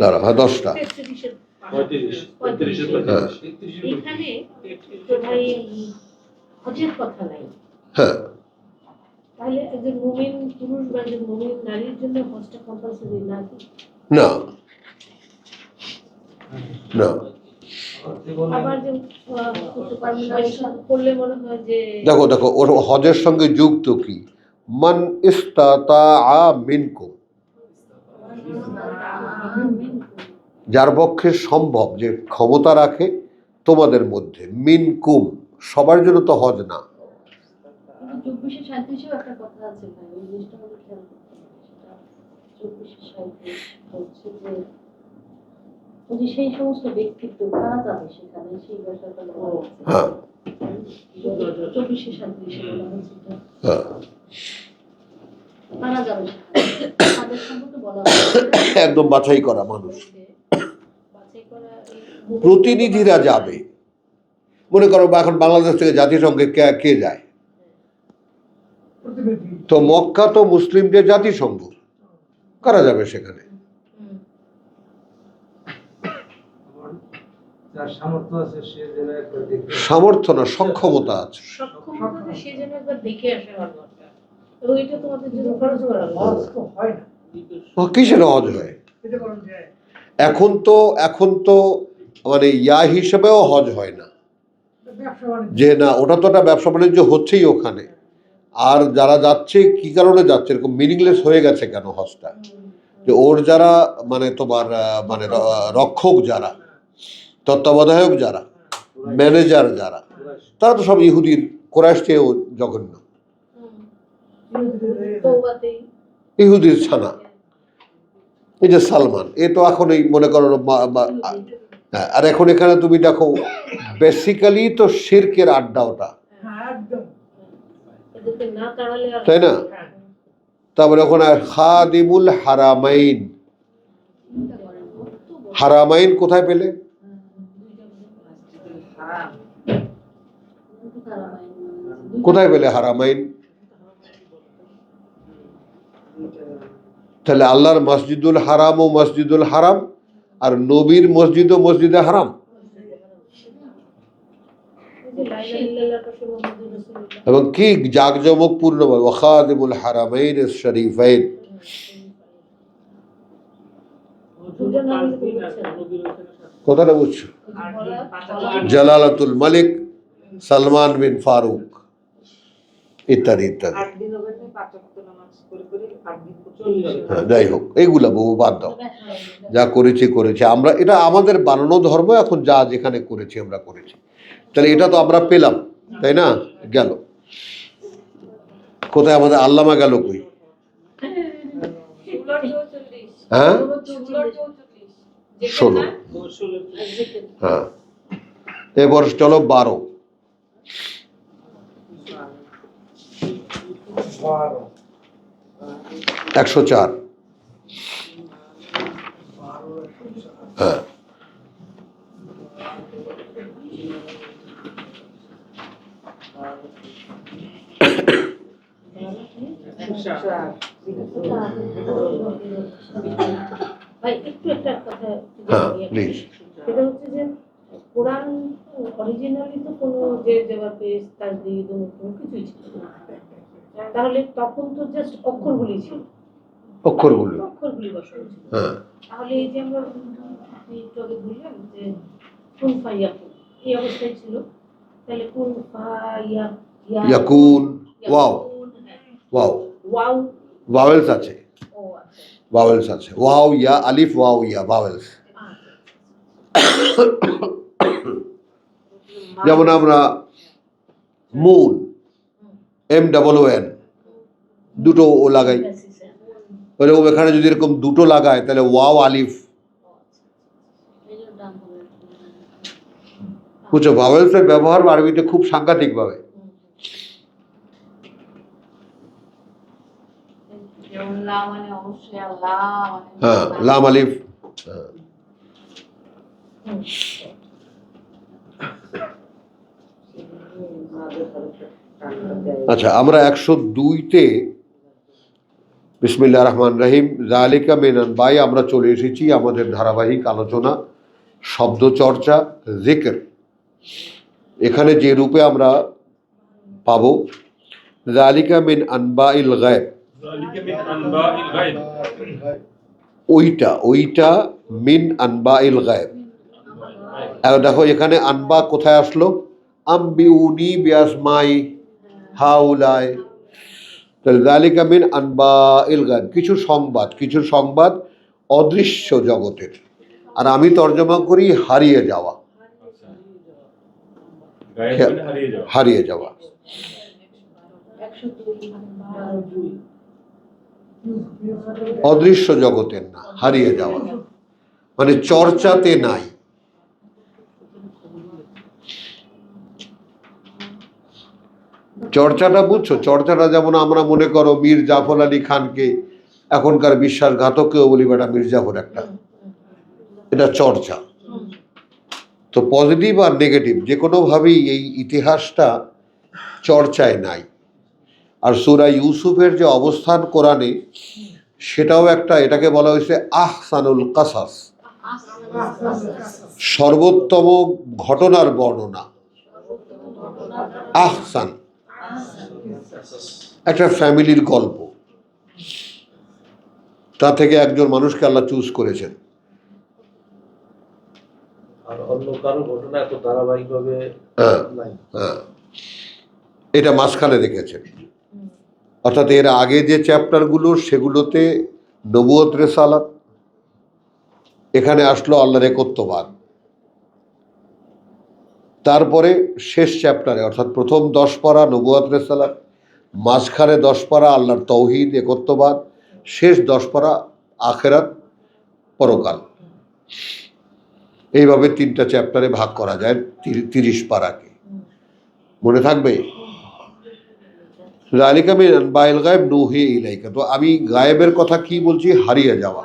দাঁড়া, হ্যাঁ 10টা। হ্যাঁ, তাহলে একজন মুমিন পুরুষ বা একজন মুমিন নারীর জন্য হজটা কম্পালসরি না? না না, আবার যে করলে মনে হয় যে দেখো ওর হজের সঙ্গে যুক্ত কি, মান ইস্তাতাআ মিনকুম, যার পক্ষে সম্ভব, যে ক্ষমতা রাখে তোমাদের মধ্যে, মিনকুম সবার জন্য তো হজ না। একটা কথা আছে ভাই, ওই জিনিসটা আমাদের খেয়াল করতে হবে। সেটা 24 যে সেই সমস্ত ব্যক্তিত্ব কারা যাবে সেখানে, সেই বিষয়টা হ্যাঁ 24 বলা হচ্ছে কারা যাবে তাদের সম্পর্কে বলা হয় একদম বাছাই করা মানুষ, প্রতিনিধিরা যাবে। মনে করো এখন বাংলাদেশ থেকে জাতিসংঘে কে যায়, তো মক্কা তো মুসলিমদের জাতিসংঘ, কারা যাবে সেখানে? সামর্থ্য না, সক্ষমতা আছে। কিসের হজ হয়? এখন তো মানে ইয়া হিসেবেও হজ হয় না, যে না ওটা তো একটা ব্যবসা বাণিজ্য হচ্ছেই ওখানে। আর যারা যাচ্ছে কি কারণে যাচ্ছে, এরকম মিনিংলেস হয়ে গেছে কেন হজটা? যে ওর যারা মানে তোমার মানে রক্ষক যারা, তত্ত্বাবধায়ক যারা, ম্যানেজার যারা, তারা তো সব ইহুদির, কোরাইশ চেয়েও জঘন্য, ইহুদির ছানা। এই যে সালমান, এ তো এখন এই মনে করো আর এখন এখানে তুমি দেখো বেসিক্যালি তো শিরকের আড্ডা ওটা, তাই না? তারপরে ওখানে খাদিমুল হারামাইন, হারামাইন কোথায় পেলে? কোথায় পেলে হারামাইন? তাহলে আল্লাহর মসজিদুল হারাম ও মসজিদুল হারাম, আর নবীর মসজিদ ও মসজিদে হারাম। এবং কি জাকজমক পূর্ণ ওয়াখাদিমুল হারামাইন শরীফাইন। কথাটা বুঝছো? জালালাতুল মালিক সালমান বিন ফারুক ইত্যাদি ইত্যাদি। যাই হোক, এইগুলা বহু বাদ দাও, যা করেছি আমরা, এটা আমাদের বানানো ধর্ম। এখন যা যেখানে করেছি আমরা করেছি, তাহলে এটা তো আমরা পেলাম, তাই না? গেল কোথায় আমাদের আল্লামা গেল কই? হ্যাঁ 16, হ্যাঁ এবার চলো 12, 104, হ্যাঁ প্লিজ। সেটা হচ্ছে যে কোরআন অরিজিনালি তো কোনো যে পেজ তাজদীদ কোনো কিছুই ছিল না, তাহলে তখন তো জাস্ট অক্ষরগুলি ছিল, অক্ষরগুলি বসানো ছিল। তাহলে এই যে আমরা একটু আগে বললাম যে কুন ফায়াকুন, এই অবস্থায় ছিল, তাহলে কুন ফায়াকুন ওয়াও ওয়াও ভাওয়েলস আছে, ভাওয়েলস আছে, ওয়াও ইয়া আলিফ ওয়াও ইয়া ভাওয়েলস। যেমন আমরা মুন MOON দুটো ও লাগাই, ওরকম এখানে যদি এরকম দুটো লাগায় তাহলে ওয়াও আলিফ। বুঝছো, ভাওয়েলসের ব্যবহার আরবিতে খুব সাংঘাতিক ভাবে। হ্যাঁ লাম আলিফ। আচ্ছা, আমরা 102-তে বিসমিল্লাহির রহমানির রহিম। যালিকা মিন আনবাই, আমরা চলে এসেছি আমাদের ধারাবাহিক আলোচনা শব্দ চর্চা জিকির। এখানে যে রূপে আমরা পাবো যালিকা মিন আনবাইল গায়ব, ওইটা মিন আনবাইল গায়ব। দেখো এখানে আনবা কোথায় আসলো? আম্বিউনি বিআসমাই হাউলাই। তাহলে যালিকা মিন আনবাইল গায়ব, কিছু সংবাদ অদৃশ্য জগতের। আর আমি তর্জমা করি হারিয়ে যাওয়া। হারিয়ে যাওয়া অদৃশ্য জগতের না, হারিয়ে যাওয়া মানে চর্চাতে নাই। চর্চাটা বুঝছো? চর্চাটা যেমন আমরা মনে করো মীর জাফর আলী খানকে এখনকার বিশ্বাসঘাতককেও বলি বেটা মীর জাফর একটা, এটা চর্চা। তো পজিটিভ আর নেগেটিভ যে কোনোভাবেই এই ইতিহাসটা চর্চায় নাই। আর সূরা ইউসুফের যে অবস্থান কোরআনে, সেটাও একটা, এটাকে বলা হয়েছে আহসানুল কাসাস, সর্বোত্তম ঘটনার বর্ণনা। আহসান একটা ফ্যামিলির গল্প, তা থেকে একজন মানুষকে আল্লাহ চুজ করেছেন। আর অন্য কারো ঘটনা এত ধারাবাহিকভাবে এটা মাঝখানে রেখেছেন। অর্থাৎ এর আগে যে চ্যাপ্টারগুলো সেগুলোতে নবুয়ত রেসালাত, এখানে আসলো আল্লাহর একত্ববাদ। তারপরে শেষ চ্যাপ্টারে অর্থাৎ প্রথম 10 পারা নবুয়ত রেসালাত, মাঝখানে 10 পারা আল্লাহর তৌহিদ একত্ববাদ, শেষ 10 পারা আখেরাত পরকাল। এইভাবে 3টা চ্যাপ্টারে ভাগ করা যায় 30 পারাকে। মনে থাকবে? যালিকা মিন আনবাইল গায়ব নুহি ইলাইকা। তো আমি গায়েবের কথা কি বলছি? হারিয়ে যাওয়া,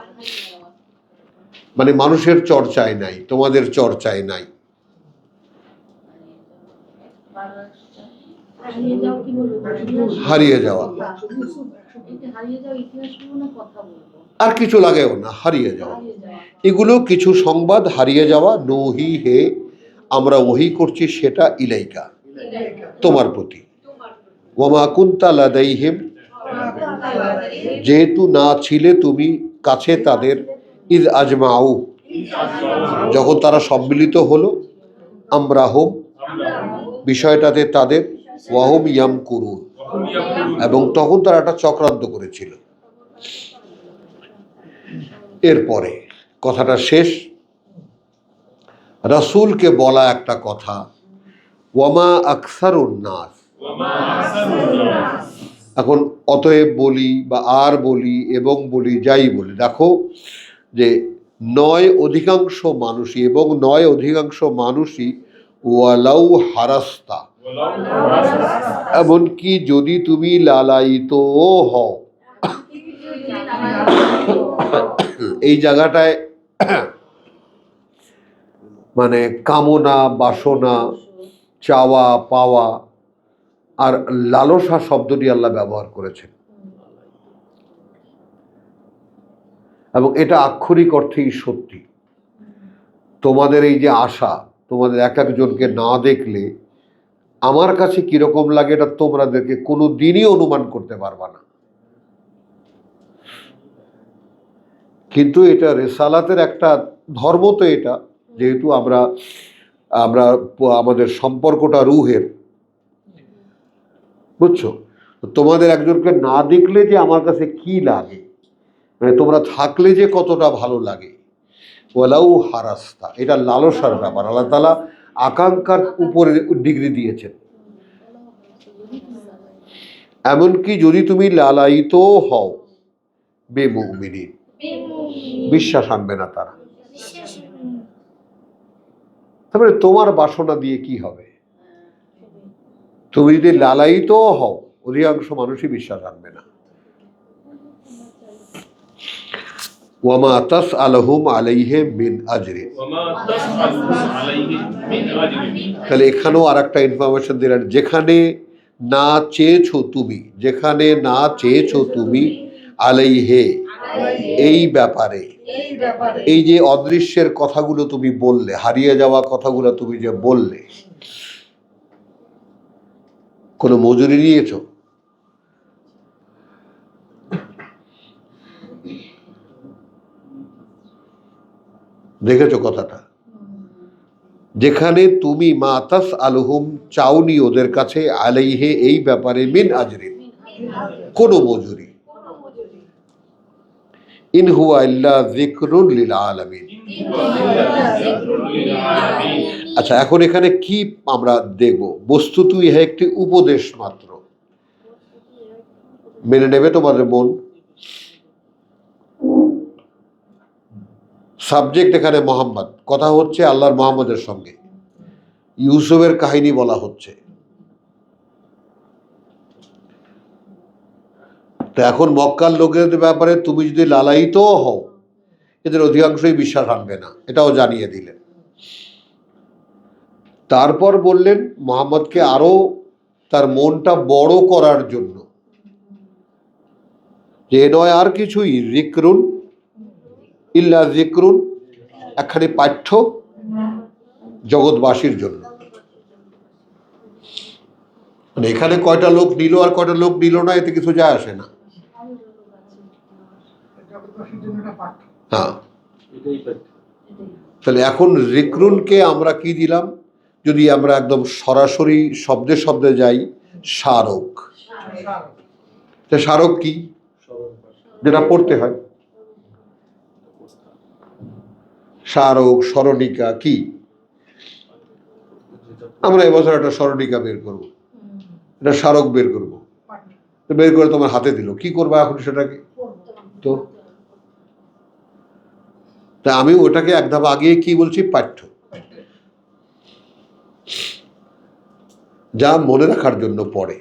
মানে মানুষের চর্চায় নাই, তোমাদের চর্চায় নাই। হারিয়ে যাওয়া আর কিছু লাগেও না, হারিয়ে যাওয়া। এগুলো কিছু সংবাদ হারিয়ে যাওয়া। নহি হে, আমরা ওহি করছি সেটা ইলাইকা, তোমার প্রতি। ওয়ামা কুনতা লাদাইহিম, যেহেতু না ছিলে তুমি কাছে তাদের, ইদ আজমাউ, যখন তারা সম্মিলিত হলো, আমরাহুম, বিষয়টাতে তাদের, ওয়াহুম ইয়ামকুরুন, এবং তখন তারা একটা চক্রান্ত করেছিল। এরপরে কথাটা শেষ, রাসূলকে বলা একটা কথা, ওয়ামা আকসারুন নাস। এখন অতএব বলি বা আর বলি এবং বলি, যাই বলি, দেখো যে 9 অধিকাংশ মানুষই, এবং 9 অধিকাংশ মানুষই ওয়ালাউ হারাস্তা, এমনকি যদি তুমি লালায়িত হও। এই জায়গাটায় মানে কামনা, বাসনা, চাওয়া পাওয়া আর লালসা শব্দটি আল্লাহ ব্যবহার করেছেন, এবং এটা আক্ষরিক অর্থেই সত্যি। তোমাদের এই যে আশা, তোমাদের এক একজনকে না দেখলে আমার কাছে কিরকম লাগে, এটা তোমাদেরকে কোনো দিনই অনুমান করতে পারবা না। কিন্তু এটা রেসালাতের একটা ধর্ম। তো এটা যেহেতু আমরা আমাদের সম্পর্কটা রুহের, বুঝছো? তোমাদের একজনকে না দেখলে যে আমার কাছে কি লাগে, মানে তোমরা থাকলে যে কতটা ভালো লাগে, ওয়ালাউ হারাস্তা, এটা লালসার ব্যাপার। আল্লাহ তাআলা আকাঙ্ক্ষার উপরে ডিগ্রি দিয়েছেন। এমনকি যদি তুমি লালায়িত হও, বেমুমিনিন, বিশ্বাস আনবে না তারা। তারপরে তোমার বাসনা দিয়ে কি হবে? তুমি যদি লালায়িত হও, অধিকাংশ মানুষই বিশ্বাস আনবে না। ওয়ামা তাসআলুহুম আলাইহি মিন আজরিন। তাহলে এখানেও আর একটা ইনফরমেশন দিলেন, যেখানে না চেয়েছো তুমি আলাইহে, এই ব্যাপারে। এই যে অদৃশ্যের কথাগুলো তুমি বললে, হারিয়ে যাওয়া কথাগুলো তুমি যে বললে, কোনো মজুরি নিয়েছো? দেখেছো কথাটা? যেখানে তুমি মাতাস আলহুম চাওনি ওদের কাছে, আলাইহে এই ব্যাপারে, মিন আজরিন কোনো মজুরি। ইন হুয়া ইল্লা যিকরুন লিল আলামিন। আচ্ছা, এখন এখানে কি আমরা দেখব? বস্তুত ইহা একটি উপদেশ মাত্র। মেনে নেবে তোমাদের মন? সাবজেক্ট এখানে মোহাম্মদ, কথা হচ্ছে আল্লাহর মোহাম্মদের সঙ্গে। ইউসুফের কাহিনী বলা হচ্ছে। তো এখন মক্কার লোকেদের ব্যাপারে তুমি যদি লালায়িত হও, এদের অধিকাংশই বিশ্বাস আনবে না, এটাও জানিয়ে দিলেন। তারপর বললেন মোহাম্মদকে আরো তার মনটা বড় করার জন্য, যে নয় আর কিছুই, যিকরুন ইল্লা যিকরুন, একখানি পাঠ্য জগৎবাসীর জন্য। মানে এখানে কয়টা লোক নিল আর কয়টা লোক নিল না, এতে কিছু যায় আসে না। হ্যাঁ, তাহলে এখন যিকরুনকে আমরা কি দিলাম? যদি আমরা একদম সরাসরি শব্দে শব্দে যাই, স্মারক। স্মারক কি? যেটা পড়তে হয়। স্মারক, স্মরণিকা কি? আমরা এবছর একটা স্মরণিকা বের করবো, একটা স্মারক বের করবো। বের করে তোমার হাতে দিল, কি করবা এখন সেটাকে? তো তা আমি ওটাকে এক ধাপ আগে কি বলছি? পাঠ্য, যা মনে রাখার জন্য পড়ে।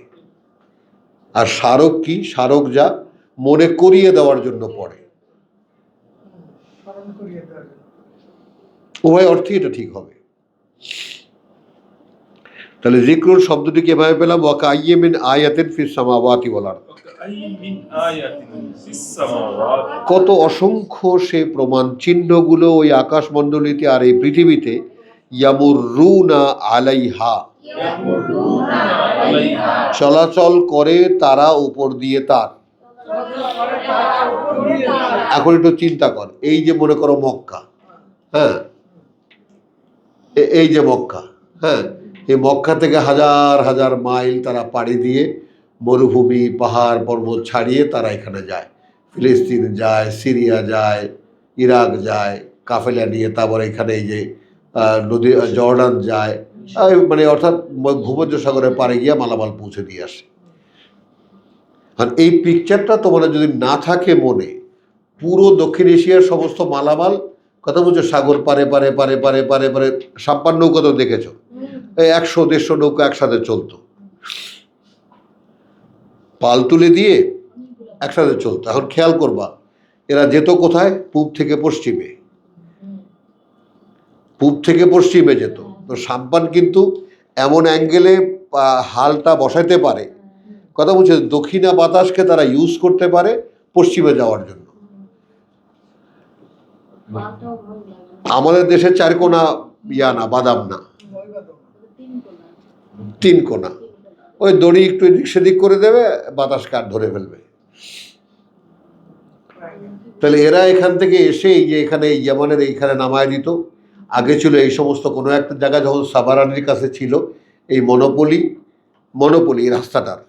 আর স্মারক কি? স্মারক যা মনে করিয়ে দেওয়ার জন্য পড়ে। উভয় অর্থই এটা ঠিক হবে। তাহলে যিকরুন শব্দটিকে এভাবে পেলাম, ওয়া কাইয়্যিম মিন আয়াতিন ফিস সামাওয়াতি ওয়াল আরদ, কত অসংখ্য সে প্রমাণ চিহ্নগুলো ওই আকাশমণ্ডলীতে আর এই পৃথিবীতে, ইয়ামুরুনা আলাইহা, চলাচল করে তারা উপর দিয়ে তার। এখন একটু চিন্তা কর, এই যে মনে করো মক্কা, হ্যাঁ, এই যে মক্কা, হ্যাঁ, এই মক্কা থেকে হাজার হাজার মাইল তারা পাড়ি দিয়ে মরুভূমি, পাহাড় পর্বত ছাড়িয়ে তারা এখানে যায়। ফিলিস্তিন যায়, সিরিয়া যায়, ইরাক যায় কাফেলা নিয়ে, তারপর এখানে এই যে নদী জর্ডান যায়, মানে অর্থাৎ ভূমধ্য সাগরের পাড়ে গিয়ে মালামাল পৌঁছে দিয়ে আসে। আর এই পিকচারটা তোমার যদি না থাকে মনে, পুরো দক্ষিণ এশিয়ার সমস্ত মালামাল, কথা বলছো, সাগর পারে পারে পারে পারে পারে পারে, 56 নৌকা তো দেখেছো, 100-150 নৌকা একসাথে চলতো, পাল তুলে দিয়ে একসাথে চলতো। এখন খেয়াল করবা, এরা যেত কোথায়? পূব থেকে পশ্চিমে, পূব থেকে পশ্চিমে যেত। তো সাম্পান কিন্তু এমন অ্যাঙ্গেলে হালটা বসাইতে পারে, কথা বলছে, দক্ষিণা বাতাসকে তারা ইউজ করতে পারে পশ্চিমে যাওয়ার জন্য। আমাদের দেশের 4 কোনা ইয়া না, বাদাম না, 3 কোনা। ওই দড়ি একটু এদিক সেদিক করে দেবে, বাতাস কাঠ ধরে ফেলবে। তাহলে এরা এখান থেকে এসে এই যে এখানে ইয়ামানের এইখানে নামায় দিত। আগে ছিল এই সমস্ত কোনো একটা জায়গা, যখন সাবারানির কাছে ছিল এই মনোপলি রাস্তাটার,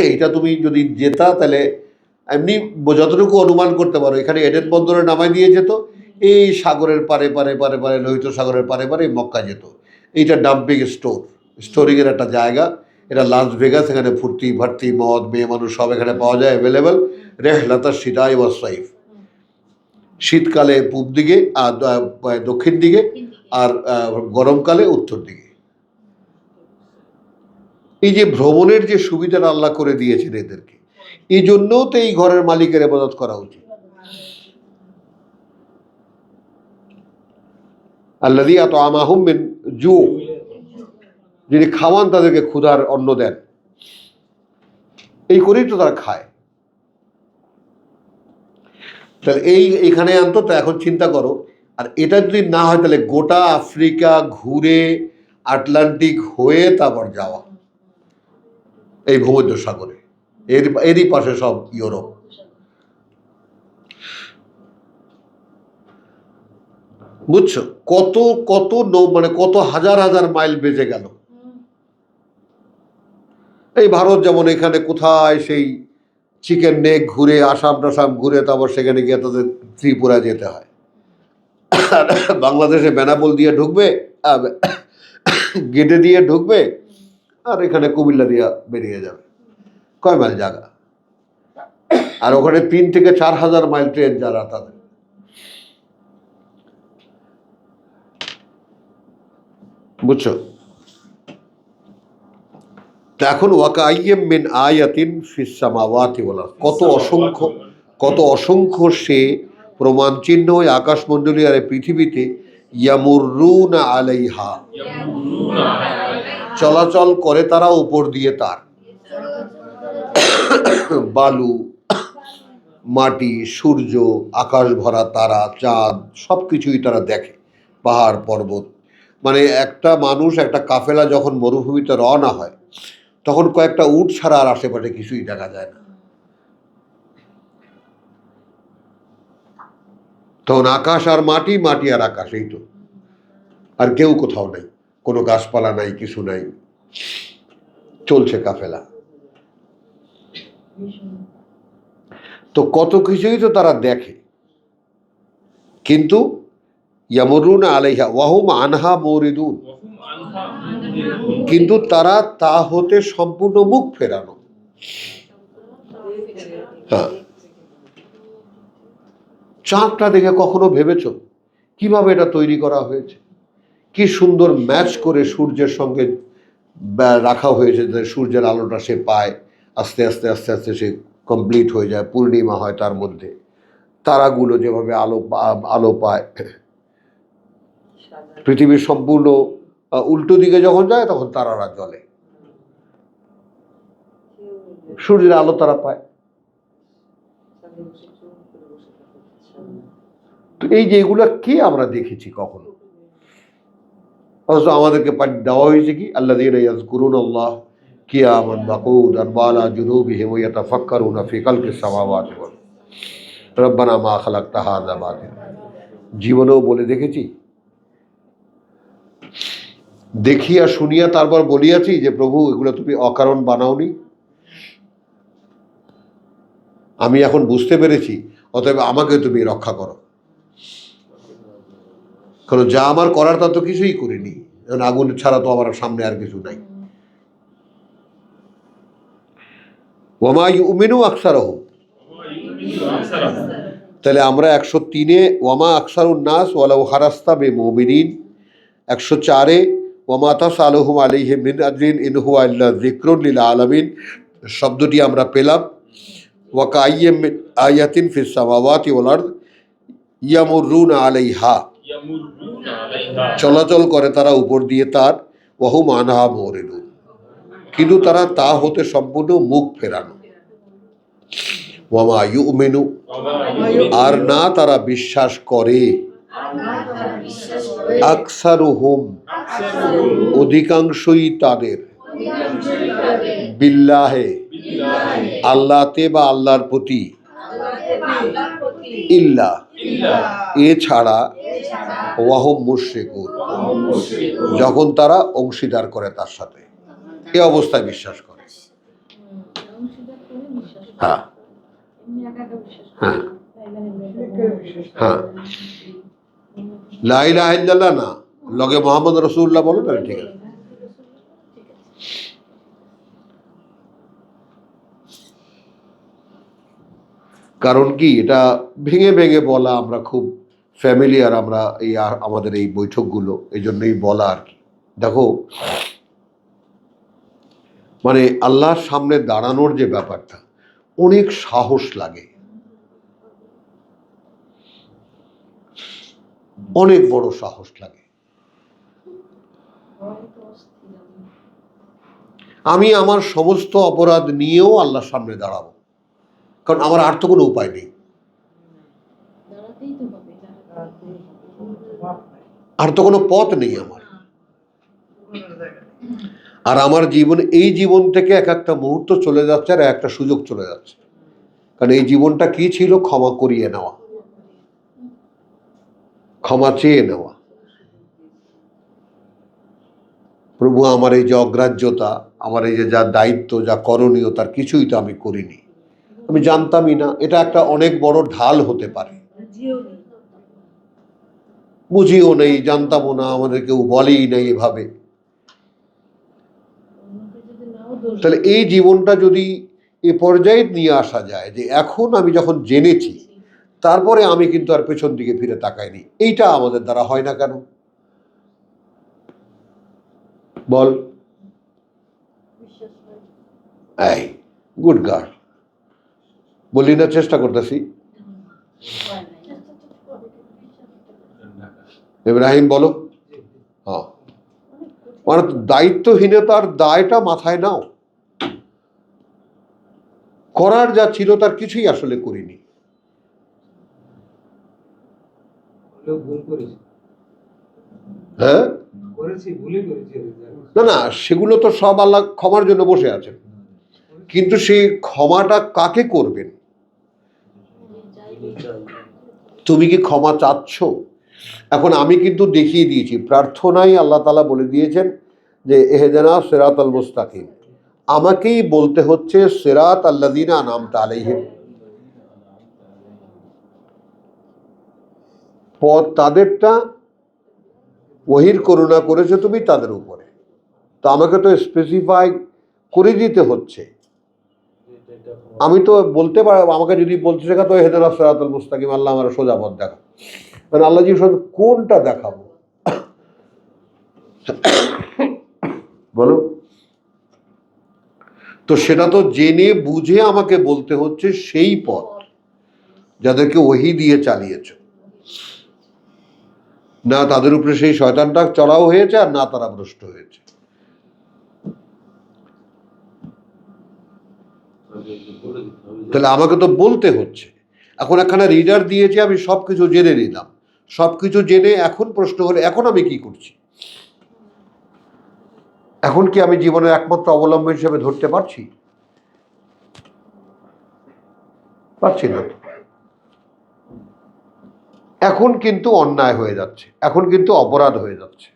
এইটা তুমি যদি যেতা তাহলে এমনি যতটুকু অনুমান করতে পারো, এখানে এডেন বন্দরে নামাই দিয়ে যেত, এই সাগরের পারে পারে পারে পারে, লোহিত সাগরের পারে পারে মক্কা যেত। এইটা ডাম্পিং স্টোরিংয়ের একটা জায়গা। এটা লাস ভেগাস, এখানে ফুর্তি ভার্তি মদ মেয়ে মানুষ সব এখানে পাওয়া যায়, অ্যাভেলেবেল। রেহলাতা সিদাই ওয়া সাইফ, শীতকালে পূব দিকে আর দক্ষিণ দিকে, আর গরমকালে উত্তর দিকে। এই যে ভ্রমণের যে সুবিধাটা আল্লাহ করে দিয়েছেন এদেরকে, এই জন্যও তো এই ঘরের মালিকের ইবাদত করা উচিত। আল্লাযী আত'আমাহুম মিন জু, যিনি খাওয়ান তাদেরকে ক্ষুধার অন্ন দেন, এই করেই তো তারা খায়। তাহলে এইখানে আনতো, তো এখন চিন্তা করো, আর এটা যদি না হয় তাহলে গোটা আফ্রিকা ঘুরে আটলান্টিক হয়ে তারপর যাওয়া এই ভূমধ্যসাগরে, এরই পাশে সব ইউরোপ। বুঝছো কত কত মানে কত হাজার হাজার মাইল বেজে গেল। এই ভারত যেমন এখানে কোথায় সেই চিকেন নেক ঘুরে আসাম টাসাম ঘুরে তারপর সেখানে গিয়ে তাদের ত্রিপুরা যেতে হয়। বাংলাদেশে বেনাপোল দিয়ে ঢুকবে, গেটে দিয়ে ঢুকবে, আর এখানে কুমিল্লা দিয়ে বেরিয়ে যাবে। কয় মাইল জায়গা, আর ওখানে 3 থেকে 4 হাজার মাইল ট্রেন যারা তাদের। বুঝছো? এখন ওয়াকাইয়্যিম মিন আয়াতিন ফিস সামাওয়াতি ওয়াল আরদ, কত অসংখ্য সে প্রমাণ চিহ্ন ওই আকাশমণ্ডলী আর পৃথিবীতে ইয়ামুররুনা আলাইহা, চলাচল করে তারা উপর দিয়ে তার। বালু, মাটি, সূর্য, আকাশ ভরা তারা, চাঁদ, সবকিছুই তারা দেখে। পাহাড় পর্বত, মানে একটা মানুষ একটা কাফেলা যখন মরুভূমিতে রওনা হয় তখন কয়েকটা উট ছাড়া আর আশেপাশে কিছুই দেখা যায় না। তখন আকাশ আর মাটি, মাটি আর আকাশ, এই তো, আর কেউ কোথাও নাই, কোনো গাছপালা নাই, কিছু নাই, চলছে কাফেলা। তো কত কিছুই তো তারা দেখে, কিন্তু ইয়ামুরুনা আলাইহা ওয়াহুম আনহা মুরিদুন, কিন্তু তারা তা হতে সম্পূর্ণ মুখ ফেরানো। হ্যাঁ, চাঁদটা দেখে কখনো ভেবেছো কিভাবে এটা তৈরি করা হয়েছে? কি সুন্দর ম্যাচ করে সূর্যের সঙ্গে রাখা হয়েছে, সূর্যের আলোটা সে পায়, আস্তে আস্তে আস্তে আস্তে সে কমপ্লিট হয়ে যায়, পূর্ণিমা হয় তার মধ্যে, তারাগুলো যেভাবে আলো পায়। পৃথিবীর সম্পূর্ণ উল্টো দিকে যখন যায় তখন তারারা জ্বলে, সূর্যের আলো তারা পায়। তো এই যে এগুলো কে আমরা দেখেছি কখনো? অথচ আমাদেরকে দেওয়া হয়েছে কি, আল্লাযীনা ইয়াযকুরুনাল্লাহ কিয়ামান ওয়া কুউদান ওয়া আলা জুনুবিহিম ওয়া ইয়াতাফাক্কারুনা ফি খালকিস সামাওয়াতি ওয়াল আরদ রব্বানা মা খালাকতা হাযা বাতিলা। জীবনেও বলে দেখেছি, দেখিয়া শুনিয়া তারপর বলিয়াছি যে প্রভু এগুলো তুমি অকারণ বানাওনি, আমি এখন বুঝতে পেরেছি, অতএব আমাকে তুমি রক্ষা করো। কারণ যা আমার করার তা তো কিছুই করিনি, এখন আগুন ছাড়া তো আমার সামনে আর কিছু নাই। ওয়ামা ইউমিনু আকসারহুম, তাহলে আমরা 103-এ ওয়ামা আকসারুন নাস ওয়ালাউ হারাস্তা বিমুমিনিন, 104-এ ওয়ামা তাসআলুহুম আলাইহি মিন আজরিন ইন হুয়া ইল্লা যিকরুন লিল আলামিন শব্দটি আমরা পেলাম। ওয়াকাইয়্যিম মিন আয়াতিন ফিস সামাওয়াতি ওয়াল আরদ ইয়ামুররুনা আলাইহা, চলাচল করে তারা উপর দিয়ে তার, ওয়াহুম আনহা মুরিদুন, কিন্তু তারা তা হতে সম্পূর্ণ মুখ ফেরানো। ওয়ামা ইউমিনু, আর না তারা বিশ্বাস করে, আকসারুহুম, অধিকাংশই তাদের, বিল্লাহে, আল্লাহতে বা আল্লাহর প্রতি, ইল্লা, এছাড়া, ওয়াহুম মুশরিকুন, যখন তারা অংশীদার করে তার সাথে, এ অবস্থায় বিশ্বাস করে। হ্যাঁ হ্যাঁ হ্যাঁ, লা ইলাহা ইল্লাল্লাহ না, লগে মুহাম্মদ রাসূলুল্লাহ বলো, তাহলে ঠিক আছে। কারণ কি, এটা ভেঙে ভেঙে বলা আমরা খুব ফ্যামিলিয়ার, আমরা এই আমাদের এই বৈঠকগুলো, এই জন্যই বলা আর কি। দেখো, মানে আল্লাহর সামনে দাঁড়ানোর যে ব্যাপারটা, অনেক সাহস লাগে, অনেক বড় সাহস লাগে। আমি আমার সমস্ত অপরাধ নিয়েও আল্লাহর সামনে দাঁড়াবো, কারণ আমার আর তো কোনো উপায় নেই। আর তো কোনো পথ নেই আমার। আর আমার জীবন, এই জীবন থেকে এক একটা মুহূর্ত চলে যাচ্ছে আর একটা সুযোগ চলে যাচ্ছে। কারণ এই জীবনটা কি ছিল? ক্ষমা করিয়ে নেওয়া, ক্ষমা চেয়ে নেওয়া। প্রভু, আমার এই যে অগ্রাহ্যতা, আমার এই যে যা দায়িত্ব, যা করণীয়, তার কিছুই তো আমি করিনি, আমি জানতামই না। এটা একটা অনেক বড় ঢাল হতে পারে। বুঝিও নেই, জানতামও না, আমাদের কেউ বলেই নাই এভাবে। তাহলে এই জীবনটা যদি এ পর্যায়ে নিয়ে আসা যায় যে এখন আমি যখন জেনেছি, তারপরে আমি কিন্তু আর পেছন দিকে ফিরে তাকাইনি, এইটা আমাদের দ্বারা হয় না কেন? বল। এই গুড গার্ল, বললি না চেষ্টা করতেছি। ইব্রাহিম বলো। হ্যাঁ, মানে দায়িত্বহীনতার দায়টা মাথায় নাও। করার যা ছিল তার কিছুই আসলে করিনি। হ্যাঁ, না না, সেগুলো তো সব আল্লাহ ক্ষমার জন্য বসে আছেন, কিন্তু সেই ক্ষমাটা কাকে করবেন? তুমি কি ক্ষমা চাচ্ছ? এখন আমি কিন্তু দেখিয়ে দিয়েছি, প্রার্থনায় আল্লাহ তাআলা বলে দিয়েছেন যে ইহদিনা সিরাতাল মুস্তাকিম। আমাকেই বলতে হচ্ছে সিরাত আল্লাযিনা আনআমতা আলাইহিম, পথ তাদেরটা ওহির করুণা করেছো তুমি তাদের উপরে। তো আমাকে তো স্পেসিফাই করে দিতে হচ্ছে। আমি তো বলতে পারব, আমাকে যদি বলতে শেখা তো ইহদিনা সিরাতাল মুস্তাকিম, আল্লাহ আমার সোজা পথ দেখা। মানে আল্লাহ জি কোনটা দেখাবো বলো? তো সেটা তো জেনে বুঝে আমাকে বলতে হচ্ছে সেই পথ যাদেরকে ওহী দিয়ে চালিয়েছ। না তাদের উপরে সেই শয়তানটা চড়াও হয়েছে, আর না তারা ভ্রষ্ট হয়েছে। তাহলে আমাকে তো বলতে হচ্ছে। এখন একখানা রিডার দিয়েছে, আমি সবকিছু জেনে নিলাম, সবকিছু জেনে এখন প্রশ্ন হলে এখন আমি কি করছি? এখন কি আমি জীবনের একমাত্র অবলম্বন হিসেবে ধরতে পারছি? পারছি না। এখন কিন্তু অন্যায় হয়ে যাচ্ছে, এখন কিন্তু অপরাধ হয়ে যাচ্ছে,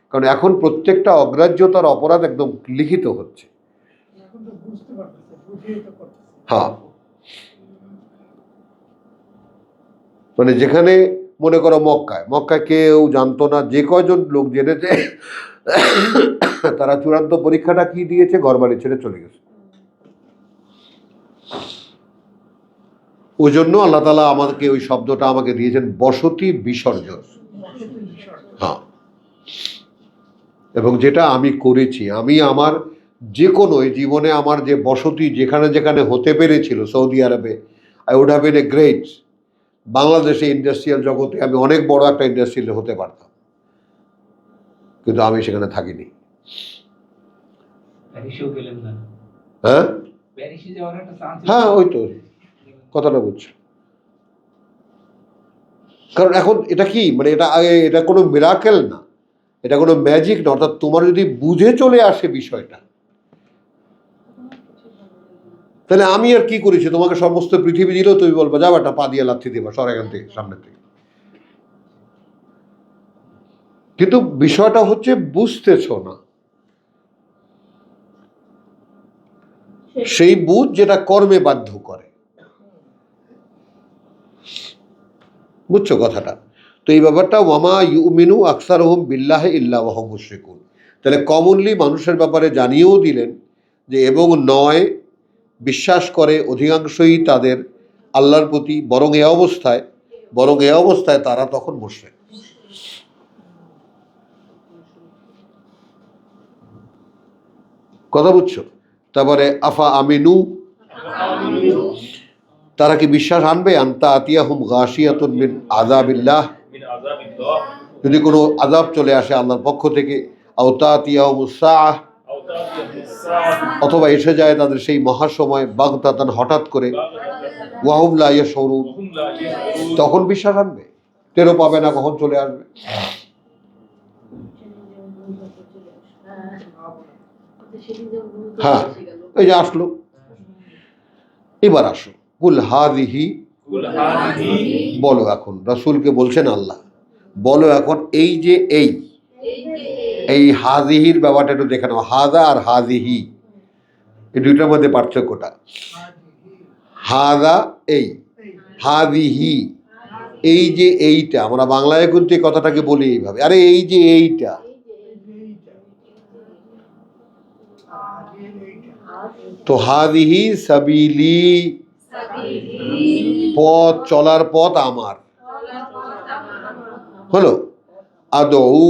কারণ এখন প্রত্যেকটা অগ্রাহ্যতার অপরাধ একদম লিখিত হচ্ছে। হ্যাঁ, মানে যেখানে মনে করো মক্কায় কেউ জানতো না, যে কয়জন লোক জেনেছে তারা চূড়ান্ত পরীক্ষাটা কি দিয়েছে? ঘরবাড়ি ছেড়ে চলে গেছে। ওই জন্য আল্লাহ তাআলা আমাদেরকে ওই শব্দটা আমাকে দিয়েছেন, বসতি বিসর্জন। হ্যাঁ, এবং যেটা আমি করেছি, আমি আমার যে কোনো জীবনে আমার যে বসতি যেখানে যেখানে হতে পেরেছিল, সৌদি আরবে I would have been a great, বাংলাদেশে ইন্ডাস্ট্রিয়াল জগতে আমি অনেক বড় একটা ইন্ডাস্ট্রিয়াল হতে পারতাম, কিন্তু আমি সেখানে থাকিনি। হ্যাঁ হ্যাঁ, ওই তো কথাটা বুঝছো। কারণ এখন এটা কি, মানে এটা কোনো মিরাকেল না, এটা কোনো ম্যাজিক না। অর্থাৎ তোমার যদি বুঝে চলে আসে বিষয়টা, তাহলে আমি আর কি করেছি? তোমাকে সমস্ত পৃথিবী দিলেও তুমি বলবো যাও একটা পা দিয়ে লাথি দেবা, সর এখান থেকে, সামনে থেকে। কিন্তু বিষয়টা হচ্ছে বুঝতেছ না, সেই বুঝ যেটা কর্মে বাধ্য করে। বুঝছো কথাটা? তো এই ব্যাপারটা, ওয়ামা ইউমিনু আকসারহুম বিল্লাহি ইল্লা ওয়া হুম মুশরিকুন। তাহলে কমনলি মানুষের ব্যাপারে জানিয়েও দিলেন যে এবং নয়, বিশ্বাস করে অধিকাংশই তাদের আল্লাহর প্রতি, বরং এ অবস্থায় তারা তখন মুশরিক। কথা বুঝছো? তারপরে আফা আমিনু, তারা কি বিশ্বাস আনবে? আনতা আতিয়াহুম গাশিয়াতুন মিন আযাবিল্লাহ, যদি কোনো আযাব চলে আসে আল্লাহর পক্ষ থেকে, আও তাতিয়াহুমুস সাআহ, অথবা এসে যায় তাদের সেই মহাসময়, বাগতাতান, হঠাৎ করে, ওয়াহুম লা ইয়াশউরুন, তখন বিশ্বাস আনবে, টেরও পাবে না কখন চলে আসবে। হ্যাঁ, এই যে আসলো। এবার আসো, কুল হাযিহি, বলো এখন, রাসূলকে বলছেন আল্লাহ, বলো এখন এই যে এই হাযিহির ব্যাপারটা একটু দেখে নাও। হাযা আর হাযিহি এই দুইটার মধ্যে পার্থক্যটা। হাযা এই, হাযিহি এই যে এইটা, আমরা বাংলায় কিন্তু এই কথাটাকে বলি এইভাবে, আরে এই যে এইটা। তো হাযিহি সাবিলি, পথ, চলার পথ আমার হলো। আদউ,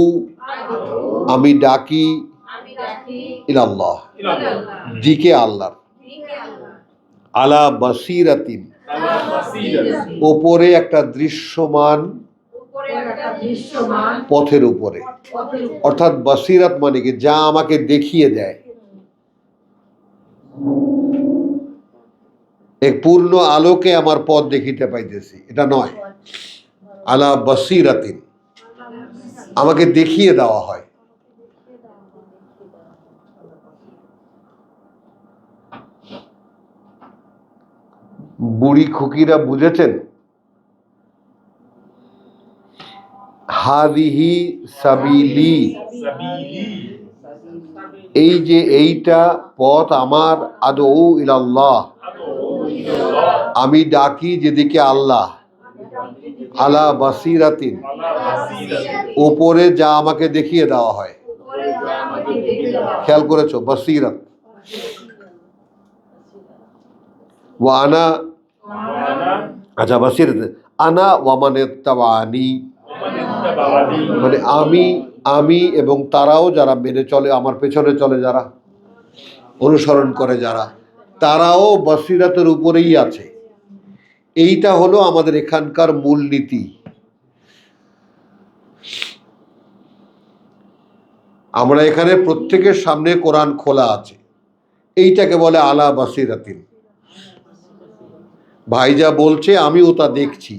আমি ডাকি, ইলাল্লাহ, দিকে আল্লাহ, আলা বাসিরাতিন, ওপরে একটা দৃশ্যমান পথের উপরে। অর্থাৎ বাসিরাত মানে কি, যা আমাকে দেখিয়ে দেয়। এক পূর্ণ আলোকে আমার পথ দেখিতে পাইতেছি, এটা নয়। আলা বাসিরাতিন, আমাকে দেখিয়ে দেওয়া হয়। বুড়ি খুকিরা বুঝেছেন? হাদিহি সাবিলি, এই যে এইটা পথ আমার, আদউ ইলাল্লাহ, আমি ডাকি যেদিকে আল্লাহ, আলা বাসিরাতিন, উপরে যা আমাকে দেখিয়ে দেওয়া হয়। খেয়াল করেছো? বাসিরাত। ওয়া আনা, আচ্ছা বাসিরাত, আনা ওয়া মান ইত্তাবানি, মানে আমি এবং তারাও যারা মেনে চলে, আমার পেছনে চলে যারা, অনুসরণ করে যারা, তারাও বাসিরাতের উপরেই আছে। এইটা হলো আমাদের এখানকার মূলনীতি। আমরা এখানে প্রত্যেকের সামনে কোরআন খোলা আছে, এইটাকে বলে আলা বাসিরাতিন। ভাই যা বলছে আমিও তা দেখছি।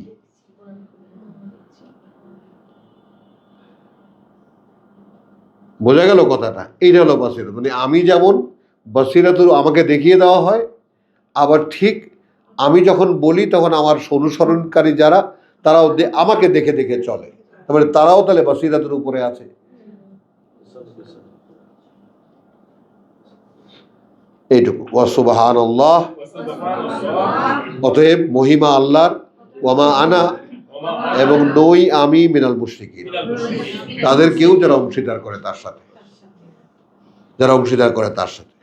বোঝা গেল কথাটা? এইটা হলো বাসিরাত, মানে আমি যেমন বাসিরাতুর আমাকে দেখিয়ে দেওয়া হয়, আবার ঠিক আমি যখন বলি তখন আমার অনুসরণকারী যারা, তারাও আমাকে দেখে দেখে চলে, তারপরে তারাও তাহলে বাসিরাতের উপরে আছে। এইটুকু। ওয়া সুবহানাল্লাহ, অতএব মহিমা আল্লাহর, ওয়ামা আনা, এবং নই আমি, মিনাল মুশরিকিন, তাদের কেউ যারা অংশীদার করে তার সাথে, যারা অংশীদার করে তার সাথে।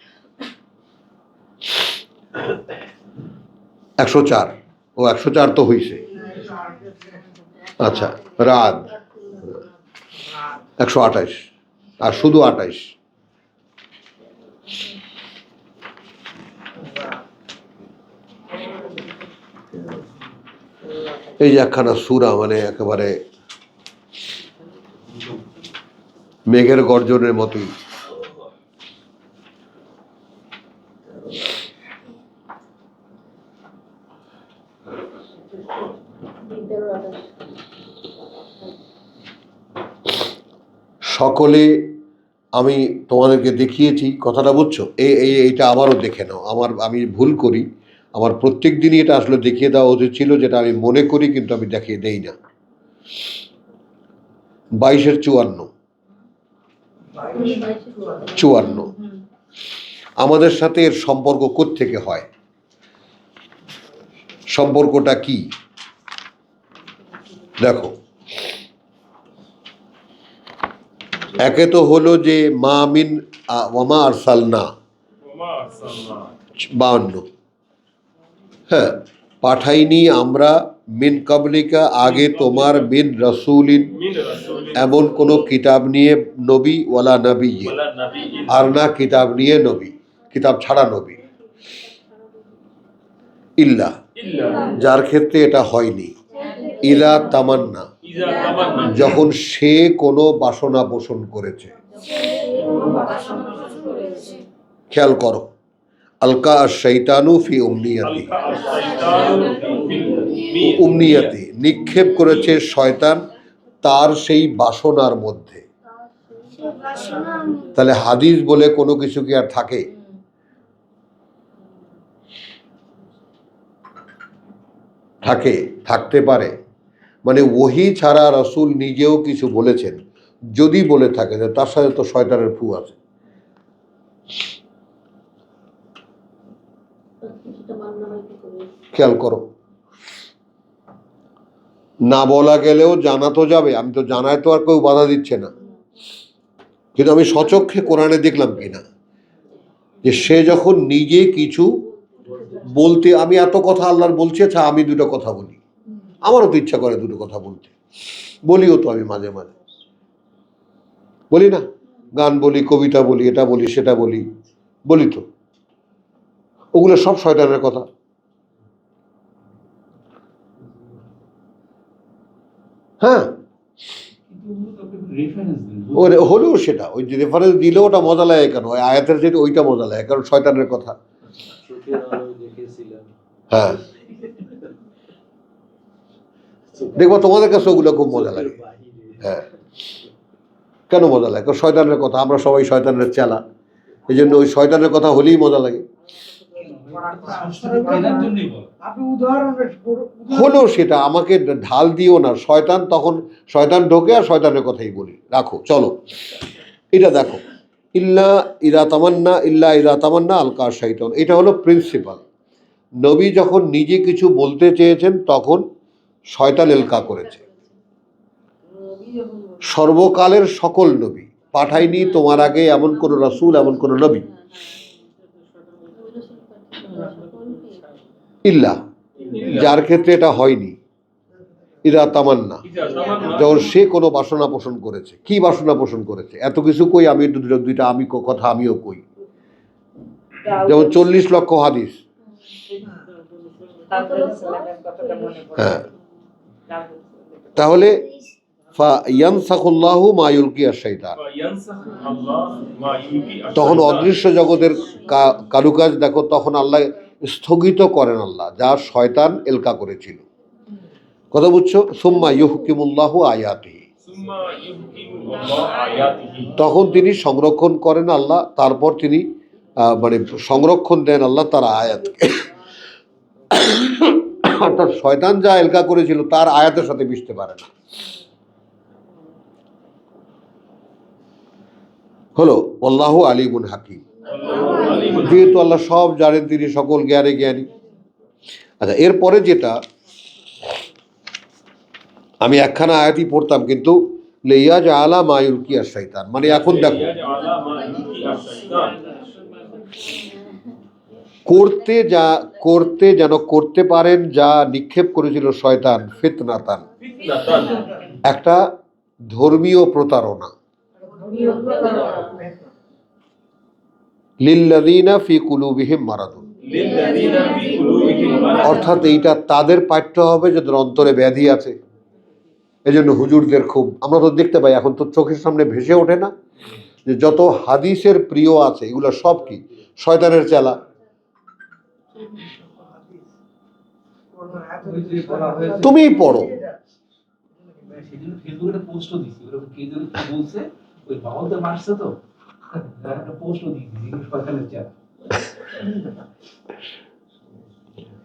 104, ও 104 তো হইছে। আচ্ছা, রাত 128, আর শুধু 28। এই যে একখানা সূরা, মানে একেবারে মেঘের গর্জনের মতোই। সকলে, আমি তোমাদেরকে দেখিয়েছি, কথাটা বুঝছো? এইটা আবারও দেখে নাও। আমি ভুল করি, আমার প্রত্যেক দিনই এটা আসলে দেখিয়ে দেওয়া উচিত ছিল, যেটা আমি মনে করি কিন্তু আমি দেখিয়ে দেই না। 22-54 আমাদের সাথে এর সম্পর্ক কোত্থেকে হয়? সম্পর্কটা কি দেখো। একে তো হলো যে মা মিন ওয়ামা আরসালনা, 52, হ্যাঁ, পাঠাইনি আমরা, মিন কাবলিকা, আগে তোমার, মিন রাসূলিন, এমন কোন কিতাব নিয়ে নবী, ওয়ালা নবী, আর না কিতাব নিয়ে নবী, কিতাব ছাড়া নবী, ইল্লা, যার ক্ষেত্রে এটা হয়নি, ইলা তামান্না, যখন সে কোনো বাসনা পোষণ করেছে। খেয়াল করো, আলকা আশ-শাইতানু ফি উমনিয়াতি, উমনিয়াতি নিক্ষেপ করেছে শয়তান তার সেই বাসনার মধ্যে। তাহলে হাদিস বলে কোনো কিছু কি আর থাকে? থাকে, থাকতে পারে। মানে ওহী ছাড়া রাসূল নিজেও কিছু বলেছেন, যদি বলে থাকে তার সাথে তো শয়তানের ফু আছে। খেয়াল করো, না বলা গেলেও জানা তো যাবে, আমি তো জানায় তো আর কেউ বাধা দিচ্ছে না, কিন্তু আমি সচক্ষে কোরআনে দেখলাম কিনা যে সে যখন নিজে কিছু বলতে, আমি এত কথা আল্লাহর বলছি, আচ্ছা আমি দুটো কথা বলি, আমারও তো ইচ্ছা করে দুটো কথা বলতে, বলিও তো আমি মাঝে মাঝে, বলি না, গান বলি, কবিতা বলি, এটা বলি, সেটা বলি, বলি তো, ওগুলো সব শয়তানের কথা। হ্যাঁ, হলেও সেটা ওই যে রেফারেন্স দিলেও ওটা মজা লাগে কেন, ওই আয়াতের যেটা ওইটা মজা লাগে কারণ শয়তানের কথা। হ্যাঁ, দেখবো তোমাদের কাছে ওগুলো খুব মজা লাগে। হ্যাঁ, কেন মজা লাগে? কারণ শয়তানের কথা, আমরা সবাই শয়তানের চেলা, এই জন্য ওই শয়তানের কথা হলেই মজা লাগে। হলেও সেটা আমাকে ঢাল দিও না, শয়তান তখন শয়তান ঢোকে আর শয়তানের কথাই বলি, রাখো চলো। এটা দেখো, ইল্লা ইদা তামান্না আলকা শাইতান, এটা হলো প্রিন্সিপাল। নবী যখন নিজে কিছু বলতে চেয়েছেন তখন শয়তান এলকা করেছে। সর্বকালের সকল নবী পাঠায়নি তোমার আগে এমন কোন রাসূল, এমন কোন নবী, ইল্লা যার ক্ষেত্রে এটা হয়নি। ইদা তামান্না, যখন সে কোনো বাসনা পোষণ করেছে। কি বাসনা পোষণ করেছে? এত কিছু কই, আমি দুইটা আমি কথা আমিও কই, যেমন 40 লক্ষ হাদিস। হ্যাঁ, তাহলে ফায়ানসাখুল্লাহু মা ইউলকি আশ-শাইতান, তখন অদৃশ্য জগতের কারুকাজ দেখো, তখন আল্লাহ স্থগিত করেন আল্লাহ যা শয়তান এলকা করেছিল। কথা বুঝছো? সুম্মা ইউহকিমুল্লাহু আয়াতিহি, তখন তিনি সংরক্ষণ করেন আল্লাহ, তারপর তিনি মানে সংরক্ষণ দেন আল্লাহ তার আয়াতকে। অর্থাৎ শয়তান যা এলকা করেছিল তার আয়াতের সাথে মিশতে পারে না। হলো আল্লাহু আলিমুন হাকিম, যেহেতু আল্লাহ সব জানেন, তিনি সকল জ্ঞানে জ্ঞানী। আচ্ছা, এরপরে যেটা আমি একখানা আয়াতই পড়তাম, কিন্তু লিয়াজ আলা মা ইউলকি আশ-শাইতান, মানে এখন দেখো, করতে যেন করতে পারেন যা নিক্ষেপ করেছিল শয়তান, ফিতনাতান, একটা ধর্মীয় প্রতারণা, লিল্লাযীনা ফি কুলুবিহিম মারাদুন, অর্থাৎ এইটা তাদের পাঠ্য হবে যাদের অন্তরে ব্যাধি আছে। এই জন্য হুজুরদের খুব, আমরা তো দেখতে পাই এখন তো চোখের সামনে ভেসে ওঠে না যে যত হাদিসের প্রিয় আছে এগুলো সব কি শয়তানের চেলা। তুমি পড়ো,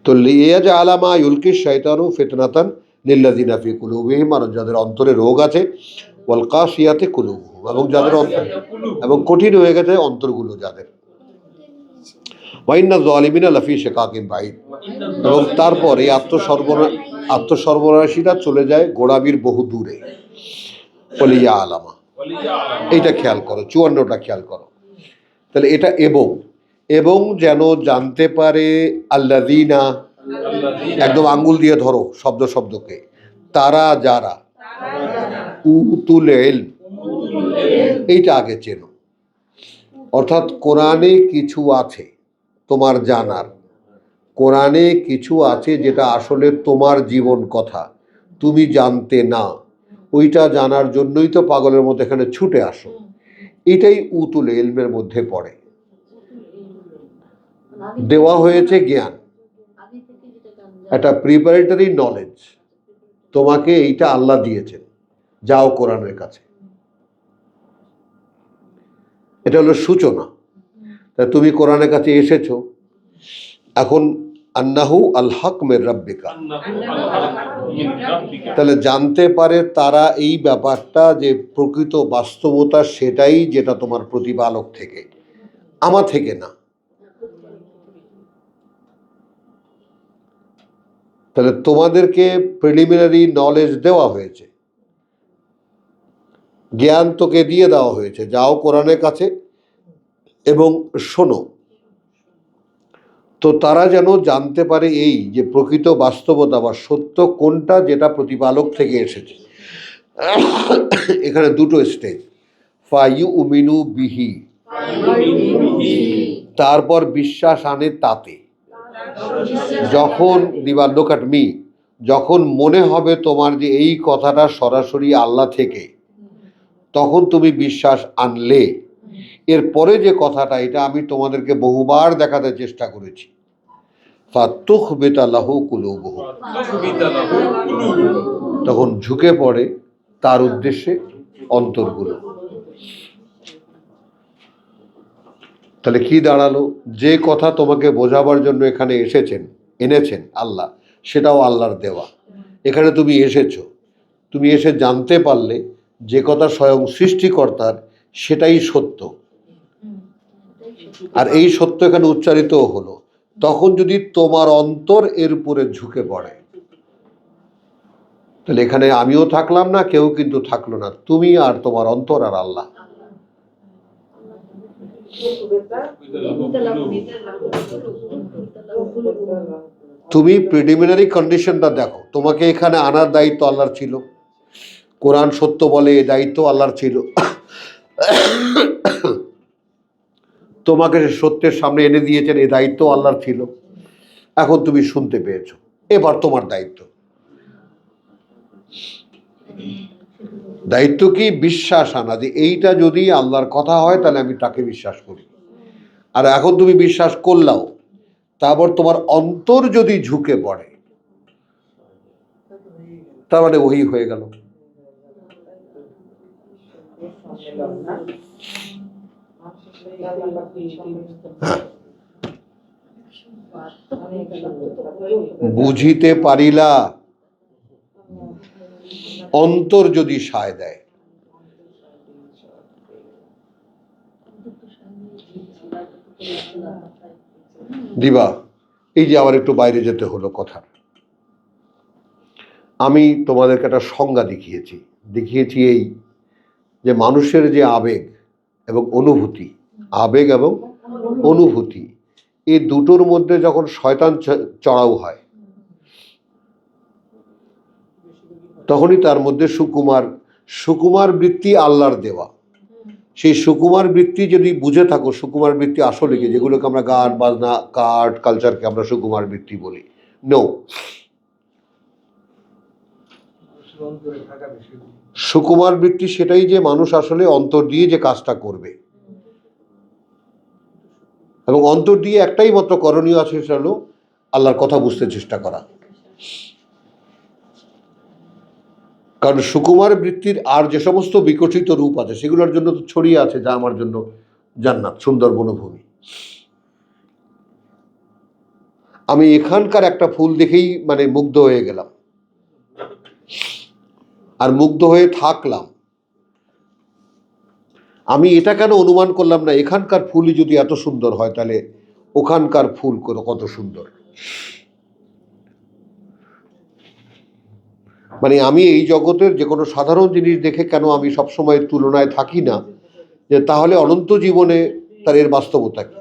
তো লিয়াজ আলামা ইউলকি শাইতানু ফিতনাতান লিল্লাযিনা ফি কুলুবিহিম, আর যাদের অন্তরে রোগ আছে, ওয়াল কাসিয়াতি কুলুবুহুম, এবং যাদের এবং কঠিন হয়ে গেছে অন্তরগুলো যাদের, ওয়া ইন্নায যালিমিনা লাফি শিকাকিন বাঈদ, এবং তারপর এই আত্মসর্বনাশীরা চলে যায় গোড়ামির বহু দূরে। ওয়ালিয়া আলামা, এইটা খেয়াল করো, 54টা খেয়াল করো। তাহলে এটা এবং যেন জানতে পারে আল্লাযীনা, একদম আঙ্গুল দিয়ে ধরো শব্দকে, তারা যারা, উতুল ইলম, এইটা আগে চেনো। অর্থাৎ কোরআনে কিছু আছে তোমার জানার, কোরআনে কিছু আছে যেটা আসলে তোমার জীবন কথা, তুমি জানতে না, ওইটা জানার জন্যই তো পাগলের মধ্যে এখানে ছুটে আসো। এটাই উতুল ইলমের মধ্যে পড়ে। দেওয়া হয়েছে জ্ঞান, একটা প্রিপারেটরি নলেজ। তোমাকে এইটা আল্লাহ দিয়েছেন, যাও কোরআনের কাছে। এটা হলো সূচনা। তা তুমি কোরআনের কাছে এসেছো, এখন আন্নাহু আল হক মির রাব্বিকা, তাহলে জানতে পারে তারা এই ব্যাপারটা যে প্রকৃত বাস্তবতা সেটাই, যেটা তোমার প্রতিপালক থেকে, আমার থেকে না। তাহলে তোমাদেরকে প্রিলিমিনারি নলেজ দেওয়া হয়েছে, জ্ঞান তোকে দিয়ে দেওয়া হয়েছে, যাও কোরআনের কাছে এবং শোনো। তো তারা যেন জানতে পারে এই যে প্রকৃত বাস্তবতা বা সত্য কোনটা, যেটা প্রতিপালক থেকে এসেছে। এখানে দুটো স্টেজ, ফায়ু উমিনু বিহি, তারপর বিশ্বাস আনে তাতে। যখন দিবা লুক অ্যাট মি, যখন মনে হবে তোমার যে এই কথাটা সরাসরি আল্লাহ থেকে, তখন তুমি বিশ্বাস আনলে। এরপরে যে কথাটা, এটা আমি তোমাদেরকে বহুবার দেখাতে চেষ্টা করেছি, ফাতুখবিতা লাহু কুলুবুহুম, তখন ঝুঁকে পড়ে তার উদ্দেশ্যে অন্তরগুলো। তাহলে কি দাঁড়ালো? যে কথা তোমাকে বোঝাবার জন্য এখানে এনেছেন আল্লাহ, সেটাও আল্লাহর দেওয়া। এখানে তুমি এসেছো, তুমি এসে জানতে পারলে যে কথা স্বয়ং সৃষ্টিকর্তার, সেটাই সত্য। আর এই সত্য এখানে উচ্চারিতও হলো। তখন যদি তোমার অন্তর এর উপরে ঝুঁকে পড়ে, তাহলে এখানে আমিও থাকলাম না, কেউ কিন্তু থাকলো না, তুমি আর তোমার অন্তর আর আল্লাহ। তুমি প্রিলিমিনারি কন্ডিশনটা দেখো, তোমাকে এখানে আনার দায়িত্ব আল্লাহর ছিল। কোরআন সত্য বলে, এই দায়িত্ব আল্লাহর ছিল। তোমাকে সত্যের সামনে এনে দিয়েছেন, এই দায়িত্ব আল্লাহর ছিল। এখন তুমি শুনতে পেয়েছো, এবার তোমার দায়িত্ব। দায়িত্ব কি? বিশ্বাস আনা, যে এইটা যদি আল্লাহর কথা হয় তাহলে আমি তাকে বিশ্বাস করি। আর এখন তুমি বিশ্বাস করলাও, তারপর তোমার অন্তর যদি ঝুঁকে পড়ে, তার মানে ওই হয়ে গেল। বুঝিতে পারিলা, অন্তর যদি সায় দেয়। দিবা, এই যে আবার একটু বাইরে যেতে হলো কথা। আমি তোমাদেরকে একটা সংজ্ঞা দেখিয়েছি এই যে মানুষের যে আবেগ এবং অনুভূতি, আবেগ এবং অনুভূতি, এই দুটোর মধ্যে যখন শয়তান চড়াও হয়, তখনই তার মধ্যে সুকুমার বৃত্তি আল্লাহর দেওয়া। সেই সুকুমার বৃত্তি যদি বুঝে থাকো, সুকুমার বৃত্তি আসলে কি, যেগুলোকে আমরা গান বাজনা, আর্ট কালচারকে আমরা সুকুমার বৃত্তি বলি, নো। সুকুমার বৃত্তি সেটাই যে মানুষ আসলে অন্তর দিয়ে যে কাজটা করবে, এবং অন্তর দিয়ে একটাই মাত্র করণীয় আছে, সেটা হলো আল্লাহর কথা বুঝতে চেষ্টা করা। কারণ সুকুমার বৃত্তির আর যে সমস্ত বিকশিত রূপ আছে, সেগুলোর জন্য তো ছড়িয়ে আছে, যা আমার জন্য জান্নাত, সুন্দর বনভূমি। আমি এখানকার একটা ফুল দেখেই মানে মুগ্ধ হয়ে গেলাম, আর মুগ্ধ হয়ে থাকলাম। আমি এটা কেন অনুমান করলাম না, এখানকার ফুলই যদি এত সুন্দর হয়, তাহলে ওখানকার ফুল কত সুন্দর। মানে আমি এই জগতের যে কোনো সাধারণ জিনিস দেখে কেন আমি সবসময় তুলনায় থাকি না, যে তাহলে অনন্ত জীবনে তার এর বাস্তবতা কি।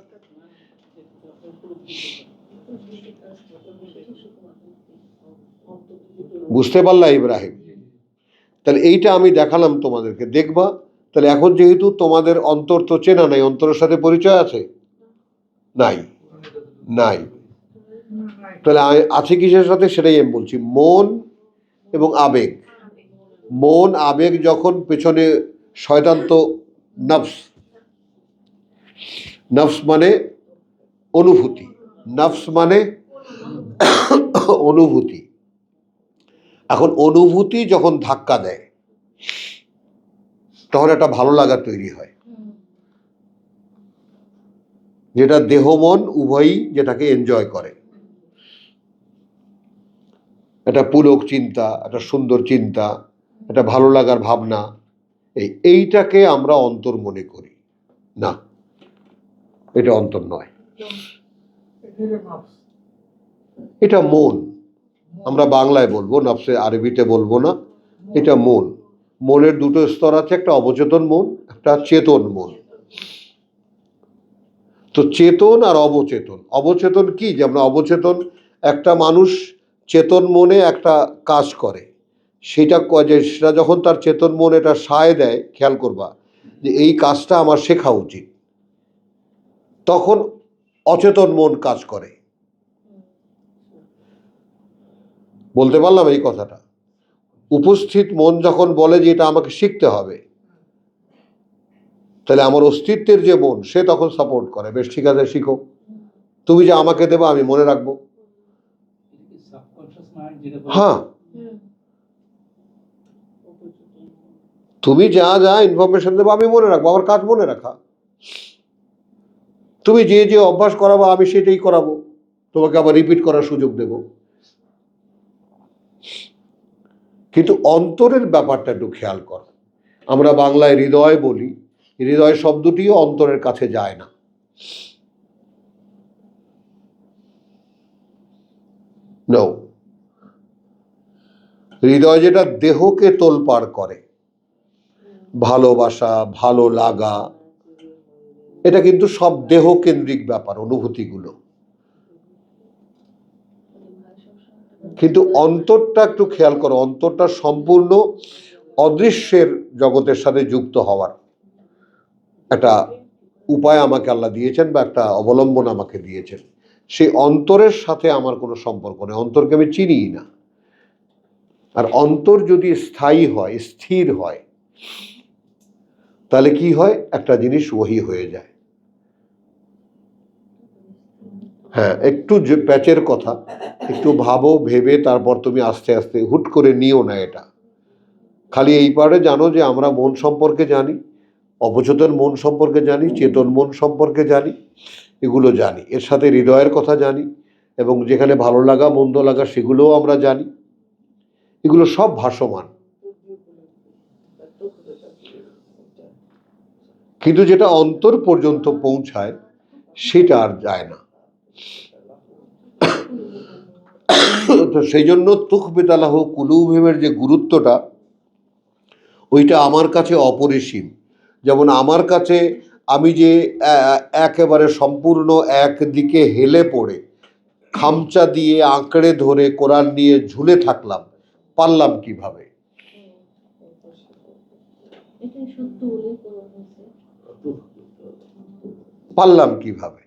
বুঝতে পারলা ইব্রাহিম? তাহলে এইটা আমি দেখালাম তোমাদেরকে, দেখবা। তাহলে এখন যেহেতু তোমাদের অন্তর তো চেনা নাই, অন্তরের সাথে পরিচয় আছে নাই? নাই। তাহলে আছে কিসের সাথে, সেটাই আমি বলছি, মন এবং আবেগ। মন আবেগ যখন পেছনে, শয়তান তো নফস মানে অনুভূতি। নফস মানে অনুভূতি। এখন অনুভূতি যখন ধাক্কা দেয় তখন একটা ভালো লাগা তৈরি হয়, যেটা দেহ মন উভয়ই যেটাকে এনজয় করে। একটা পুলক চিন্তা, একটা সুন্দর চিন্তা, একটা ভালো লাগার ভাবনা, এইটাকে আমরা অন্তর মনে করি না, এটা অন্তর নয়, এটা মন। আমরা বাংলায় বলবো, নফসে আরবিতে বলবো না। এটা মন। মনের দুটো স্তর আছে, একটা অবচেতন মন, একটা চেতন মন। তো চেতন আর অবচেতন, অবচেতন কি, যেমন অবচেতন একটা মানুষ চেতন মনে একটা কাজ করে, সেটা যখন তার চেতন মন এটা সায় দেয়, খেয়াল করবা যে এই কাজটা আমার শেখা উচিত, তখন অচেতন মন কাজ করে। বলতে পারলাম এই কথাটা? উপস্থিত মন যখন বলে যে এটা আমাকে শিখতে হবে, তাহলে আমার অস্তিত্বের যে মন সে তখন সাপোর্ট করে, বেশ ঠিক আছে শিখো, তুমি যে আমাকে দেবা আমি মনে রাখবো। হ্যাঁ, তুমি যা যা ইনফরমেশন দেবো আমি মনে রাখবো, আমার কাজ মনে রাখা। তুমি যে যে অভ্যাস করাবো আমি সেটাই করাবো, তোমাকে আবার রিপিট করার সুযোগ দেব। কিন্তু অন্তরের ব্যাপারটা একটু খেয়াল কর। আমরা বাংলায় হৃদয় বলি, হৃদয় শব্দটিও অন্তরের কাছে যায় না। নো, হৃদয় যেটা দেহকে তোলপাড় করে, ভালোবাসা, ভালো লাগা, এটা কিন্তু সব দেহ কেন্দ্রিক ব্যাপার, অনুভূতিগুলো। কিন্তু অন্তরটা একটু খেয়াল করো, অন্তরটা সম্পূর্ণ অদৃশ্যের জগতের সাথে যুক্ত হওয়ার একটা উপায় আমাকে আল্লাহ দিয়েছেন, বা একটা অবলম্বন আমাকে দিয়েছেন। সেই অন্তরের সাথে আমার কোনো সম্পর্ক নেই, অন্তরকে আমি চিনিই না। আর অন্তর যদি স্থায়ী হয়, স্থির হয়, তাহলে কি হয়, একটা জিনিস ওহী হয়ে যায়। হ্যাঁ, একটু প্যাচের কথা, একটু ভাবো, ভেবে তারপর তুমি আস্তে আস্তে, হুট করে নিও না এটা। খালি এই পারে জানো যে আমরা মন সম্পর্কে জানি, অবচেতন মন সম্পর্কে জানি, চেতন মন সম্পর্কে জানি, এগুলো জানি, এর সাথে হৃদয়ের কথা জানি, এবং যেখানে ভালো লাগা মন্দ লাগা সেগুলোও আমরা জানি। এগুলো সব ভাসমান, কিন্তু যেটা অন্তর পর্যন্ত পৌঁছায় সেটা আর যায় না। তো সেই জন্য তুখবিতালাহ কুলুবহিমের যে গুরুত্বটা, ওইটা আমার কাছে অপরিসীম। যেমন আমার কাছে আমি যে একেবারে সম্পূর্ণ একদিকে হেলে পড়ে খামচা দিয়ে আঁকড়ে ধরে কোরআন নিয়ে ঝুলে থাকলাম, পারলাম কিভাবে? পারলাম কিভাবে?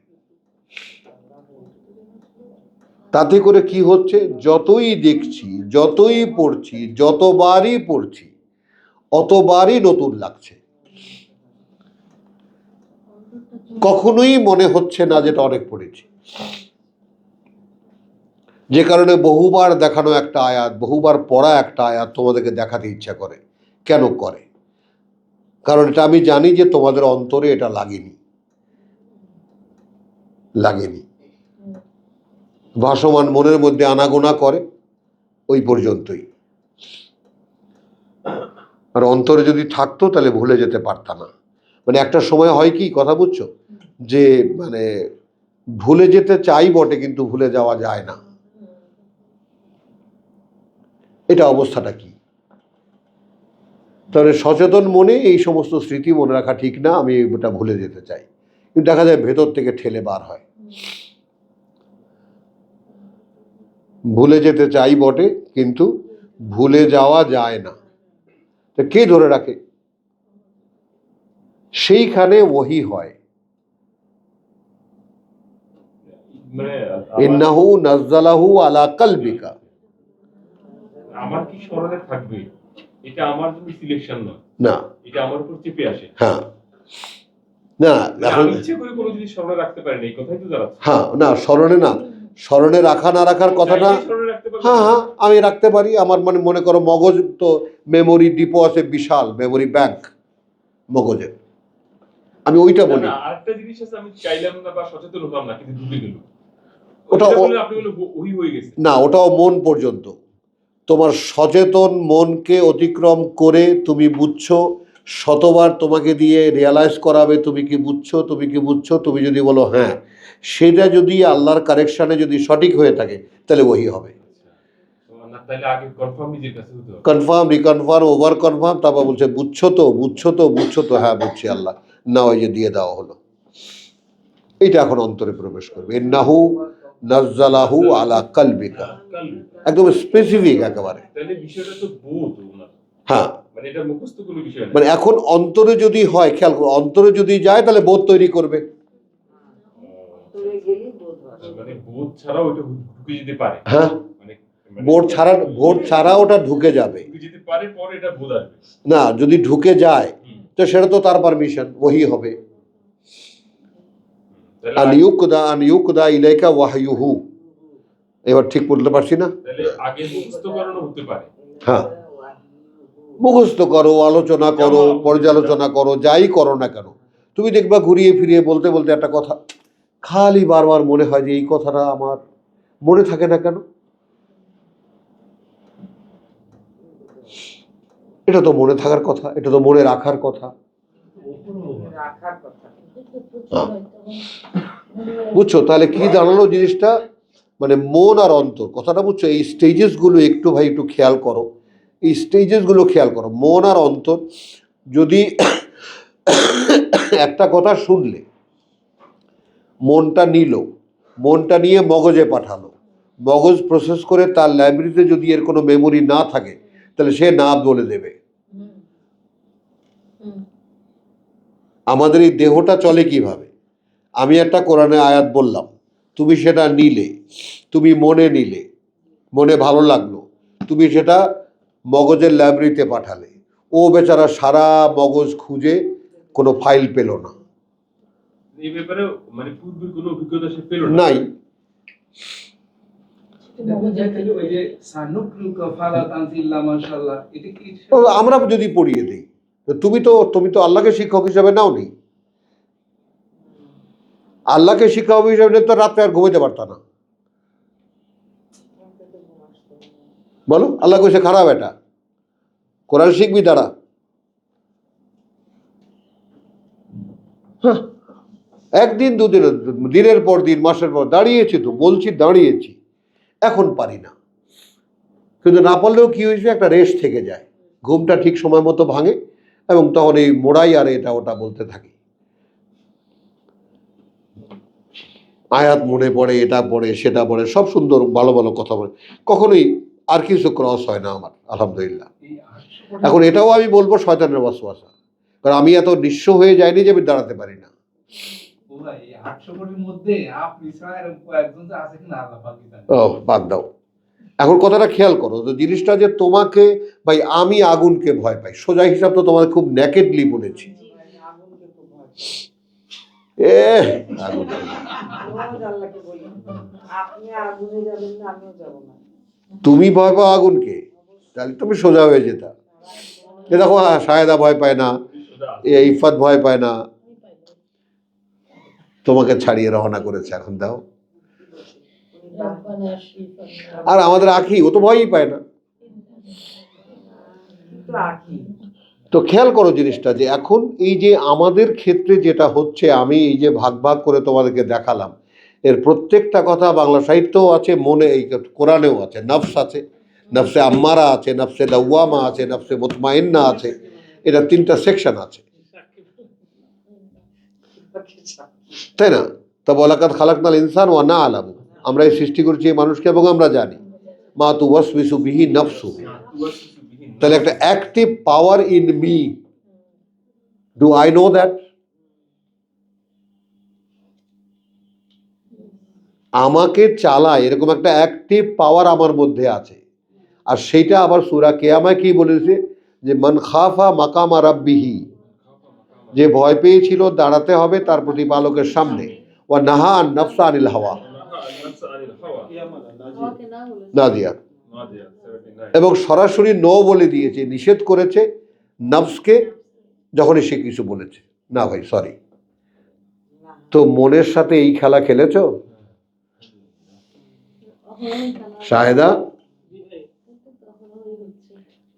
তাতে করে কি হচ্ছে, যতই দেখছি, যতই পড়ছি, যতবারই পড়ছি, অতবারই নতুন লাগছে। কখনোই মনে হচ্ছে না যেটা অনেক পড়েছি। যে কারণে বহুবার দেখানো একটা আয়াত, বহুবার পড়া একটা আয়াত তোমাদেরকে দেখাতে ইচ্ছা করে। কেন করে? কারণ এটা আমি জানি যে তোমাদের অন্তরে এটা লাগেনি। ভাসমান মনের মধ্যে আনাগোনা করে, ওই পর্যন্তই। আর অন্তরে যদি থাকতো তাহলে ভুলে যেতে পারতাম না। মানে একটা সময় হয় কি, কথা বুঝছো, যে মানে ভুলে যেতে চাই বটে কিন্তু ভুলে যাওয়া যায় না। এটা অবস্থাটা কি? তাহলে সচেতন মনে এই সমস্ত স্মৃতি মনে রাখা ঠিক না, আমি এটা ভুলে যেতে চাই, কিন্তু দেখা যায় ভেতর থেকে ঠেলে বার হয়। ভুলে যেতে চাই বটে কিন্তু ভুলে যাওয়া যায় না। তা কে ধরে রাখে? সেইখানে ওহী হয়। ইন্নাহু নাজ্জালাহু আলা কলবিকা। আমার কি স্মরণে থাকবে, এটা আমার জন্য সিলেকশন নয়, না, এটা আমার উপর চেপে আসে। হ্যাঁ, না মানে এখন আমি ইচ্ছে করে কোনো জিনিস স্মরণে রাখতে পারি না, এই কথাই তো দাঁড়াচ্ছে। হ্যাঁ, না স্মরণে না, স্মরণে রাখা না রাখার কথাটা, চাইলেই স্মরণে রাখতে পারবো হ্যাঁ না। হ্যাঁ আমি রাখতে পারি। আমার মানে মনে করো মগজ তো মেমোরি ডিপো আছে, বিশাল মেমোরি ব্যাংক মগজের, আমি ওইটা না, বলি। না, আরেকটা জিনিস আছে, আমি চাইলাম না বা সচেতন হলাম না, কিন্তু ঢুকে গেল। ওটা ওটা বললে আপনি বলে ওই হয়ে গেছে। না, ওটাও মন পর্যন্ত। তোমার সচেতন মনকে অতিক্রম করে তুমি বুঝছো, শতবার তোমাকে দিয়ে রিয়ালাইজ করাবে তুমি কি বুঝছো, তুমি কি বুঝছো, তুমি যদি বলো হ্যাঁ, সেটা যদি আল্লাহর কারেকশানে যদি সঠিক হয়ে থাকে তাহলে ওই হবে। তো না, তাহলে আগে কনফার্ম নিজের কাছে হতে হবে। কনফার্ম, রিকনফার্ম, ওভার কনফার্ম, তারপর বলছে বুঝছো তো, বুঝছো তো, বুঝছো তো, হ্যাঁ বুঝছি আল্লাহ, না ওই যে দিয়ে দেওয়া হলো। এইটা এখন অন্তরে প্রবেশ করবে। ইন্নাহু নাজ্জালাহু আলা কালবিকা, একদম স্পেসিফিক একেবারে। তাহলে বিষয়টা তো বোধ ওনার, হ্যাঁ, মানে এটা মুখস্থ কোনো বিষয় না। মানে এখন অন্তরে যদি হয়, খেয়াল করো, অন্তরে যদি যায় তাহলে বোধ তৈরি করবে। মানে বোধ ছাড়াও ওটা ঢুকে যেতে পারে। হ্যাঁ, মানে বোধ ছাড়া ওটা ঢুকে যাবে ঢুকে যেতে পারে, পরে এটা বোধ আসবে। না, যদি ঢুকে যায় তো সেটা তো তার পারমিশন, ওহি হবে। তাহলে আন ইউকদা ইলাইকা ওয়াহয়ুহু, এবার ঠিক বলতে পারছি না? তাহলে আগে মুখস্থ করানো হতে পারে। হ্যাঁ, মুখস্থ করো, আলোচনা করো, পর্যালোচনা করো, যাই করো না কেন, তুমি দেখবা ঘুরিয়ে ফিরিয়ে বলতে বলতে একটা কথা খালি বারবার মনে হয় যে এই কথাটা আমার মনে থাকে না কেন, এটা তো মনে থাকার কথা, এটা তো মনে রাখার কথা। বুঝছো তাহলে কি দাঁড়ালো জিনিসটা? মানে মন আর অন্তর কথাটা বুঝছো, এই স্টেজেসগুলো একটু ভাই একটু খেয়াল করো, এই স্টেজেসগুলো খেয়াল করো। মন আর অন্তর যদি একটা কথা শুনলে মনটা নিল, মনটা নিয়ে মগজে পাঠালো, মগজ প্রসেস করে তার লাইব্রেরিতে যদি এর কোনো মেমোরি না থাকে তাহলে সে না বলে দেবে। আমাদের এই দেহটা চলে কিভাবে? আমি একটা কোরআনে আয়াত বললাম, তুমি সেটা নিলে, তুমি মনে নিলে, মনে ভালো লাগলো, তুমি সেটা মগজের লাইব্রেরিতে পাঠালে, ও বেচারা সারা মগজ খুঁজে কোনো ফাইল পেল না, এই ব্যাপারে মানে পূর্বে কোনো অভিজ্ঞতা সে পেল না। নাই। আমরা যদি পড়িয়ে দিই, তুমি তো আল্লাহকে শিক্ষক হিসাবে নাও নি, আল্লাহকে শিক্ষক হিসাবে তো রাত্রে আর ঘুমাইতে পারত না। বলো আল্লাহ কইছে খারাপ এটা, কোরআন শিখবি দাঁড়া। একদিন দুদিন, দিনের পর দিন, মাসের পর দাঁড়িয়েছি, তো বলছি দাঁড়িয়েছি, এখন পারি না। কিন্তু না পারলেও কি হয়েছে, একটা রেস্ট থেকে যায়, ঘুমটা ঠিক সময় মতো ভাঙে, এবং তখন এই মোড়াই আর এটা ওটা বলতে থাকি, আয়াত মনে পড়ে, এটা পড়ে, সেটা পড়ে, সব সুন্দর ভালো ভালো কথা বলে, কখনোই আর কিছু ক্রস হয় না আমার, আলহামদুলিল্লাহ। এখন এটাও আমি বলবো শয়তানের ওয়াসওয়াসা, কারণ আমি এত নিঃস্ব হয়ে যাইনি যে আমি দাঁড়াতে পারি না। ও বাদ দাও, এখন কথাটা খেয়াল করো, তো জিনিসটা যে তোমাকে, ভাই আমি আগুনকে ভয় পাই, সোজা হিসাব তো তোমাকে খুব ন্যাকেডলি বলেছি। আগুন, তুমি ভয় পাও আগুনকে, তাহলে তুমি সোজা হয়ে যেতা। এ দেখো সায়েদা ভয় পায় না, ইফাত ভয় পায় না, তোমাকে ছাড়িয়ে রওনা করেছে, এখন দাও। আর আমাদের আখি, ও তো ভয়ই পায় না। তো খেয়াল করো জিনিসটা, যে এখন এই যে আমাদের ক্ষেত্রে যেটা হচ্ছে, আমি এই যে ভাগ ভাগ করে তোমাদেরকে দেখালাম, এর প্রত্যেকটা কথা বাংলা সাহিত্যও আছে, মনে এই কোরআনেও আছে। নফস আছে, নফসে আম্মারা আছে, নফসে লাওয়ামা আছে, নফসে মুতমাইন্না আছে, এটা 3টা সেকশন আছে, তাই না? তা ওয়ালাকাদ খালাকনাল ইনসান ওয়া না'লামু, আমরা এই সৃষ্টি করেছি এই মানুষকে এবং আমরা জানি মা তুওয়াসবিসু বিহি নাফসুহু। তাহলে একটা active power in me, do I know that? আমাকে চালায় এরকম একটা অ্যাক্টিভ পাওয়ার আমার মধ্যে আছে। আর সেইটা আবার সূরা কিয়ামায় কি বলেছে, যে মান খাফা মাকামা রাব্বিহি যে ভয় পেয়েছিল দাঁড়াতে হবে তার প্রতিপালকের সামনে। ওয়া নাহা আন নাফসা আনিল হাওয়া, আমাকে না বলেছে। নাদিয়া, এবং সরাসরি নো বলে দিয়েছে, নিষেধ করেছে নফসকে যখনই সে কিছু বলেছে। না ভাই সরি, তো মনের সাথে এই খেলা খেলেছো শাহেদা?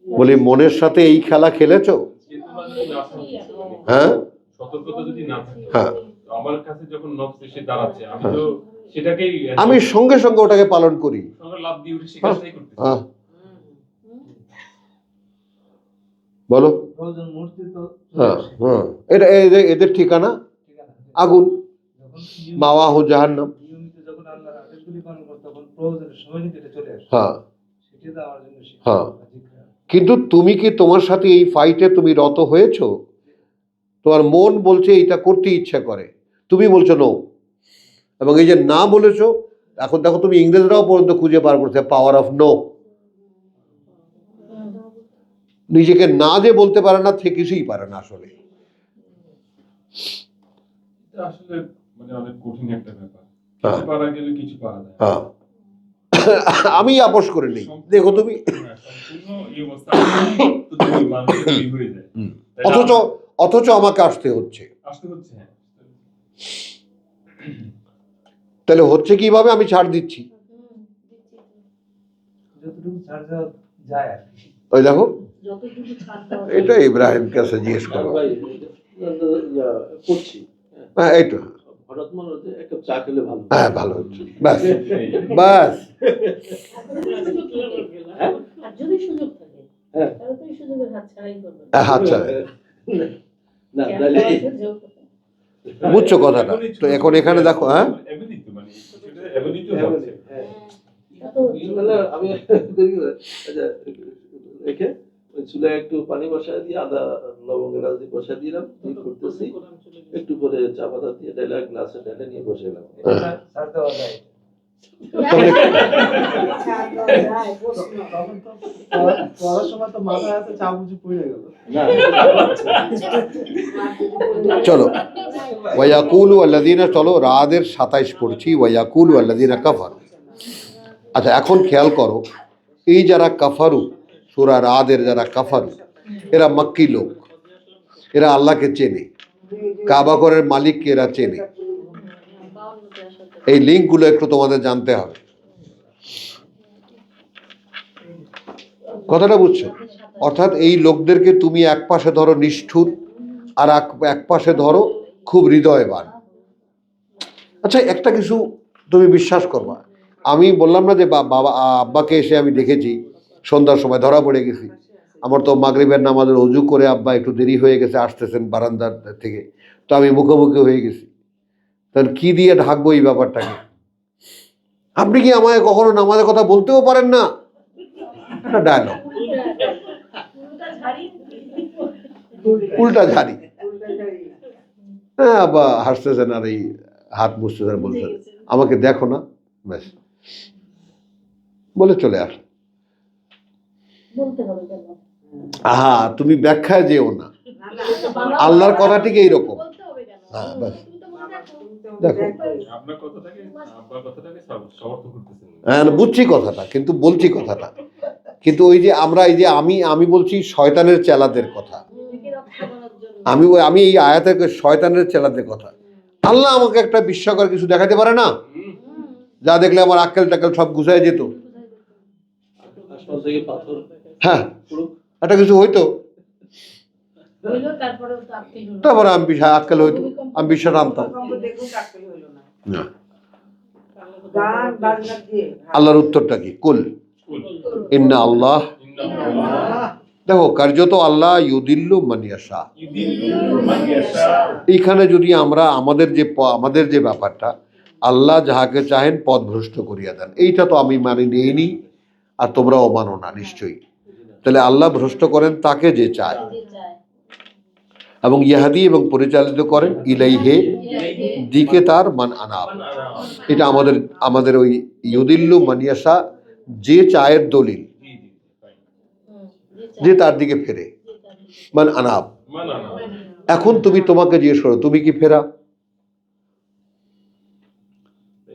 বলি মনের সাথে এই খেলা খেলেছো? হ্যাঁ সতর্কতা যদি না থাকে, হ্যাঁ, আমার কাছে যখন নফস এসে দাঁড়াচ্ছে, আমি তো সেটাকেই আমি সঙ্গে সঙ্গে ওটাকে পালন করি। সঙ্গে লাভ দিয়ে উঠে সে কাজটাই করতেছি। হ্যাঁ বলো। প্রয়োজন মূর্তি তো হ্যাঁ হ্যাঁ, এটা এদের ঠিকানা আগুন, মাওয়াহু জাহান্নাম। নিয়মিত যখন আল্লাহর আদেশগুলি পালন করতে তখন প্রয়োজনের সময় কিন্তু এটা চলে আসে। হ্যাঁ সেটা তো আমার জন্য শিক্ষা। হ্যাঁ, কিন্তু তুমি কি তোমার সাথে এই ফাইটে তুমি রত হয়েছো? তোমার মন বলছে এটা করতে ইচ্ছা করে, তুমি বলছো নো, এবং এই যে না বলেছো, এখন দেখো তুমি ইংরেজরাও পর্যন্ত খুঁজে বার করছে পাওয়ার অফ নো। নিজেকে না যে বলতে পারে না, সে কিছুই পারে না আসলে। এটা আসলে মানে অনেক কঠিন একটা ব্যাপার। হ্যাঁ। কিছু পারা গেলে কিছু পারা যায়। হ্যাঁ, আমি আপোষ করে নেই। দেখো তুমি হ্যাঁ, সম্পূর্ণ এই অবস্থা তো তুমি মানুষের তৈরি হয়ে যায়। তাই না? অথচ আমাকে আসতে হচ্ছে। আসতে হচ্ছে, হ্যাঁ। তাহলে হচ্ছে কিভাবে? আমি ছাড় দিচ্ছি। যতটুকু ছাড় দেওয়া যায় আর কি। ওই দেখো, যতটুকু ছাড় দেওয়া যায়। এটা ইব্রাহিম কাছে জিজ্ঞেস করো। ভাই করছি, হ্যাঁ এই তো, হঠাৎ মনে হচ্ছে এক কাপ চা খেলে ভালো। হ্যাঁ ভালো হচ্ছে, ব্যাস ব্যাস। আর যদি সুযোগ থাকে হ্যাঁ। তাহলে তো এই সুযোগের হাত ছাড়াই করবে। আচ্ছা, না তাহলে বুঝছো কথাটা? তো এখন এখানে দেখো, হ্যাঁ এমনিই তো মানে সেটা এমনিই তো হচ্ছে। হ্যাঁ। তা তো তাহলে আমি করি কি, আচ্ছা রেখে ওই চুলায় একটু পানি বসায় দিয়ে আদা লবঙ্গ এলাচ দিয়ে বসায় দিলাম, দিয়ে করতেছি, একটু করে চা পাতা দিয়ে ঢেলে গ্লাসে ঢেলে নিয়ে বসে গেলাম। ছাড় দেওয়া যায়। পড়ার সময় তো মাথায় আছে চা বুঝি পড়ে গেল। চলো, ওয়াকুলু আল্লাযীনা, চলো রাদের 27 পড়ছি। ওয়াকুলু আল্লাযীনা কাফারু। আচ্ছা এখন খেয়াল করো, এই যারা কাফারু, সূরা রাদের যারা কাফারু, এরা মক্কি লোক, এরা আল্লাহকে চেনে, কাবা ঘরের মালিককে এরা চেনে। এই লিঙ্কগুলো একটু তোমাদের জানতে হবে। কথাটা বুঝছো? অর্থাৎ এই লোকদেরকে তুমি এক পাশে ধরো নিষ্ঠুর, আর এক পাশে ধরো খুব হৃদয়বান। আচ্ছা একটা কিছু তুমি বিশ্বাস করবা, আমি বললাম না যে বাবা আব্বাকে এসে আমি দেখেছি সন্ধ্যার সময়, ধরা পড়ে গেছি। আমার তো মাগরিবের নামাজের ওযু করে আব্বা একটু দেরি হয়ে গেছে, আসতেছেন বারান্দার থেকে, তো আমি মুখোমুখি হয়ে গেছি। তাহলে কি দিয়ে ঢাকবো এই ব্যাপারটাকে? আপনি কি আমায় কখনো নামাজের কথা বলতেও পারেন না? একটা ডায়লগ, উল্টা ঝাড়ি। হ্যাঁ আব্বা হাসতেছেন আর এই হাত মুছতেছেন, বলছেন আমাকে দেখো না, ব্যাস বলে চলে আস। বলতে হবে কেন? আহা, তুমি ব্যাখ্যায় যেও না, আল্লাহর কথাটিকে এইরকম। বলতে হবে কেন? হ্যাঁ ব্যাস, তুমি তো মনে রাখো। দেখো আপনার কথাটাকে আব্বার কথাটাকে সমর্থন করতেছেন। হ্যাঁ বুঝছি কথাটা, কিন্তু বলছি কথাটা, কিন্তু ওই যে আমরা এই যে আমি বলছি শয়তানের চেলাদের কথা। নিজেকে রক্ষা করার জন্য। আমি এই আয়াতের শয়তানের চেলাদের কথা। আল্লাহ আমাকে একটা বিস্ময়কর কিছু দেখাতে পারে না, যা দেখলে আমার আক্কেল টাক্কেল সব গুছায় যেত? আসমান থেকে পাথর হ্যাঁ, পড়ুক। একটা কিছু হইতো, হইলো, তারপরেও তো আপনি হলো। তারপরে আমি আক্কেল হইতো, আমি বিশ্বাস আনতাম না। আল্লাহর উত্তরটা কি? কুল ইন্না আল্লাহ, দেখো কার্যত আল্লাহ ইউদিল্লু মান ইয়াশা। এইখানে যদি আমরা আমাদের যে ব্যাপারটা, আল্লাহ যাহাকে চাহেন পথভ্রষ্ট করিয়া দেন, এইটা তো আমি মানি নেইনি, আর তোমরাও মানো না নিশ্চয়ই। তাহলে আল্লাহ ভ্রষ্ট করেন তাকে যে চায়, এবং ইহাদি এবং পরিচালিত করেন ইলাইহে, দিকে তার মান আনাব। এটা আমাদের ওই ইউদিল্লু মান ইয়াশা, যে চায়ের দলিল, যে তার দিকে ফেরে, মান আনাব। এখন তোমাকে জিজ্ঞেস করো তুমি কি ফেরা?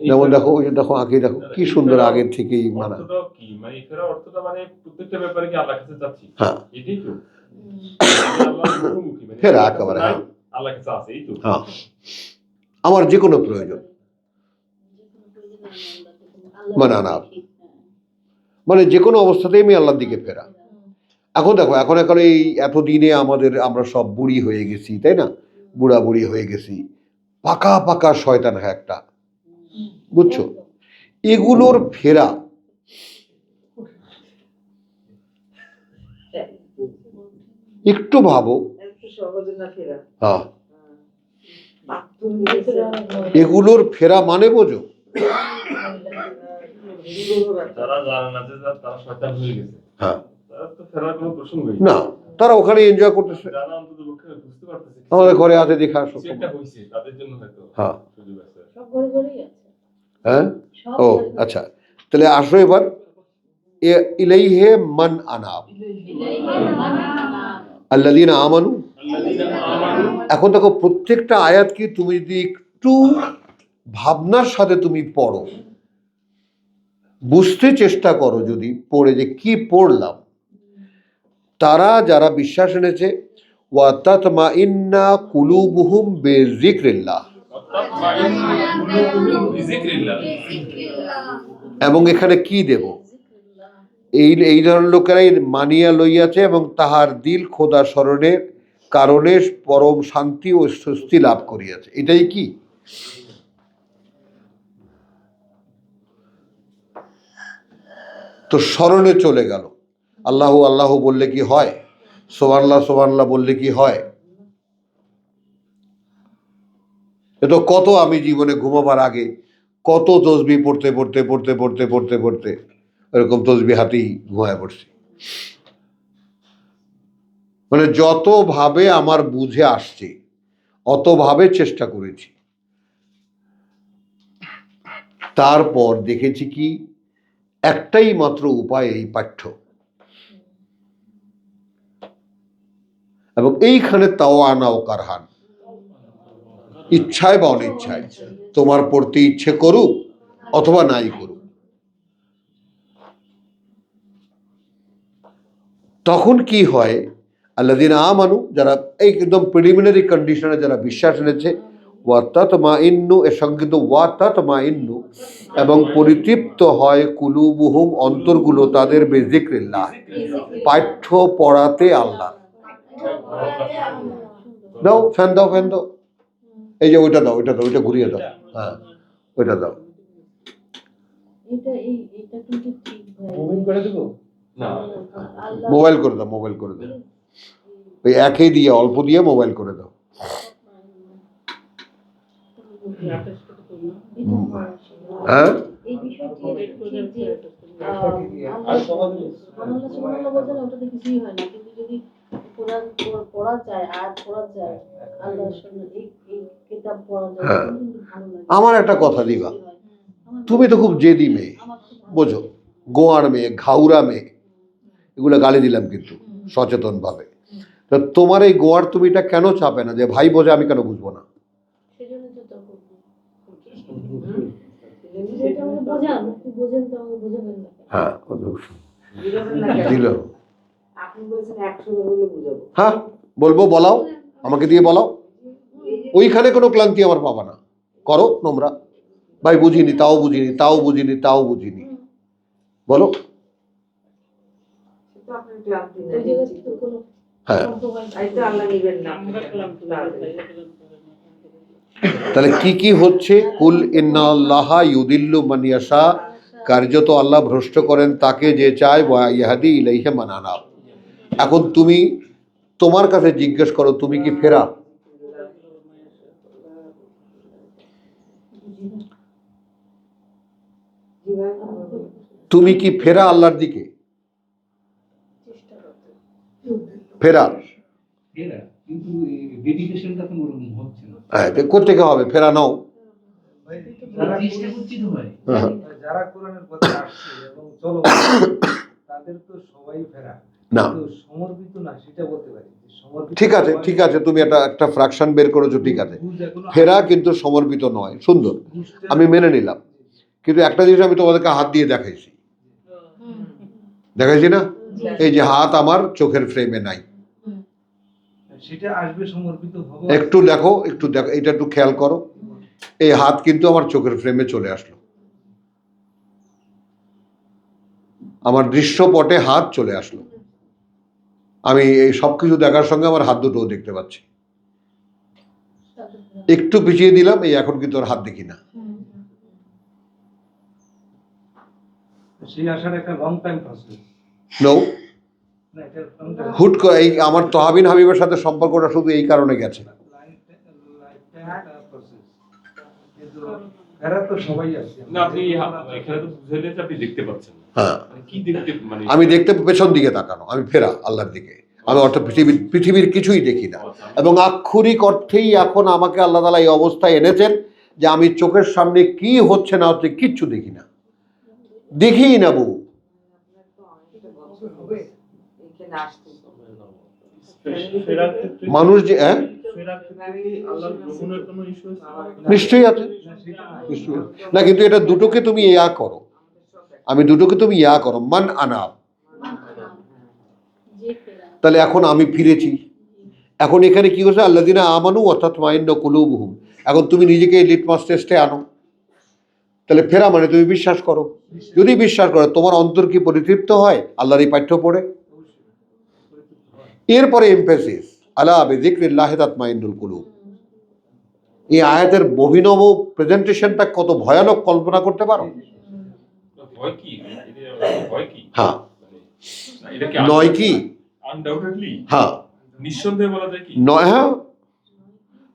যেমন দেখো ওই যে দেখো আগে দেখো কি সুন্দর আগের থেকেই মানা। অর্থটা কি মানে এই ফেরার অর্থটা মানে প্রত্যেকটা ব্যাপারে কি আল্লাহর কাছে চাচ্ছি, হ্যাঁ এটাই তো আল্লাহর মুখোমুখি, মানে ফেরা আল্লাহর কাছে একেবারে, নাই, হ্যাঁ আল্লাহর কাছে আছে, এই তো। হ্যাঁ আমার যে কোনো প্রয়োজন মানে আনা, মানে যে কোনো অবস্থাতেই আমি আল্লাহর দিকে ফেরা। এখন দেখো এখন এখন এই এতদিনে আমরা সব বুড়ি হয়ে গেছি, তাই না? বুড়া বুড়ি হয়ে গেছি, পাকা পাকা শয়তান একটা, বুঝছো? এগুলোর ফেরা একটু ভাবো, হ্যাঁ এগুলোর ফেরা মানে বোঝো? যারা জানে না যে তারা শয়তান হয়ে গেছে, হ্যাঁ তারা তো ফেরার কোনো প্রসঙ্গই না, তারা ওখানে এনজয় করতেছে, যারা অন্তত পক্ষে বুঝতে পারতেছে আমাদের ঘরে আছে দেখা আসো। কিছু একটা হইছে, তাদের জন্য হয়তো হ্যাঁ সব সুযোগ আছে। ঘরে ঘরেই আছে। হ্যাঁ সব ও ঘরে ঘরে। আচ্ছা, তাহলে আসো এবার ইলাইহি মান আনাব আল্লাযীনা আমানু। আল্লাযীনা আমানু, এখন দেখো প্রত্যেকটা আয়াত কি তুমি যদি একটু ভাবনার সাথে তুমি পড়ো, বুঝতে চেষ্টা করো, যদি পড়ে যে কি পড়লাম, তারা যারা বিশ্বাস এনেছে ওয়া তাতমাইন্না কুলুবুহুম বিযিকরিল্লাহ, অর্থাৎ মাইন্নু কুলুবুহুম বিযিকরিল্লাহ, এবং এখানে কি দেব, এই ধরনের লোকেরাই মানিয়া লইয়াছে এবং তাহার দিল খোদা স্মরণের কারণে পরম শান্তি ও স্বস্তি লাভ করিয়াছে। এটাই কি? তো স্মরণে চলে গেল। আল্লাহ আল্লাহ বললে কি হয়? সুবহানাল্লাহ সুবহানাল্লাহ বললে কি হয়? এ তো কত আমি জীবনে ঘুমাবার আগে কত তসবিহ পড়তে পড়তে পড়তে পড়তে পড়তে পড়তে এরকম তসবিহ হাতেই ঘুমায় পড়ছি। মানে যতভাবে আমার বুঝে আসছে অতভাবে চেষ্টা করেছি, তারপর দেখেছি কি একটাই মাত্র উপায়, এই পাঠ্য। এবং এইখানে তাও আনা ও কারহান, ইচ্ছায় বা অনিচ্ছায়, তোমার পড়তে ইচ্ছে করুক অথবা নাই করুক, তখন কি হয়? আল্লাযীনা আমানু, যারা একদম প্রিলিমিনারি কন্ডিশনে যারা বিশ্বাস এনেছে, ওয়া তাতমাইন্নু, এর সঙ্গে কিন্তু ওয়া তাতমাইন্নু, এবং পরিতৃপ্ত হয় কুলুবুহুম, অন্তরগুলো তাদের বিযিকরিল্লাহ, পাঠ্য পড়াতে আল্লাহ। দাও ফ্যান দাও, ফ্যান দাও, এই যে ওইটা দাও, ওইটা দাও, ওইটা ঘুরিয়ে দাও, হ্যাঁ ওইটা দাও। এটা কিন্তু ঠিক ভাই। মুভিং করে দেবো না আল্লাহ মোবাইল করে দাও, মোবাইল করে দাও, ওই একই দিয়ে অল্প দিয়ে মোবাইল করে দাও। হ্যাঁ এই বিষয়টি ঠিক যে আর সমাজে আল্লাহ সুবহানাহু ওয়া তাআলা ওটাতে কিছুই হয় না, কিন্তু যদি কোরআন পড়া যায় আর পড়া যায়, আল্লাহর সামনে এই কিতাব পড়া যায়, হ্যাঁ। তখন কিন্তু ভালো লাগে। আমার একটা কথা দিবা, তুমি তো খুব জেদি মেয়ে, বোঝো, গোয়ার মেয়ে, ঘাউরা মেয়ে, এগুলো গালি দিলাম কিন্তু সচেতন ভাবে। তো তোমার এই গোয়ার তুমিটা কেন চাপে না যে ভাই বোঝে আমি কেন বুঝবো না? সেজন্য তো তখন যেটা আমাকে বোঝান, আপনি বোঝেন তো আমাকে বোঝাবেন না। হ্যাঁ দিল, আপনি বলেছেন 100 হলে বুঝাবো। হ্যাঁ বলবো, বলাও, আমাকে দিয়ে বলাও, ওইখানে কোনো ক্লান্তি আমার পাবা না। করো নোংরা, ভাই বুঝিনি, তাও বুঝিনি, তাও বুঝিনি, তাও বুঝিনি, বলো। তো আপনার ক্লান্তি ওই নেই। জায়গা থেকে কোনো হ্যাঁ compromise তাই তো আল্লাহ নিবেন না। তাহলে কি কি হচ্ছে? কুল ইন্নাল্লাহা ইউদিল্লু মান ইয়াশা, কার্যত আল্লাহ ভ্রষ্ট করেন তাকে যে চায়, ওয়া ইয়াহদি ইলাইহি মান আনাব। এখন তুমি তোমার কাছে জিজ্ঞেস করো, তুমি কি ফেরা? জি ভাই, তুমি কি ফেরা আল্লাহর দিকে? ফেরা, কিন্তু ডেডিকেশনটা তো ওরকম হচ্ছে না। হ্যাঁ কোথেকে হবে? ফেরা নাও। চেষ্টা করছি তো ভাই। হ্যাঁ। যারা কোরআনের পথে আসছে এবং চলো তাদের তো সবাই ফেরা, না। কিন্তু সমর্পিত না সেটা বলতে পারি যে সমর্পিত ঠিক আছে, ঠিক আছে, তুমি একটা ফ্র্যাকশন বের করেছো, ঠিক আছে। ঘুষ এখনো ফেরা কিন্তু সমর্পিত নয়, সুন্দর, ঘুষটা- আমি মেনে নিলাম। কিন্তু একটা জিনিস আমি তোমাদেরকে হাত দিয়ে দেখাইছি, দেখাইছি না? এই যে হাত আমার চোখের ফ্রেমে নাই, সেটা আসবে সমর্পিত হবে। একটু দেখো, একটু দেখো, এটা একটু খেয়াল করো। এই হাত কিন্তু আমার চোখের ফ্রেমে চলে আসলো, আমার দৃশ্যপটে হাত চলে আসলো। আমি এই সবকিছু দেখার সঙ্গে আমার হাত দুটোও দেখতে পাচ্ছি। একটু পিছিয়ে দিলাম, এই এখন কিন্তু আর হাত দেখি না। সেই আসার একটা লং টাইম প্রসেস নো, না, এটা long time হুট করে এই আমার তহাবিন হাবিবের সাথে সম্পর্কটা শুধু এই কারণে গেছে। process। কিন্তু এরা তো সবাই আছে। না আপনি এখানে তো বুঝাইলে যে আপনি দেখতে পাচ্ছেন না। হ্যাঁ, মানে কি দেখতে মানে আমি দেখতে পেছন দিকে তাকানো, আমি ফেরা আল্লাহর দিকে, আমি অর্থাৎ পৃথিবীর কিছুই দেখি না। এবং আক্ষরিক অর্থেই এখন আমাকে আল্লাহ তাআলা এই অবস্থায় এনেছেন যে আমি চোখের সামনে কি হচ্ছে না হচ্ছে কিচ্ছু দেখি না, দেখিই না বউ। আপনার তো অনেকটা বছর হবে এখানে আসতে। মানুষ যে নিশ্চয়ই আছে, নিশ্চয়ই আছে। না কিন্তু এটা দুটোকে তুমি ইয়া করো, আমি দুটোকে তুমি ইয়া করো, মান আনা। তাহলে এখন আমি ফিরেছি, এখন এখানে কি হচ্ছে, আল্লাযিনা আমানু ওয়া তাতমাইন্নু কুলুবুহুম। এখন তুমি নিজেকে লিটমাস টেস্টে আনো, তাহলে ফেরা মানে তুমি বিশ্বাস করো। যদি বিশ্বাস করো, তোমার অন্তর কি পরিতৃপ্ত হয় আল্লাহর এই পাঠ্য পড়ে? এরপরে এমফেসিস আলা বিযিকরিল্লাহি তাতমাইন্নুল কুলুব। এই আয়াতের অভিনব প্রেজেন্টেশনটা কত ভয়ানক কল্পনা করতে পারো? ভয় কি? এটা ভয় কি? হ্যাঁ, এটা কি নয় কি? আনডাউটেডলি হ্যাঁ, নিঃসন্দেহে বলা যায় কি? নয়, হ্যাঁ,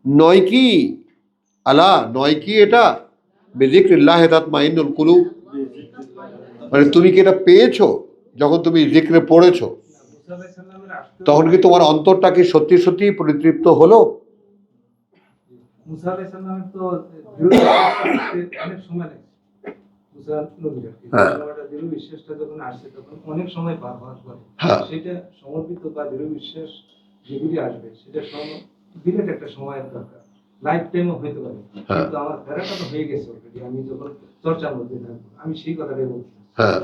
নয় কি? আলা নয় কি এটা বিযিকরিল্লাহি তাতমাইন্নুল কুলুব। মানে তুমি কি এটা পেয়েছো? যখন তুমি জিক্রে পড়েছো মুসা আলাইহিস সালামের আসতে তখন কি তোমার অন্তরটা কি সত্যি সত্যি পরিতৃপ্ত হলো? মুসা আলাইহিস সালামের তো দৃঢ় বিশ্বাস অনেক সময় লাগে। মুসা নবীর হ্যাঁ। দৃঢ় বিশ্বাসটা যখন আসছে তখন অনেক সময় পার হওয়ার পরে হ্যাঁ। সেটা সমর্পিত বা দৃঢ় বিশ্বাস যেগুলি আসবে সেটা বিরাট একটা সময়ের দরকার, লাইফ টাইমও হইতে পারে। হ্যাঁ। কিন্তু আমার ফেরাটা তো হয়ে গেছে অলরেডি, আমি যখন চর্চার মধ্যে থাকবো আমি সেই কথাটাই বলছি। হ্যাঁ,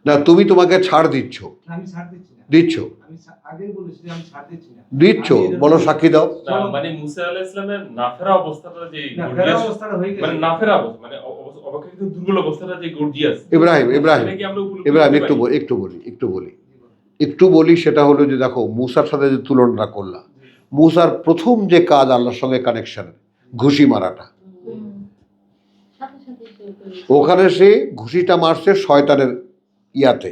না তুমি তোমাকে ছাড় দিচ্ছ, আমি ছাড় দিচ্ছি না, দিচ্ছ, আমি আগেই বলেছি যে আমি ছাড় দিচ্ছি না। দিচ্ছ, আমি এটা- বলো সাক্ষী দাও। না, মানে মুসা আলাইহিস সালামের নাফেরা অবস্থাটা যে না, ফেরা গর্জিয়াস, অবস্থাটা হয়ে গেছে। মানে নাফেরা অবস্থা, মানে অপেক্ষাকৃত দুর্বল অবস্থাটা যে গর্জিয়াস, ইব্রাহিম ইব্রাহিম সেটা কি আমরা উপলব্ধি ইব্রাহিম করতে একটু পারি? একটু বলি, সেটা হলো যে দেখো মুসার সাথে যে তুলনাটা করলাম, মুসার প্রথম যে কাজ আল্লাহর সঙ্গে কানেকশন, ঘুষি মারাটা, ওখানে সে ঘুষিটা মারছে শয়তানের ইয়াতে,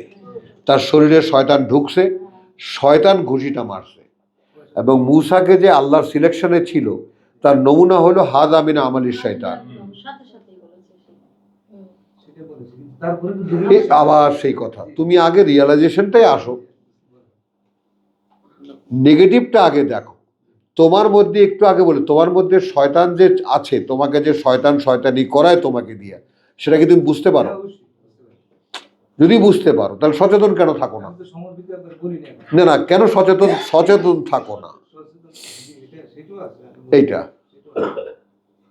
তার শরীরে শয়তান ঢুকছে, শয়তান ঘুষিটা মারছে। এবং মুসাকে যে আল্লাহর সিলেকশনে ছিল তার নমুনা হলো হাযা মিন আমালিশ শয়তান। সেটা বলেছি, তারপরে তো দৃঢ় এই আবার সেই কথা, তুমি আগে রিয়েলাইজেশনটাই আসো, নেগেটিভটা আগে দেখো। তোমার মধ্যে একটু আগে বলে, তোমার মধ্যে শয়তান যে আছে, তোমাকে যে শয়তানি করায় তোমাকে দিয়ে, সেটা কি তুমি বুঝতে পারো? অবশ্যই বুঝতে পারি। যদি বুঝতে পারো তাহলে সচেতন কেন থাকো না? আমি তো সমর্পিত একবার বলি না। না না, কেন সচেতন থাকো না? সেটাও আছে। এইটা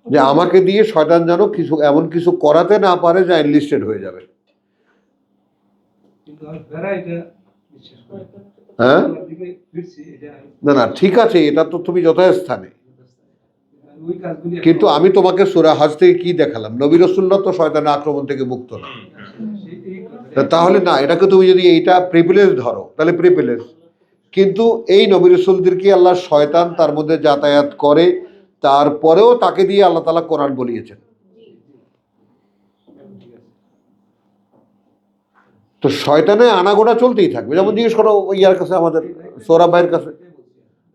যে আমাকে দিয়ে শয়তান যেন কিছু এমন কিছু করাতে না পারে যা এনলিস্টেড হয়ে যাবে। কিন্তু আমি ফেরা এটা বিশ্বাস করি। হ্যাঁ, আমার দিকে ফিরছি, এটা আমি- না না, ঠিক আছে, এটা তো তুমি যথাস্থানে। আমি ওই কাজগুলি কিন্তু আমি তোমাকে সূরা হজ থেকে কি দেখালাম, নবী রাসূলুল্লাহ তো শয়তানের আক্রমণ থেকে মুক্ত না। এই কথাটা- তাহলে না, এটাকে তুমি যদি এইটা প্রিভিলেজ ধরো তাহলে প্রিভিলেজ, কিন্তু এই নবী রাসূলদেরকে আল্লাহ শয়তান তার মধ্যে যাতায়াত করে, তারপরেও তাকে দিয়ে আল্লাহ তাআলা কোরআন বলিয়েছেন। তো শয়তানের আনাগোনা চলতেই থাকবে। যেমন জিজ্ঞেস করো ইয়ার কাছে, আমাদের সৌরভ ভাইয়ের কাছে,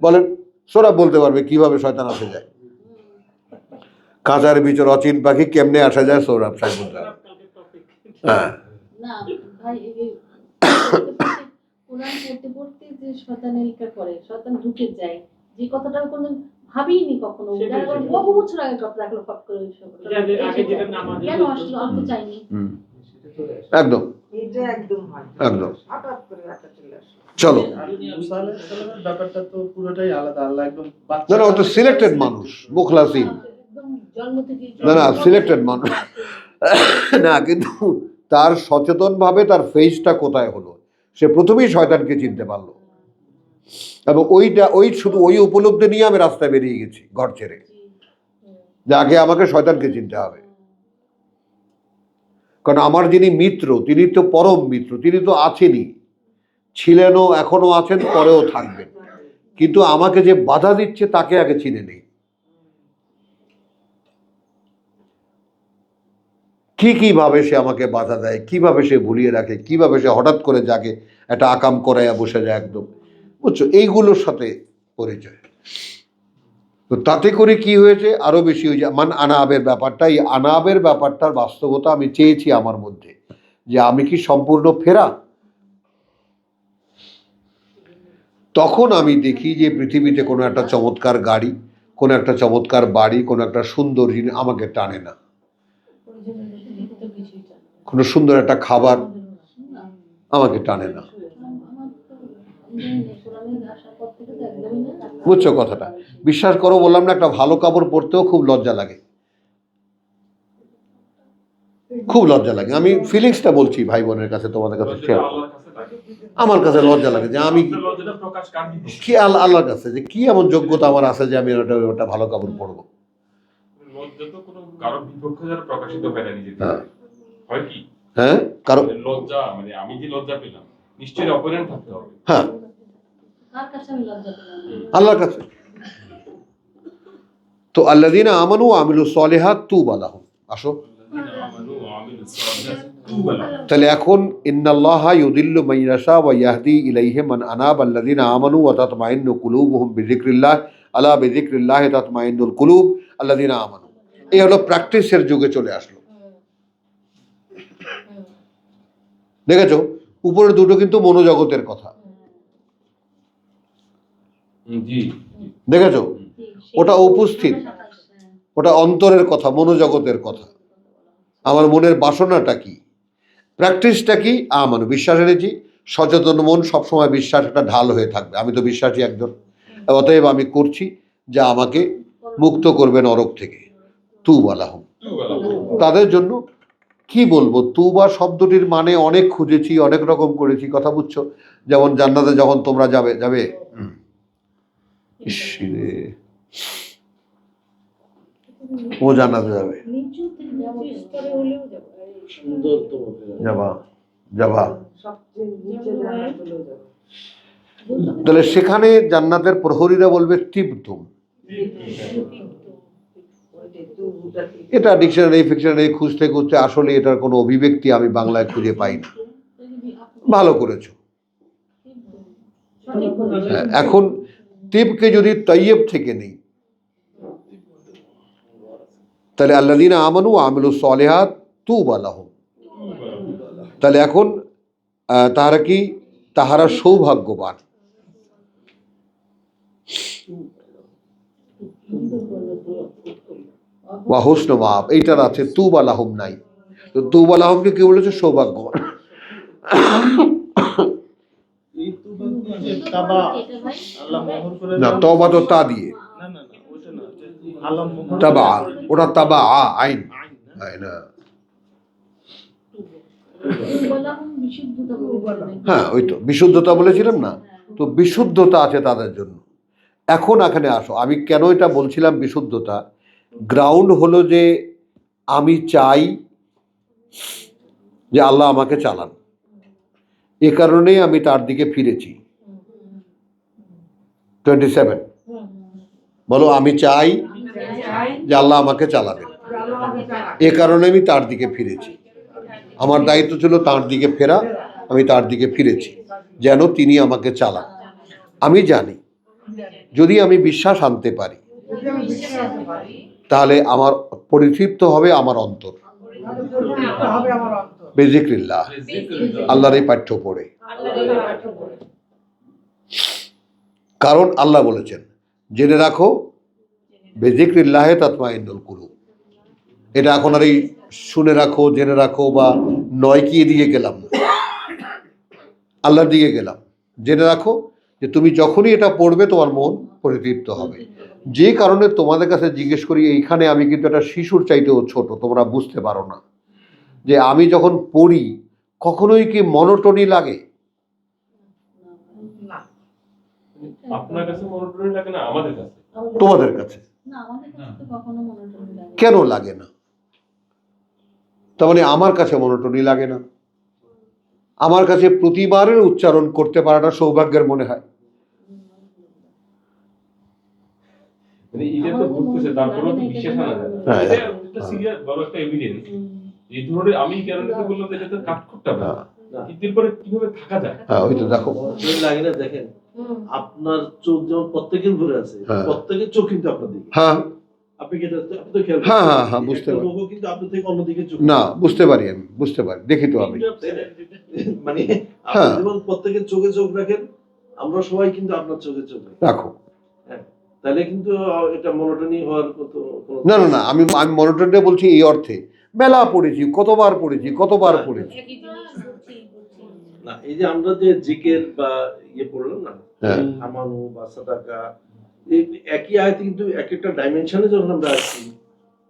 বলেন সৌরভ বলতে পারবে কিভাবে শয়তান আসে যায়, কাঁচার ভিতর অচিন পাখি কেমনে আসা যায়, সৌরভ সাহেব বলতে পারবে। হ্যাঁ, না ভাই, কোরআন পড়তে পড়তে যে শয়তানিটা করে, শয়তান ঢুকে যায়, যে কথাটা আমি কোনদিন ভাবিনি কখনো, বহু বছর আগে কথা রাখলো ফট করে কেন আসলো আমি তো চাইনি। একদম এটা একদম হয়, একদম হঠাৎ করে একটা চলে আসে। চলো। মুসা আলাইহিস সালামের ব্যাপারটা তো পুরোটাই আলাদা। আল্লাহ একদম না না, ও তো সিলেক্টেড মানুষ, মুখলাসিন। একদম জন্ম থেকে না না, সিলেক্টেড মানুষ না, কিন্তু তার সচেতনভাবে তার ফেজটা কোথায় হলো, সে প্রথমেই শয়তানকে চিনতে পারলো, এবং শুধু ওই উপলব্ধি নিয়ে আমি রাস্তায় বেরিয়ে গেছি ঘর ছেড়ে, যে আগে আমাকে শয়তানকে চিনতে হবে। কারণ আমার যিনি মিত্র, তিনি তো পরম মিত্র, তিনি তো আছেনই, ছিলেনও, এখনো আছেন, পরেও থাকবেন, কিন্তু আমাকে যে বাধা দিচ্ছে তাকে আগে চিনে নেই। কিভাবে সে আমাকে বাধা দেয়, কিভাবে সে ভুলিয়ে রাখে, কিভাবে সে হঠাৎ করে জাগে, একটা আকাম করাইয়া বসে যায় একদম, বুঝছো, এইগুলোর সাথে পরিচয়। তো তাতে করে কি হয়েছে, আরো বেশি হয়েছে আনাবের ব্যাপারটা। এই আনাবের ব্যাপারটার বাস্তবতা আমি চেয়েছি আমার মধ্যে, যে আমি কি সম্পূর্ণ ফেরা। তখন আমি দেখি যে পৃথিবীতে কোনো একটা চমৎকার গাড়ি, কোনো একটা চমৎকার বাড়ি, কোনো একটা সুন্দর জিনিস আমাকে টানে না, কোনো সুন্দর একটা খাবার আমাকে টানে না, বুঝছো কথাটা? বিশ্বাস করো, বললাম না, একটা ভালো কাপড় পরতেও খুব লজ্জা লাগে, খুব লজ্জা লাগে। আমি ফিলিংসটা বলছি ভাই বোনের কাছে, তোমাদের কাছে শেয়ার, আমার কাছে লজ্জা লাগে যে আমি কি আল্লাহর কাছে, যে কি এমন যোগ্যতা আমার আছে যে আমি ওটা ভালো কাপড় পরবো। লজ্জা তো কোনো কারোর বিপক্ষে যারা প্রকাশিত হয় না নিজেদের, হয় কি? হ্যাঁ, কারণ লজ্জা মানে আমি যে লজ্জা পেলাম, নিশ্চয়ই অপরেন্ট থাকতে হবে। হ্যাঁ, কার কাছে আমি লজ্জা পেলাম? আল্লাহর কাছে। তো আল্লাযীনা আমানু ওয়া আমিলুস সালিহাত তুবা লাহুম। আসো, তাহলে এখন ইন্নাল্লাহা ইউদিল্লু মান ইয়াশা ওয়া ইয়াহদি ইলাইহি মান আনাব আল্লাযীনা আমানু ওয়া তাতমাইন্নু কুলুবুহুম বিযিকরিল্লাহ আলা বিযিকরিল্লাহি তাতমাইন্নুল কুলুব আল্লাযীনা আমানু। এই হলো প্র্যাকটিসের যুগে চলে আসলো। দেখেছো, উপরের দুটো কিন্তু মনোজগতের কথা, দেখেছো, ওটা উপস্থিত, ওটা অন্তরের কথা, মনোজগতের কথা। আমার মনের বাসনাটা কি, প্র্যাকটিসটা কি, আমানু, বিশ্বাস এনেছি। সচেতন মন সবসময় বিশ্বাস একটা ঢাল হয়ে থাকবে। আমি তো বিশ্বাসী একজন, অতএব আমি করছি যা আমাকে মুক্ত করবে নরক থেকে। তুবা লাহুম, তাদের জন্য। কি বলবো, তুবা শব্দটির মানে অনেক খুঁজেছি, অনেক রকম করেছি, কথা বুঝছো? যেমন জান্নাতে যখন তোমরা যাবে ইসরে, ও জান্নাতে যাবে, যাবা। তাহলে সেখানে জান্নাতের প্রহরীরা বলবে তিবতুম। এটা ডিকশনারি খুঁজতে খুঁজতে আসলে এটার কোনো অভিব্যক্তি আমি বাংলায় খুঁজে পাই না। ভালো করেছো। এখন তিবকে যদি তৈয়ব থেকে নেই, তাহলে আল্লাযীনা আমানু ওয়া আমিলুস সালিহাত তুবা লাহুম। তাহলে এখন তাহারা কি, তাহারা সৌভাগ্যবান। ওয়া হুসনু মাআব, এইটার আছে, তুবা লাহুম নাই। তো তুবা লাহুমকে কি বলেছে? সৌভাগ্যবান। না, তওবা তো তা দিয়ে, তাবা, ওটা তাবা আইন, না। হ্যাঁ, ওই তো বিশুদ্ধতা বলেছিলাম না, তো বিশুদ্ধতা আছে তাদের জন্য। এখন এখানে আসো, আমি কেন এটা বলছিলাম বিশুদ্ধতা, গ্রাউন্ড হলো যে আমি চাই যে আল্লাহ আমাকে চালান, এ কারণেই আমি তার দিকে ফিরেছি। 27 বলো, আমি চাই যে আল্লাহ আমাকে চালাবেন, এ কারণে আমি তার দিকে ফিরেছি। আমার দায়িত্ব ছিল তার দিকে ফেরা, আমি তার দিকে ফিরেছি যেন তিনি আমাকে চালান। আমি জানি যদি আমি বিশ্বাস আনতে পারি তাহলে আমার পরিতৃপ্ত হবে আমার অন্তর বিযিকরিল্লাহ, আল্লাহর এই পাঠ্য পড়ে। কারণ আল্লাহ বলেছেন, জেনে রাখো বিযিকরিল্লাহি তাতমাইন্নুল কুলুব। এটা এখন আর এই শুনে রাখো, জেনে রাখো বা নয় কি দিকে গেলাম না, আল্লাহর দিকে গেলাম। জেনে রাখো যে তুমি যখনই এটা পড়বে তোমার মন পরিতৃপ্ত হবে। যে কারণে তোমাদের কাছে জিজ্ঞেস করি, এইখানে আমি কিন্তু একটা শিশুর চাইতেও ছোট, তোমরা বুঝতে পারো না যে আমি যখন পড়ি কখনোই কি মনোটনি লাগে? না, আপনার কাছে মনোটনি লাগে না, আমাদের কাছে তোমাদের কাছে না, আমাদের কাছে তো কখনো মনোটন লাগে না। কেন লাগে না? তার মানে আমার কাছে মনোটনি লাগে না। আমার কাছে প্রতিবারের উচ্চারণ করতে পারাটা সৌভাগ্যের মনে হয়। মানে এটা তো ঘুরতেছে, তারপরেও তো বিশ্বাস আনা যায় না। হ্যাঁ, এটা একটা সিরিয়াস বড় একটা এভিডেন্স। এই ধরনের আমি কেন এটা বললাম যে এটা তো কাট করতে হবে হ্যাঁ, কিন্তু এরপরে কিভাবে থাকা যায়? হ্যাঁ, ওই তো দেখো। মনোটনি লাগে না, দেখেন আপনার চোখ যেমন প্রত্যেকের ঘুরে আছে, হ্যাঁ। প্রত্যেকের চোখ কিন্তু আপনার দিকে। হ্যাঁ, আপনি কি এটা আপনি তো খেয়াল হ্যাঁ, করছেন? হ্যাঁ, হ্যাঁ, বুঝতে একটা পারি। লোকও কিন্তু আপনার থেকে অন্যদিকে চোখ। না, বুঝতে পারি, আমি বুঝতে পারি, দেখি তো আমি। মানে আপনি হ্যাঁ। যেমন প্রত্যেকের চোখে চোখ রাখেন, আমরা সবাই কিন্তু আপনার চোখে চোখ রাখি। রাখো। তাহলে কিন্তু এটা মনোটনি হওয়ার কোনো না না না, আমি আমি মনোটনটা বলছি এই অর্থে, মেলা পড়েছি, কতবার পড়েছি, কতবার পড়েছি। একই জিনিস বলছি। না। এই যে আমরা যে জিকের বা ইয়ে পড়লাম না, হ্যাঁ। আমানু বা সাদাকা, এই একই আয়াত কিন্তু এক একটা ডাইমেনশনে যখন আমরা আসছি,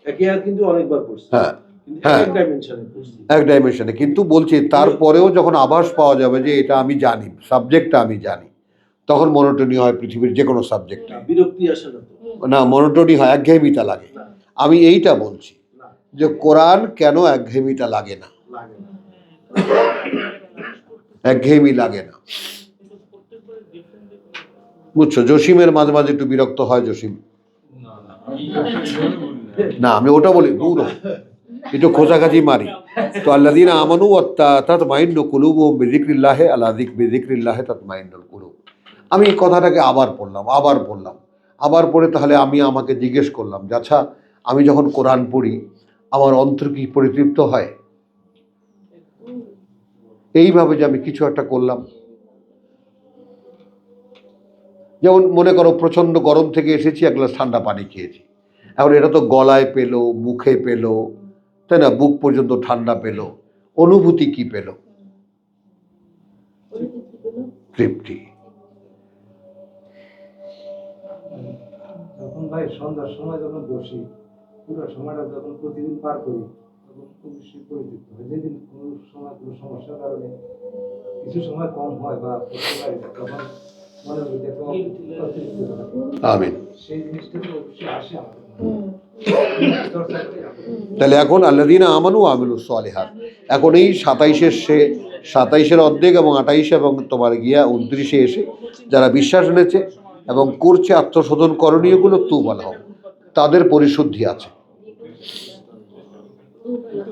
একই আয়াত কিন্তু অনেকবার পড়ছি, হ্যাঁ, কিন্তু হ্যাঁ। এক ডাইমেনশনে পড়ছি। এক ডাইমেনশনে, কিন্তু বলছি তারপরেও যখন আভাস পাওয়া যাবে যে এটা আমি জানি, সাবজেক্টটা আমি জানি, তখন মনোটনি হয় পৃথিবীর যে কোনো সাবজেক্টে। বিরক্তি আসে না তো? না, মনোটনি হয়, একঘেয়েমিতা লাগে। না, আমি এইটা বলছি না, যে কোরআন কেন একঘেয়েমিতা লাগে না, লাগে না। একঘেয়েমি লাগে না। বুঝছো, জসিমের মাঝে মাঝে একটু বিরক্ত হয় জসিম। না না, আমি এইভাবে বলি না। না, আমি ওটা বলি দূর একটু খোঁচাখাচি মারি। তো আল্লাযীনা আমানু তাতমাইন্নু কুলুবুহুম বিযিকরিল্লাহ, আলা বিযিকরিল্লাহ তাতমাইন্নুল কুলুব। আমি এই কথাটাকে আবার পড়লাম, আবার পড়ে তাহলে আমি আমাকে জিজ্ঞেস করলাম যে আচ্ছা, আমি যখন কোরআন পড়ি আমার অন্তর কি পরিতৃপ্ত হয়? এইভাবে যে আমি কিছু একটা করলাম, যেমন মনে করো প্রচণ্ড গরম থেকে এসেছি, এক গ্লাস ঠান্ডা পানি খেয়েছি, এখন এটা তো গলায় পেলো, মুখে পেলো, তাই না, বুক পর্যন্ত ঠান্ডা পেলো, অনুভূতি কি পেলো? তৃপ্তি। যখন ভাই সন্ধ্যার সময় যখন বসি, পুরো সময়টা যখন প্রতিদিন পার করি, তখন অবশ্যই পরিতৃপ্ত হয়। যেদিন কোনো সময় কোনো সমস্যার কারণে কিছু সময় কম হয় বা করতে পারি না, তখন মনের মধ্যে একটা অতৃপ্ততা থাকে। আমিন। সেই জিনিসটা তো অবশ্যই আসে আমাদের মধ্যে। চর্চা করি আমরা। তাহলে এখন আল্লাযীনা আমানু ওয়া আমিলুস সালিহাত, এখন এই 27-এর অর্ধেক এবং 28 এবং তোমার গিয়া 29-এ এসে যারা বিশ্বাস এনেছে এবং করছে আত্মশোধন করণীয়গুলো, তুবা লাহুম, তাদের পরিশুদ্ধি আছে।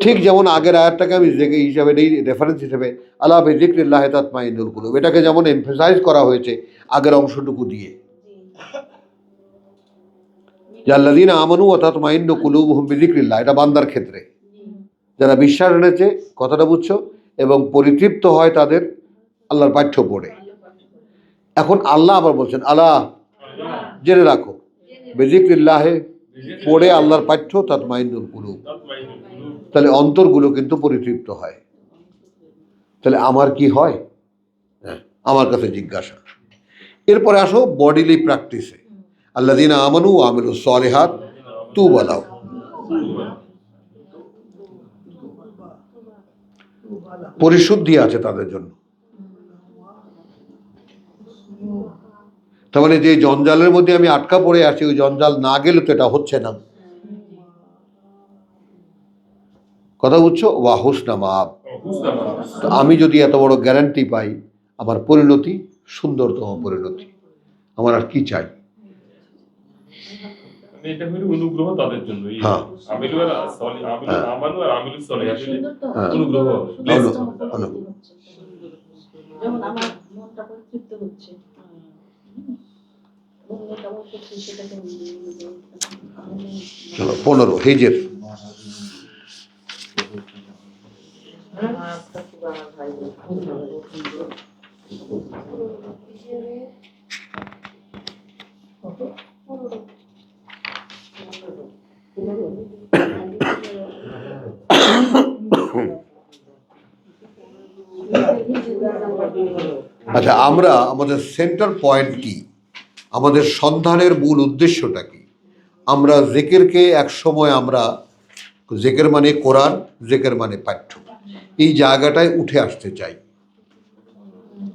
ঠিক যেমন আগের আয়াতটাকে আমি হিসাবে নেই, রেফারেন্স হিসেবে, আলা বিযিকরিল্লাহি তাতমাইন্নুল কুলুব, এটাকে যেমন এমফাসাইজ করা হয়েছে আগের অংশটুকু দিয়ে, যে আল্লাযীনা আমানু ওয়া তাতমাইন্নু কুলুবুহুম বিযিকরিল্লাহ, এটা বান্দার ক্ষেত্রে যারা বিশ্বাস এনেছে, কথাটা বুঝছো, এবং পরিতৃপ্ত হয় তাদের আল্লাহর পাঠ্য পড়ে। এখন আল্লাহ আবার বলছেন আলা, জেনে রাখো, বিযিকরিল্লাহে পড়ে আল্লাহর পাঠ্য, তাতমাইন্নুল কুলুব, তাহলে অন্তরগুলো কিন্তু পরিতৃপ্ত হয়। তাহলে আমার কি হয়? হ্যাঁ, আমার কাছে জিজ্ঞাসা। এরপরে আসো বডিলি প্র্যাকটিসে, আল্লাযীনা আমানু ওয়া আমিলুস সালিহাত তুবা লাহুম। পরিশুদ্ধি আছে তাদের জন্য। তার মানে যে জঞ্জালের মধ্যে আমি আটকা পড়ে আছি, ওই জঞ্জাল না গেলে তো এটা হচ্ছে না। কথা বুঝছো? ওয়া হুসনা মাআব। তো আমি যদি এত বড় গ্যারান্টি পাই, আমার পরিণতি সুন্দরতম পরিণতি, আমার আর কি চাই? মানে এটা হলো অনুগ্রহ তাদের জন্য। এই হ্যাঁ। আমিলু আর সলি, আমিলু হ্যাঁ। আমানু আর আমিলুস সলিহাত সুন্দর তো হ্যাঁ। অনুগ্রহ, সুন্দর blessed। তো হচ্ছে। যেমন আমার মনটা পরিতৃপ্ত হচ্ছে, মনে কেমন করছে সেটাকে চলো 15 হিজর। আচ্ছা, আমরা আমাদের সেন্টার পয়েন্ট কি, আমাদের সন্ধানের মূল উদ্দেশ্যটা কি? আমরা জিকিরকে একসময় আমরা জিকির মানে কোরআন, জিকির মানে পাঠ্য, এই জায়গাটায় উঠে আসতে চাই।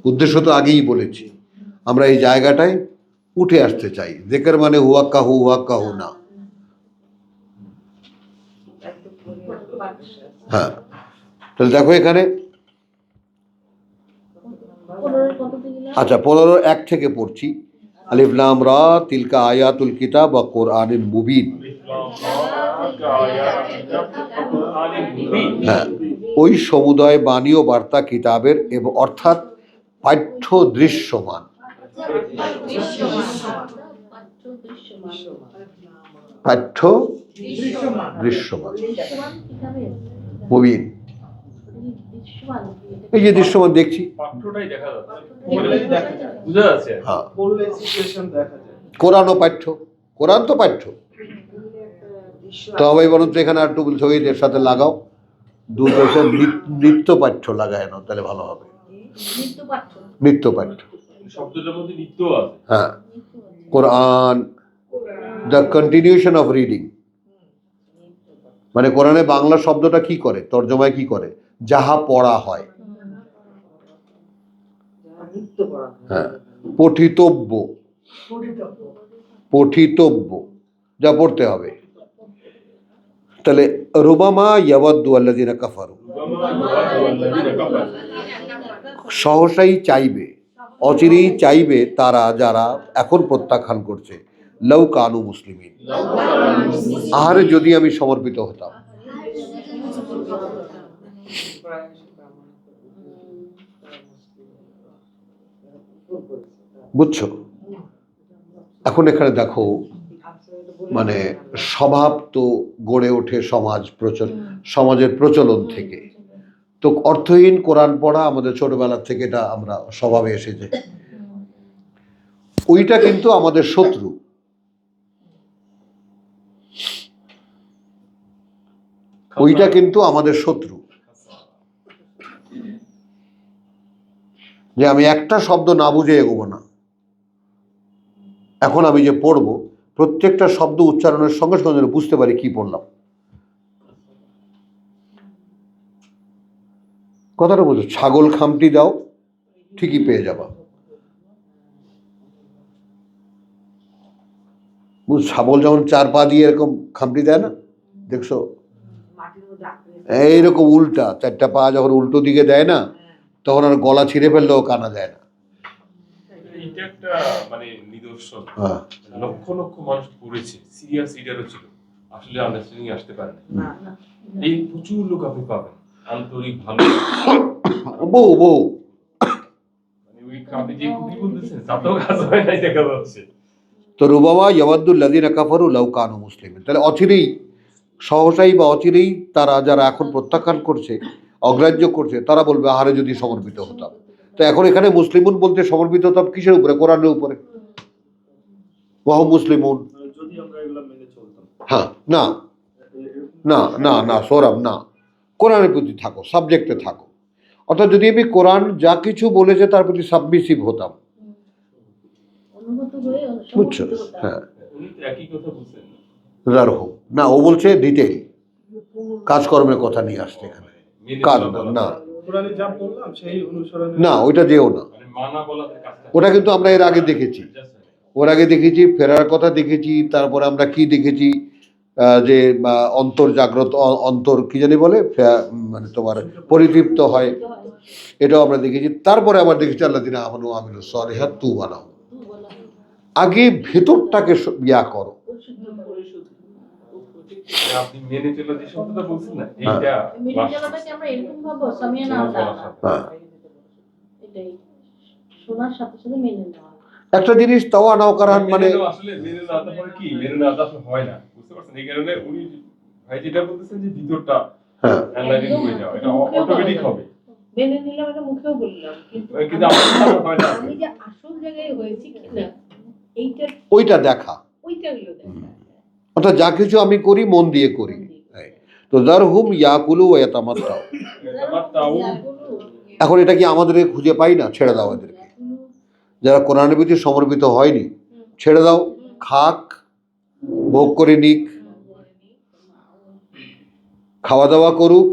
উদ্দেশ্য তো আগেই বলেছি, আমরা এই জায়গাটায় উঠে আসতে চাই। জিকির মানে হুয়াক্কাহু না। হ্যাঁ, তাহলে দেখো এখানে, 15 কততে গেলাম? আচ্ছা 15 থেকে পড়ছি। আলিফ লাম রা তিলকা আয়াতুল কিতাব ওয়া কুরআনিন মুবিন। হ্যাঁ, ওই সমুদয় বাণী ও বার্তা কিতাবের এবং অর্থাৎ পাঠ্য দৃশ্যমান। পাঠ্য দৃশ্যমান মুবিন, এই যে দৃশ্যমান দেখছি, পাঠ্যটাই দেখা যাচ্ছে, ওগুলোই দেখা যায়। বোঝা যাচ্ছে। হ্যাঁ, পড়লে সিচুয়েশন দেখা যায়। কোরআন ও পাঠ্য, কোরআন তো পাঠ্য। তবে বরঞ্চ এখানে আর একটু ছবিদের সাথে লাগাও, দুটো নৃত্য পাঠ্য লাগায় না, তাহলে ভালো হবে। নৃত্য পাঠ্য, শব্দটার মধ্যে নিত্য আছে। হ্যাঁ, কোরআন দ্য কন্টিনিউশন অফ রিডিং, মানে কোরআনে বাংলা শব্দটা কি করে, তর্জমায় কি করে, যাহা পড়া হয়। হ্যাঁ, পঠিতব্য, পঠিতব্য, যা পড়তে হবে। তাহলে রুবামা ইয়াওয়াদ্দু আল্লাযিনা কাফারু, সহসাই চাইবে, অচিরেই চাইবে তারা যারা এখন প্রত্যাখ্যান করছে, লাউ কানু মুসলিমিন, আহারে যদি আমি সমর্পিত হতাম। বুঝছো? এখন এখানে দেখো, মানে স্বভাব তো গড়ে ওঠে সমাজের প্রচলন থেকে। তো অর্থহীন কোরআন পড়া আমাদের ছোটবেলা থেকে এটা আমরা স্বভাবে এসেছে। ওইটা কিন্তু আমাদের শত্রু। ওইটা কিন্তু আমাদের শত্রু, যে আমি একটা শব্দ না বুঝে এগোবো না। এখন আমি যে পড়বো, প্রত্যেকটা শব্দ উচ্চারণের সঙ্গে সঙ্গে যেন বুঝতে পারি কি পড়লাম। কথাটা বুঝো, ছাগল খামটি দাও, ঠিকই পেয়ে যাবা। ছাগল যখন 4 পা দিয়ে এরকম খামটি দেয় না, দেখছো, এইরকম উল্টা 4টা পা যখন উল্টো দিকে দেয় না, তখন আর গলা ছিঁড়ে ফেললেও কানা যায় না। এটা একটা মানে নিদর্শন। হ্যাঁ, লক্ষ লক্ষ মানুষ পড়েছে, সিরিয়াস রিডারও ছিল, আসলে আন্ডারস্ট্যান্ডিং আসতে পারে না। এই প্রচুর লোক আপনি পাবেন আন্তরিক ভালো, বউ মানে ওই আপনি যে কুটি বলতেছেন তাতেও কাজ হয় নাই দেখা যাচ্ছে। তো রুবামা ইয়াওয়াদ্দুল লাযিনা কাফারু লাউ কানু মুসলিমিন, তাহলে অচিরেই, সহসাই বা অচিরেই তারা যারা এখন প্রত্যাখ্যান করছে, অগ্রাহ্য করছে, তারা বলবে আহারে যদি সমর্পিত হতাম। তো এখন এখানে মুসলিমুন বলতে সমর্পিত হতাম কিসের উপরে? কোরআনের উপরে। ওয়াহ মুসলিমুন, যদি আমরা এগুলো মেনে চলতাম। হ্যাঁ, না না না না সৌরভ, না, কোরআনের প্রতি থাকো, সাবজেক্টে থাকো। অর্থাৎ যদি আমি কোরআন যা কিছু বলেছে তার প্রতি সাবমিসিভ হতাম, বুঝছো? হ্যাঁ, উনি তো একই কথা বলছেন। রারহম না, ও বলছে ডিটেইল কাজকর্মের কথা নিয়ে আসছে এখানে। কাজ না, কোরআনে যা বললাম সেই অনুসরণে না, ওইটা যেও না। মানে মানা বলাতে কাজটা, ওটা কিন্তু আমরা এর আগে দেখেছি, ওর আগে দেখেছি ফেরার কথা দেখেছি, তারপরে আমরা কি দেখেছি, যে অন্তর জাগ্রত, অন্তর কি জানি বলে, মানে তোমার পরিতৃপ্ত হয়, এটাও আমরা দেখেছি। তারপরে আবার দেখেছি আল্লাযিনা আমানু ওয়া আমিলুস সালিহাত তুবালাহুম। আগে ভেতরটাকে ইয়া করো। আপনি মেনে চলা যে শব্দটা বলছেন না, এইটা আমরা এরকম ভাবো সামিয়ানা আল্লাহ, হ্যাঁ, এটাই শোনার সাথে সাথে মেনে নেওয়া। একটা জিনিস তাওয়া নওকারান, মানে আসলে মেনে নেওয়াটা পরে কি মেনে নেওয়াটা আসলে হয় না, বুঝতে পারছেন? এই কারণে উনি ভাই যেটা বলতেছেন যে ভিতরটা হ্যাঁ, অ্যানালাইজিং হয়ে যাওয়া, এটা অটোমেটিক হবে। মেনে নিলাম, এটা মুখেও বললাম, কিন্তু কিন্তু আমার হয় না। আমি যে আসল জায়গায় হয়েছি কিনা এইটা, ওইটা দেখা। ওইটা হলো দেখা। অর্থাৎ যা কিছু আমি করি মন দিয়ে করি। তো যারহুম ইয়াকুলু ওয়া ইয়াতামাত্তাউ, এখন এটা কি আমাদের খুঁজে পাই না? ছেড়ে দাও এদেরকে। যারা কোরআনের প্রতি সমর্পিত হয়নি, ছেড়ে দাও, খাক, ভোগ করে নিক, খাওয়া দাওয়া করুক,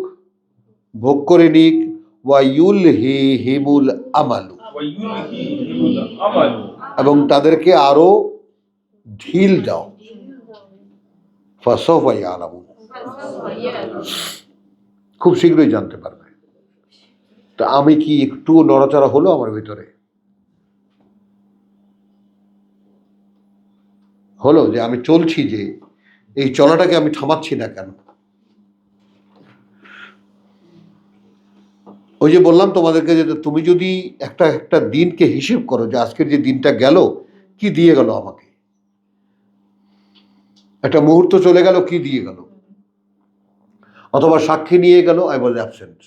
ভোগ করে নিক। ওয়ায়ুলহিহিমুল আমালু, ওয়ায়ুলহিহিমুল আমালু, এবং তাদেরকে আরো ঢিল দাও। ফাসাউফা ইয়ালামুন, খুব শীঘ্রই জানতে পারবে। তা আমি কি একটু নড়াচড়া হলো আমার ভিতরে? হলো যে আমি চলছি, যে এই চলাটাকে আমি থামাচ্ছি না কেন? ওই যে বললাম তোমাদেরকে যে তুমি যদি একটা একটা দিনকে হিসেব করো, যে আজকের যে দিনটা গেল কি দিয়ে গেল আমাকে, একটা মুহূর্ত চলে গেল কি দিয়ে গেল, অথবা সাক্ষী নিয়ে গেল আই ওয়াজ অ্যাবসেন্ট।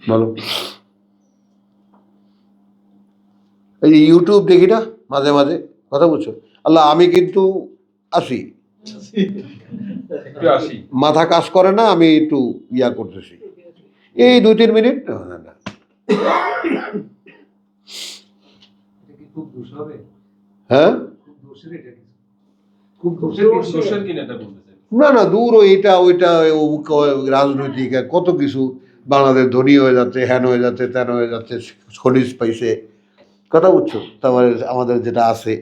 বলো, এই যে ইউটিউব দেখি না মাঝে মাঝে, কথা বলছো, আল্লাহ আমি কিন্তু আসি, একটু আসি, মাথা কাজ করে না, আমি একটু ইয়া করতেছি, এই 2-3 মিনিট। না, না, এটা কি খুব দোষ হবে? হ্যাঁ, খুব দোষের এটা কি? খুব দোষের কিনা এটা বলতেছে। না না, দূর এটা ওইটা রাজনৈতিক কত কিছু, বাংলাদেশ ধনী হয়ে যাচ্ছে, হ্যান হয়ে যাচ্ছে, ত্যান হয়ে যাচ্ছে, খনিজ পাইছে, কথা বুঝছো, তারপরে আমাদের যেটা আছে।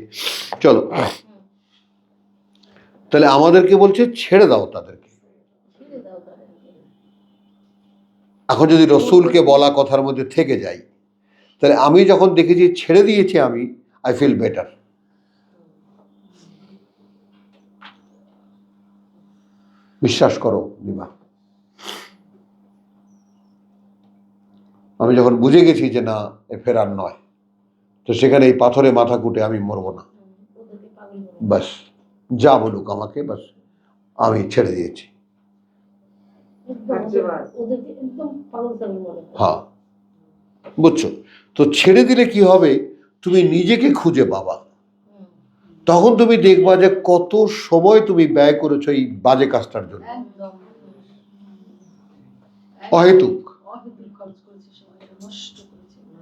চলো, তাহলে আমাদেরকে বলছে ছেড়ে দাও তাদেরকে। এখন যদি রসুলকে বলা কথার মধ্যে থেকে যাই, তাহলে আমি যখন দেখেছি ছেড়ে দিয়েছি আমি, আই ফিল বেটার। বিশ্বাস করো দিবা, আমি যখন বুঝে গেছি যে না এ ফেরার নয়, তো সেখানে এই পাথরে মাথা কুটে আমি মরবো না। বাস যা বলুক আমাকে, বাস আমি ছেড়ে দিয়েছি। হ্যাঁ, বুঝছো তো? ছেড়ে দিলে কি হবে, তুমি নিজেকে খুঁজে পাবা। তখন তুমি দেখবা যে কত সময় তুমি ব্যয় করেছো এই বাজে কাজটার জন্য, অহেতুক।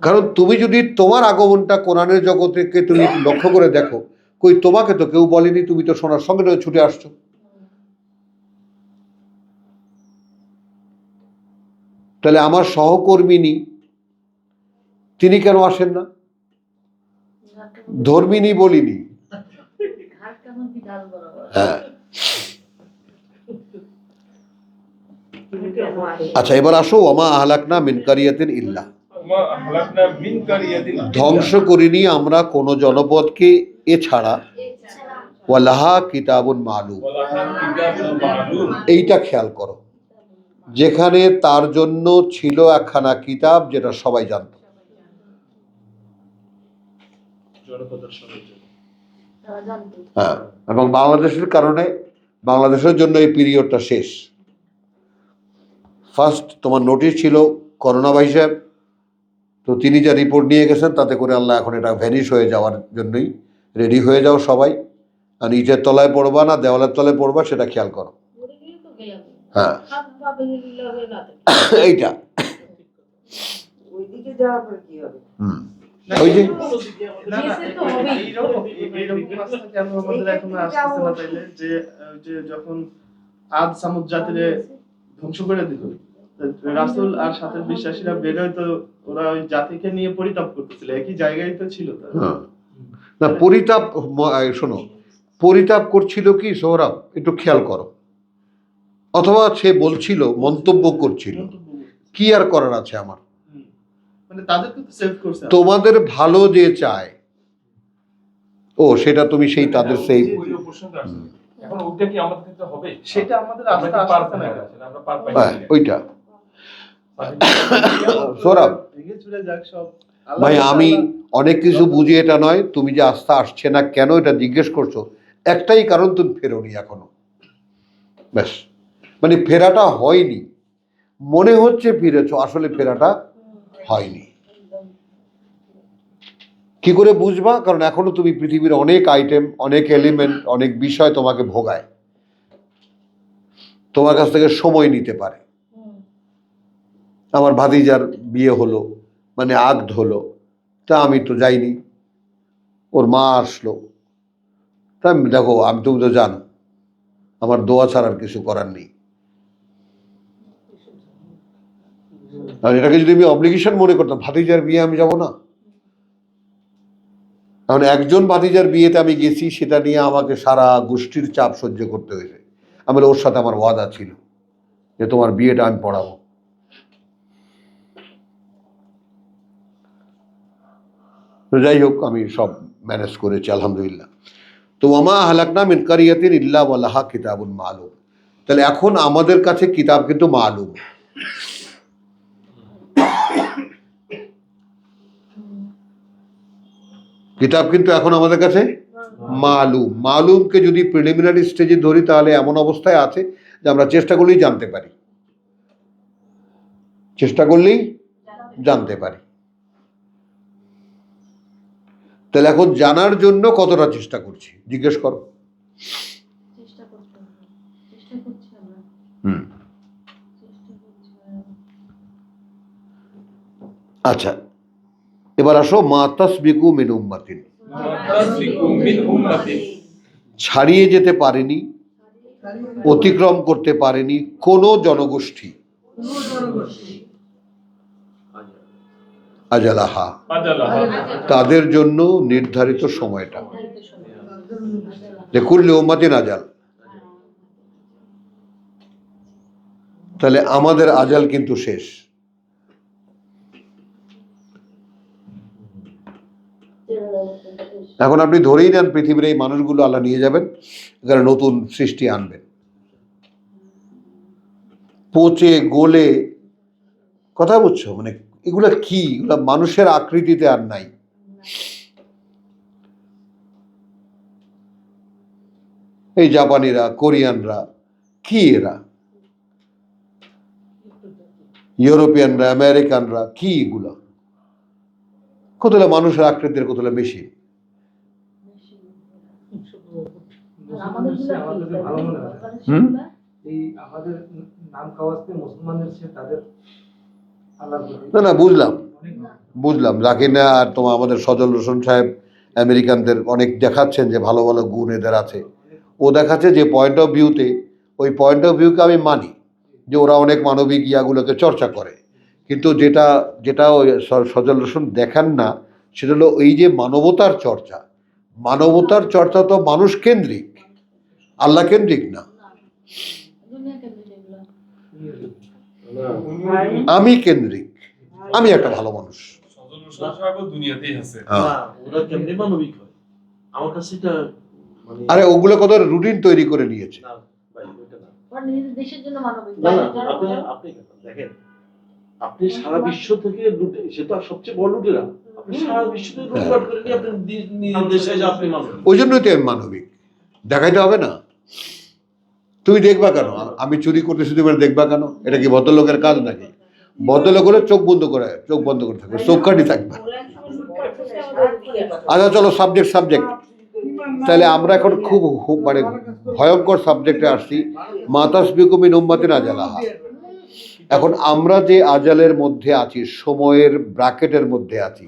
কারণ তুমি যদি তোমার আগমনটা কোরআনের জগৎকে তুমি লক্ষ্য করে দেখো, কই তোমাকে তো কেউ বলেনি, তুমি তো শোনার সঙ্গে সঙ্গে ছুটে আসছো। তাহলে আমার সহকর্মিনী তিনি কেন আসেন না? ধর্মিনী বলিনি, হ্যাঁ। আচ্ছা, এবার আসো, ওমা আহলাকনা মিন কারিয়াতিন ইল্লা, ওমা আহলাকনা মিন কারিয়াতিন, ধ্বংস করিনি আমরা কোন জনপদকে এছাড়া, ওয়ালাহা কিতাবুন মালুম, ওয়ালাহা কিতাবুন মালুম, এইটা খেয়াল করো, যেখানে তার জন্য ছিল একখানা কিতাব যেটা সবাই জানত। হ্যাঁ, এবং বাংলাদেশের কারণে বাংলাদেশের জন্য এই পিরিয়ডটা শেষ। ফার্স্ট তোমার নোটিশ ছিল করোনা ভাই সাহেব, তো তিনি যা রিপোর্ট নিয়ে গেছেন তাতে করে আল্লাহ এখন এটা ভ্যানিশ হয়ে যাওয়ার জন্যই রেডি হয়ে যাও সবাই। আর ইটের তলায় পড়বা না দেওয়ালের তলায় পড়বা সেটা খেয়াল করো। হ্যাঁ, এইটা ওইদিকে যাওয়ার পর কি হবে? ওই যে যখন আদ সামুদ জাতিরে ধ্বংস করে দিল, রাসূল আর সাথে বিশ্বাসীরা বের হয়তো ওরা ওই জাতিকে নিয়ে পরিতাপ করতেছিল, একই জায়গায় তো ছিল। না পরিতাপ, শোনো, পরিতাপ করছিল কি সোহরাব, একটু খেয়াল করো, অথবা সে বলছিল, মন্তব্য করছিল, কি আর করার আছে আমার, মানে তাদেরকে তো সেভ করছে। তোমাদের ভালো যে চায়, ও সেটা তুমি সেই তাদের সেই, ওই প্রশ্নটা আসছে, এখন ওইটা কি আমাদের ক্ষেত্রে হবে? সেটা আমাদের আমরা আস্থা কি পারবো আসছে না, না। সেটা আমরা পার পাই হ্যাঁ না। ওইটা সৌরভ ভেঙে চুরে যাক সব। ভাই, আমি অনেক কিছু বুঝি, এটা নয়, তুমি যে আস্থা আসছে না কেন এটা জিজ্ঞেস করছো, একটাই কারণ, তুমি ফেরোনি এখনো, ব্যাস। মানে ফেরাটা হয়নি, মনে হচ্ছে ফিরেছো, আসলে ফেরাটা হয়নি। কি করে বুঝবা? কারণ এখনো তুমি পৃথিবীর অনেক আইটেম, অনেক এলিমেন্ট, অনেক বিষয় তোমাকে ভোগায়, তোমার কাছ থেকে সময় নিতে পারে। আমার ভাতিজার বিয়ে হলো, মানে আগদ হলো, তা আমি তো যাইনি, ওর মা আসলো, তা দেখো তুমি তো জানো আমার দোয়া ছাড়া আর কিছু করার নেই। আর এটাকে যদি আমি অব্লিগেশন মনে করতাম, ভাতিজার বিয়ে আমি যাব না, কারণ একজন ভাতিজার বিয়েতে আমি গেছি, সেটা নিয়ে আমাকে সারা গোষ্ঠীর চাপ সহ্য করতে হয়েছে। আমি ওর সাথে আমার ওয়াদা ছিল যে তোমার বিয়েটা আমি পড়াবো। তো যাই হোক, আমি সব ম্যানেজ করেছি আলহামদুলিল্লাহ। তো ওয়ামা হালাকনা মিন কারিয়াতিন ইল্লা ওয়ালাহা কিতাবুন মালুম। তাহলে এখন আমাদের কাছে কিতাব কিন্তু মালুম। কিতাব কিন্তু এখন আমাদের কাছে মালুম। মালুমকে যদি প্রিলিমিনারি স্টেজে ধরি, তাহলে এমন অবস্থায় আছে যে আমরা চেষ্টা করলেই জানতে পারি, চেষ্টা করলেই জানতে পারি। তাহলে এখন জানার জন্য কতটা চেষ্টা করছি জিজ্ঞেস করো। চেষ্টা করতে হবে, চেষ্টা করছি আমরা, হুম, চেষ্টা করছি। আচ্ছা, এবার আসো মা তাসবিকু মিন উম্মাতিন। ছাড়িয়ে যেতে পারেনি, অতিক্রম করতে পারেনি কোনো জনগোষ্ঠী আজালাহা, তাদের জন্য নির্ধারিত সময়টা। লিকুল্লি উম্মাতিন আজাল। তাহলে আমাদের আজাল কিন্তু শেষ। এখন আপনি ধরেই নেন পৃথিবীর এই মানুষগুলো আল্লাহ নিয়ে যাবেন, এখানে নতুন সৃষ্টি আনবেন, পচে গলে, কথা বুঝছো, মানে এগুলা কি, এগুলা মানুষের আকৃতিতে আর নাই। এই জাপানিরা, কোরিয়ানরা, কি এরা, ইউরোপিয়ানরা, আমেরিকানরা, কি এগুলা, কতটা মানুষের আকৃতির কতটা বেশি। আমাদের আমার কাছে ভালো মনে হয়। হুম? এই আমাদের নাম খাওয়াতে মুসলমানদের চেয়ে তাদের আল্লাহর প্রতি না না, বুঝলাম অনেক ভালো। বুঝলাম। জাকিনা আর তোমার আমাদের সজল রোশন সাহেব আমেরিকানদের অনেক দেখাচ্ছেন যে ভালো ভালো গুণ এদের আছে। ও দেখাচ্ছে যে পয়েন্ট অফ ভিউতে, ওই পয়েন্ট অফ ভিউকে আমি মানি যে ওরা অনেক মানবিক ইয়াগুলোকে চর্চা করে, কিন্তু যেটা যেটা ওই সজল রোশন দেখান না, সেটা হলো এই যে মানবতার চর্চা। মানবতার চর্চা তো মানুষ কেন্দ্রিক, আল্লাহ কেন্দ্রিক না। দুনিয়া কেমন এগুলো? আমি কেন্দ্রিক, আমি একটা ভালো মানুষ। সজল রোশন সাহেবও দুনিয়াতেই আছে। হ্যাঁ। না, ওরা কেমনি মানবিক হয় আমার কাছে এটা মানে আরে ওগুলো কত রুটিন তৈরি করে নিয়েছে। না ভাই, ওইটা না। ওরা নিজেদের দেশের জন্য মানবিক, না না, বাইরের আপনি জন্য আপনি দেখেন, আপনি সারা বিশ্ব থেকে লুটে, সে তো আর সবচেয়ে বড় লুটেরা, আপনি সারা বিশ্ব থেকে লুটপাট করে নিয়ে আপনি নিজের দেশে যে আপনি মানুষ। ওই জন্যই তো আমি মানবিক, দেখাইতে হবে না। তুমি দেখবা কেন আমি চুরি করতেছি, তুমি এটা দেখবা কেন? এটা কি ভদ্রলোকের কাজ নাকি? ভদ্রলোক হলে চোখ বন্ধ করে থাকবে, চোখ কাটি থাকবে। আচ্ছা চলো, সাবজেক্ট। তাহলে আমরা এখন খুব মানে ভয়ঙ্কর সাবজেক্টে আসছি, মাতাসবিকু মিন উম্মাতিন আজালাহা। এখন আমরা যে আজালের মধ্যে আছি, সময়ের ব্র্যাকেটের মধ্যে আছি,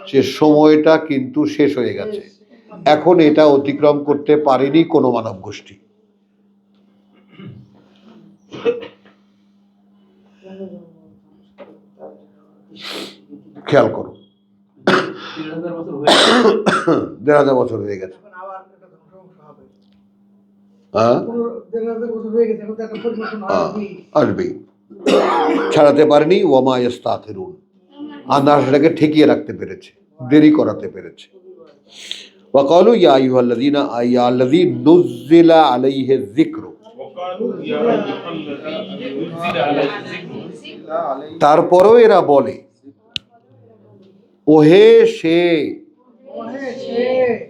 সে সময়টা কিন্তু শেষ হয়ে গেছে। এখন এটা অতিক্রম করতে পারেনি কোনো মানব গোষ্ঠী। খেয়াল করো, 3000 বছর হয়ে গেছে। 1500 বছর হয়ে গেছে। হ্যাঁ, আসবেই। ছাড়াতে পারেনি, ওয়ামা ইস্তাখিরুন, আল্লাহ সেটাকে ঠেকিয়ে রাখতে পেরেছে, দেরি করাতে পেরেছে। ওয়াকালু ইয়া আইয়ুহাল্লাযীনা আইয়াল্লাযী নুযযিলা আলাইহি যিকরু, ওয়াকালু ইয়া আইয়ুহাল্লাযী নুযযিলা আলাইহি যিকরু। তারপরেও এরা বলে, ওহে সে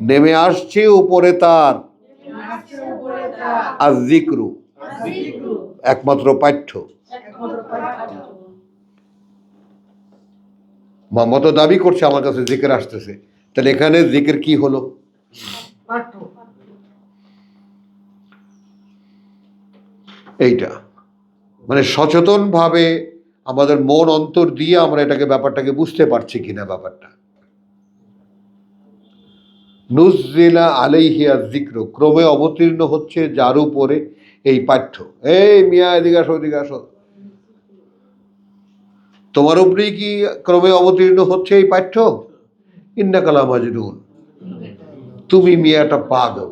নেমে আসছে উপরে তার, আর যিকরু একমাত্র পাঠ্য। মোহাম্মদ তো দাবি করছে আমার কাছে জিকির আসতেছে, তাহলে এখানে জিকির কি হলো? এইটা মানে সচেতনভাবে আমাদের মন অন্তর দিয়ে আমরা ব্যাপারটাকে বুঝতে পারছি কিনা ব্যাপারটা। নুজ্জিলা আলাইহি আয-যিকর, ক্রমে অবতীর্ণ হচ্ছে যার উপরে এই পাঠ্য। এই মিয়া এদিকে আসো, এদিকে আসো। তোমার উপরেই কি ক্রমে অবতীর্ণ হচ্ছে এই পাঠ্য? ইন্নাকা লা মাজনুন, তুমি মিয়াটা পাগল,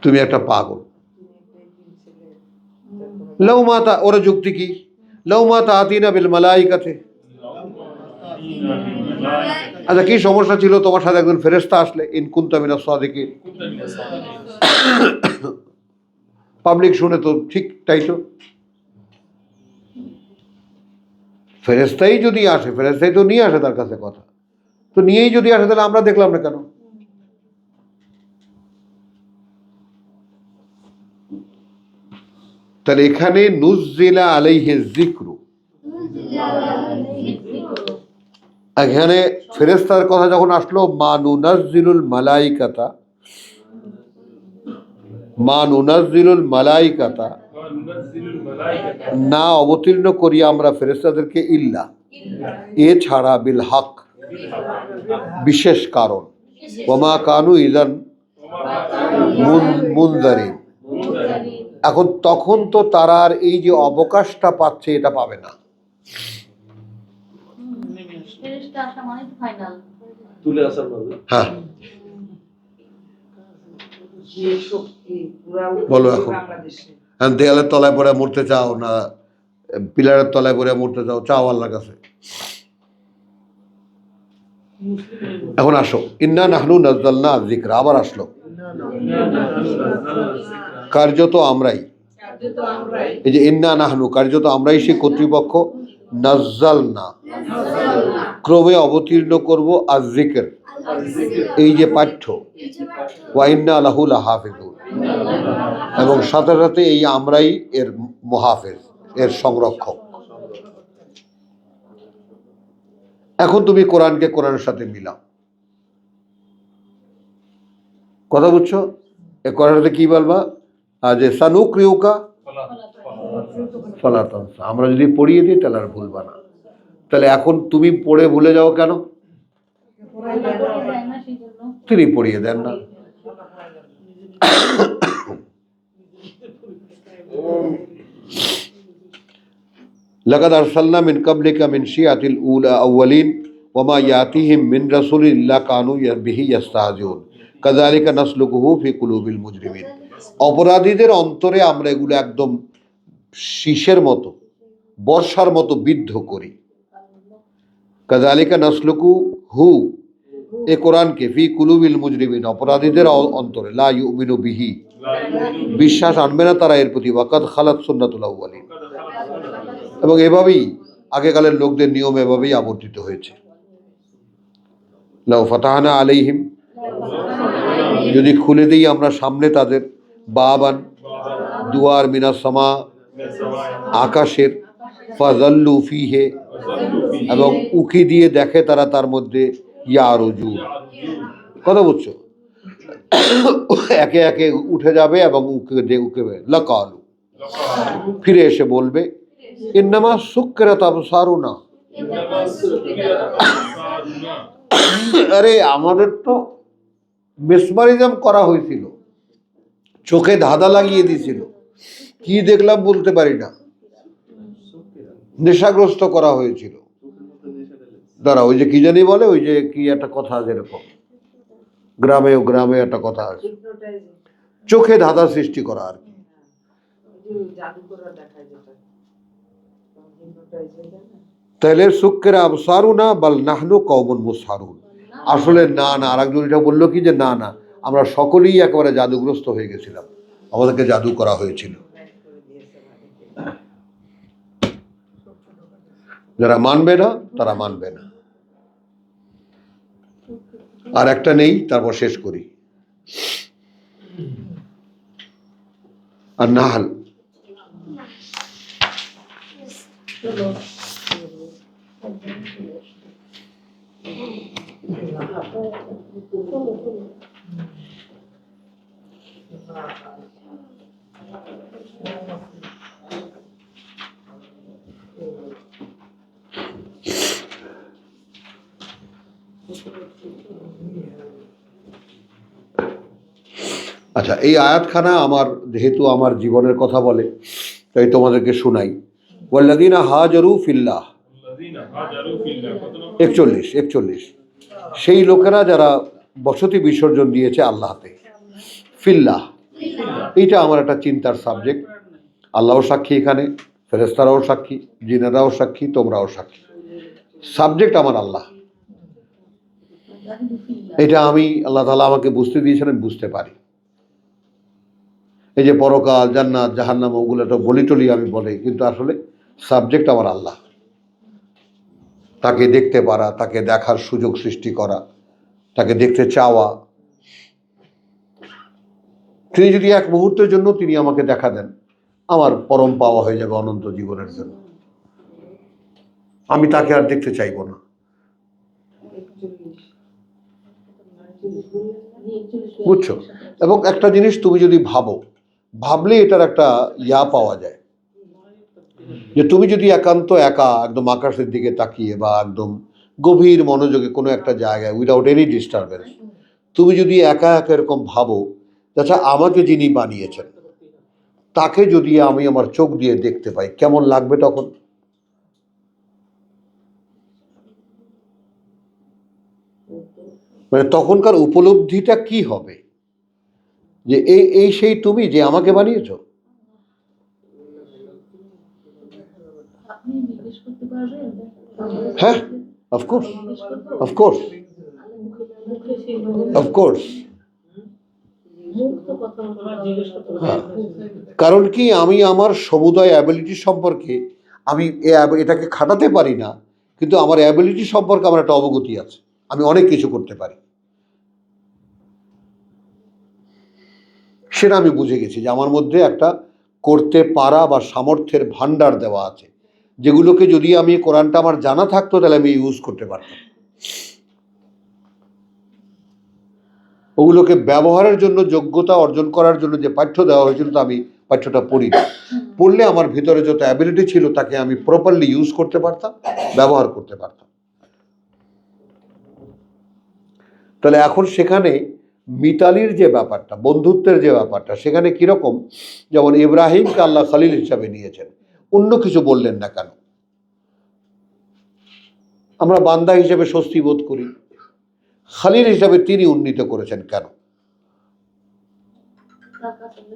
তুমি একটা পাগল। লাউ মাতা, ওরা যুক্তি কি? লাউ মাতা আতিনা বিল মালাইকাতে। আচ্ছা, কি সমস্যা ছিল তোমার সাথে একজন ফেরেশতা আসলে? ইন কুনতা মিনাস সাদিকিন। পাবলিক শুনে তো ঠিক, তাই তো। ফেরেশতাই যদি আসে, ফেরেশতাই তো নিয়ে আসে তার কাছে কথা, তো নিয়েই যদি আসে তাহলে আমরা দেখলাম না কেন? তাহলে এখানে নুজ্জিলা আলাইহি যিকরু, এখানে ফেরেশতার কথা যখন আসলো, মা নুনাজ্জিলুল মালাইকাতা, মা নুনাজ্জিলুল মালাইকাতা, না অবতীর্ণ করি আমরা ফেরেশতাদেরকে, ইল্লা, এছাড়া, বিল হক, বিশেষ কারণ, ওমা কানু ইযান মুনযারিন। এখন তখন তো তারা আর এই যে অবকাশটা পাচ্ছে এটা পাবে না। ফেরেশতা আসা মানে তো ফাইনাল। তুলে আসার মাঝে হ্যাঁ, যে শক্তি পুরা বলো এখন। বাংলাদেশে এখন দেয়ালের তলায় পড়ে মরতে চাও না পিলারের তলায় পড়ে মরতে চাও? চাও আল্লাহর কাছে। এখন আসো, ইন্না নাহনু নাযালনা যিকরা, আবার আসলো। কার্যত আমরাই, এই যে ইন্না নাহনু, কার্যত আমরাই সেই কর্তৃপক্ষ, নাযালনা, ক্রমে অবতীর্ণ করব, আয-যিকর, এই যে পাঠ্য, ওয়া ইন্না লাহু লাহাফিজুন, এবং সাথে সাথে এই আমরাই এর মুহাফেজ, এর সংরক্ষক। এখন তুমি কোরআনকে কোরআনের সাথে মিলাও, কথা বুঝছো? এ কোরআনের সাথে কি বলবা? যে সানুকরিউকা ফালা তানসা, আমরা যদি পড়িয়ে দিই তাহলে আর ভুলবা না। তাহলে এখন তুমি পড়ে ভুলে যাও কেন? তিনি পড়িয়ে দেন না। লাকাদ আরসালনা মিন ক্বাবলিকা মিন শিয়াতিল আউয়ালিন ওয়া মা ইয়াতিহিম মিন রাসূলিন ইল্লা কানু বিহি ইস্তাহজিউন কাযালিকা নাসলুকুহু ফি কুলুবিল মুজরিমিন। অপরাধীদের অন্তরে আমরা এগুলো একদম শীষের মতো, বর্ষার মতো বিদ্ধ করি। কাযালিকা নাসলুকুহু, এ কোরআনকে, ফি কুলুবিল মুজরিমিন, অপরাধীদের অন্তরে, লা ইউমিনু বিহি, বিশ্বাস আনবে না তারা এর প্রতি, ওয়াকাদ খালাত সুন্নাতুল আউয়ালিন, এবং এভাবেই আগেকালের লোকদের নিয়ম এভাবেই আবর্তিত হয়েছে। লাউ ফাতাহনা আলাইহিম, যদি খুলে দিই আমরা সামনে তাদের, বাবান, দুয়ার, মিনাস সামা, আকাশের, ফাযাল্লু ফিহে, এবং উকি দিয়ে দেখে তারা তার মধ্যে, ইয়ারুজু, কথা বুঝছো? একে একে উঠে যাবে এবং উকে লাকালু, ফিরে এসে বলবে, ইন্নামা সুক্কিরাত আবসারুনা, আরে আমাদের তো মেসমারিজম করা হয়েছিল, চোখে ধাঁধা লাগিয়ে দিয়েছিল, কি দেখলাম বলতে পারি না, নেশাগ্রস্ত করা হয়েছিল। দাঁড়া, ওই যে কি জানি বলে, ওই যে কি একটা কথা আছে এরকম, গ্রামে একটা কথা আছে, চোখে ধাঁধা সৃষ্টি করা আর কি। জাদুকররা দেখায় যেটা তাহলে সুক্কিরা আবসারুনা বাল নাহনু কওমুন মুসহারুন, আসলে না না, আরেকজন এটা বললো কি যে না না, আমরা সকলেই একেবারে জাদুগ্রস্ত হয়ে গেছিলাম, আমাদেরকে জাদু করা হয়েছিল। যারা মানবে না তারা মানবে না। আর একটা নেই, তারপর শেষ করি। আর নাহাল, আচ্ছা, এই আয়াতখানা আমার যেহেতু আমার জীবনের কথা বলে, তাই তোমাদেরকে শোনাই। ওয়াল্লাযীনা হাজারু ফিল্লাহ, 41 সেই লোকেরা যারা বসতি বিসর্জন দিয়েছে আল্লাহতে। ফিল্লাহ, এইটা আমার একটা চিন্তার সাবজেক্ট। আল্লাহও সাক্ষী, এখানে ফেরেশতারাও সাক্ষী, জিনেরাও সাক্ষী, তোমরাও সাক্ষী। সাবজেক্ট আমার আল্লাহ। এটা আমি আল্লাহ তাআলা আমাকে বুঝতে দিয়েছেন, আমি বুঝতে পারি। এই যে পরকাল, জান্নাত, জাহান্নাম, ওগুলো তো বলি টলি আমি বলে, কিন্তু আসলে সাবজেক্ট আমার আল্লাহ। তাকে দেখতে পারা, তাকে দেখার সুযোগ সৃষ্টি করা, তাকে দেখতে চাওয়া। তিনি যদি এক মুহূর্তের জন্য তিনি আমাকে দেখা দেন, আমার পরম পাওয়া হয়ে যাবে অনন্ত জীবনের জন্য। আমি তাকে আর দেখতে চাইবো না। বুঝছো? এবং একটা জিনিস তুমি যদি ভাবলে এটার একটা পাওয়া যায়, যে তুমি যদি একান্ত একা একদম আকাশের দিকে তাকিয়ে বা একদম গভীর মনোযোগে কোনো একটা জায়গায় উইদাউট এনি ডিস্টারবেন্স তুমি যদি একা একা এরকম ভাবো, আচ্ছা আমাকে যিনি বানিয়েছেন তাকে যদি আমি আমার চোখ দিয়ে দেখতে পাই, কেমন লাগবে তখন? মানে তখনকার উপলব্ধিটা কি হবে, যে এই সেই তুমি যে আমাকে বানিয়েছো। আপনি জিজ্ঞেস করতে পারবেন? হ্যাঁ, অফকোর্স, অফকোর্স, অফকোর্স। হ্যাঁ, কারণ কি, আমি আমার সমুদয় অ্যাবিলিটি সম্পর্কে আমি এটাকে খাটাতে পারি না, কিন্তু আমার অ্যাবিলিটি সম্পর্কে আমার একটা অবগতি আছে। আমি অনেক কিছু করতে পারি, সেটা আমি বুঝে গেছি যে আমার মধ্যে একটা করতে পারা বা সামর্থ্যের ভান্ডার দেওয়া আছে, যেগুলোকে যদি আমি কোরআনটা আমার জানা থাকতো তাহলে আমি ইউজ করতে পারতাম। ওগুলোকে ব্যবহারের জন্য, যোগ্যতা অর্জন করার জন্য যে পাঠ্য দেওয়া হয়েছিল, তো আমি পাঠ্যটা পড়ি না। পড়লে আমার ভিতরে যত অ্যাবিলিটি ছিল তাকে আমি প্রপারলি ইউজ করতে পারতাম, ব্যবহার করতে পারতাম। তাহলে এখন সেখানে মিতালির যে ব্যাপারটা, বন্ধুত্বের যে ব্যাপারটা, সেখানে কিরকম, যেমন ইব্রাহিমকে আল্লাহ খলিল হিসাবে নিয়েছেন, অন্য কিছু বললেন না কেন? আমরা বান্দা হিসেবে স্বস্তি বোধ করি, খলিল হিসাবে তিনি উন্নীত করেছেন কেন?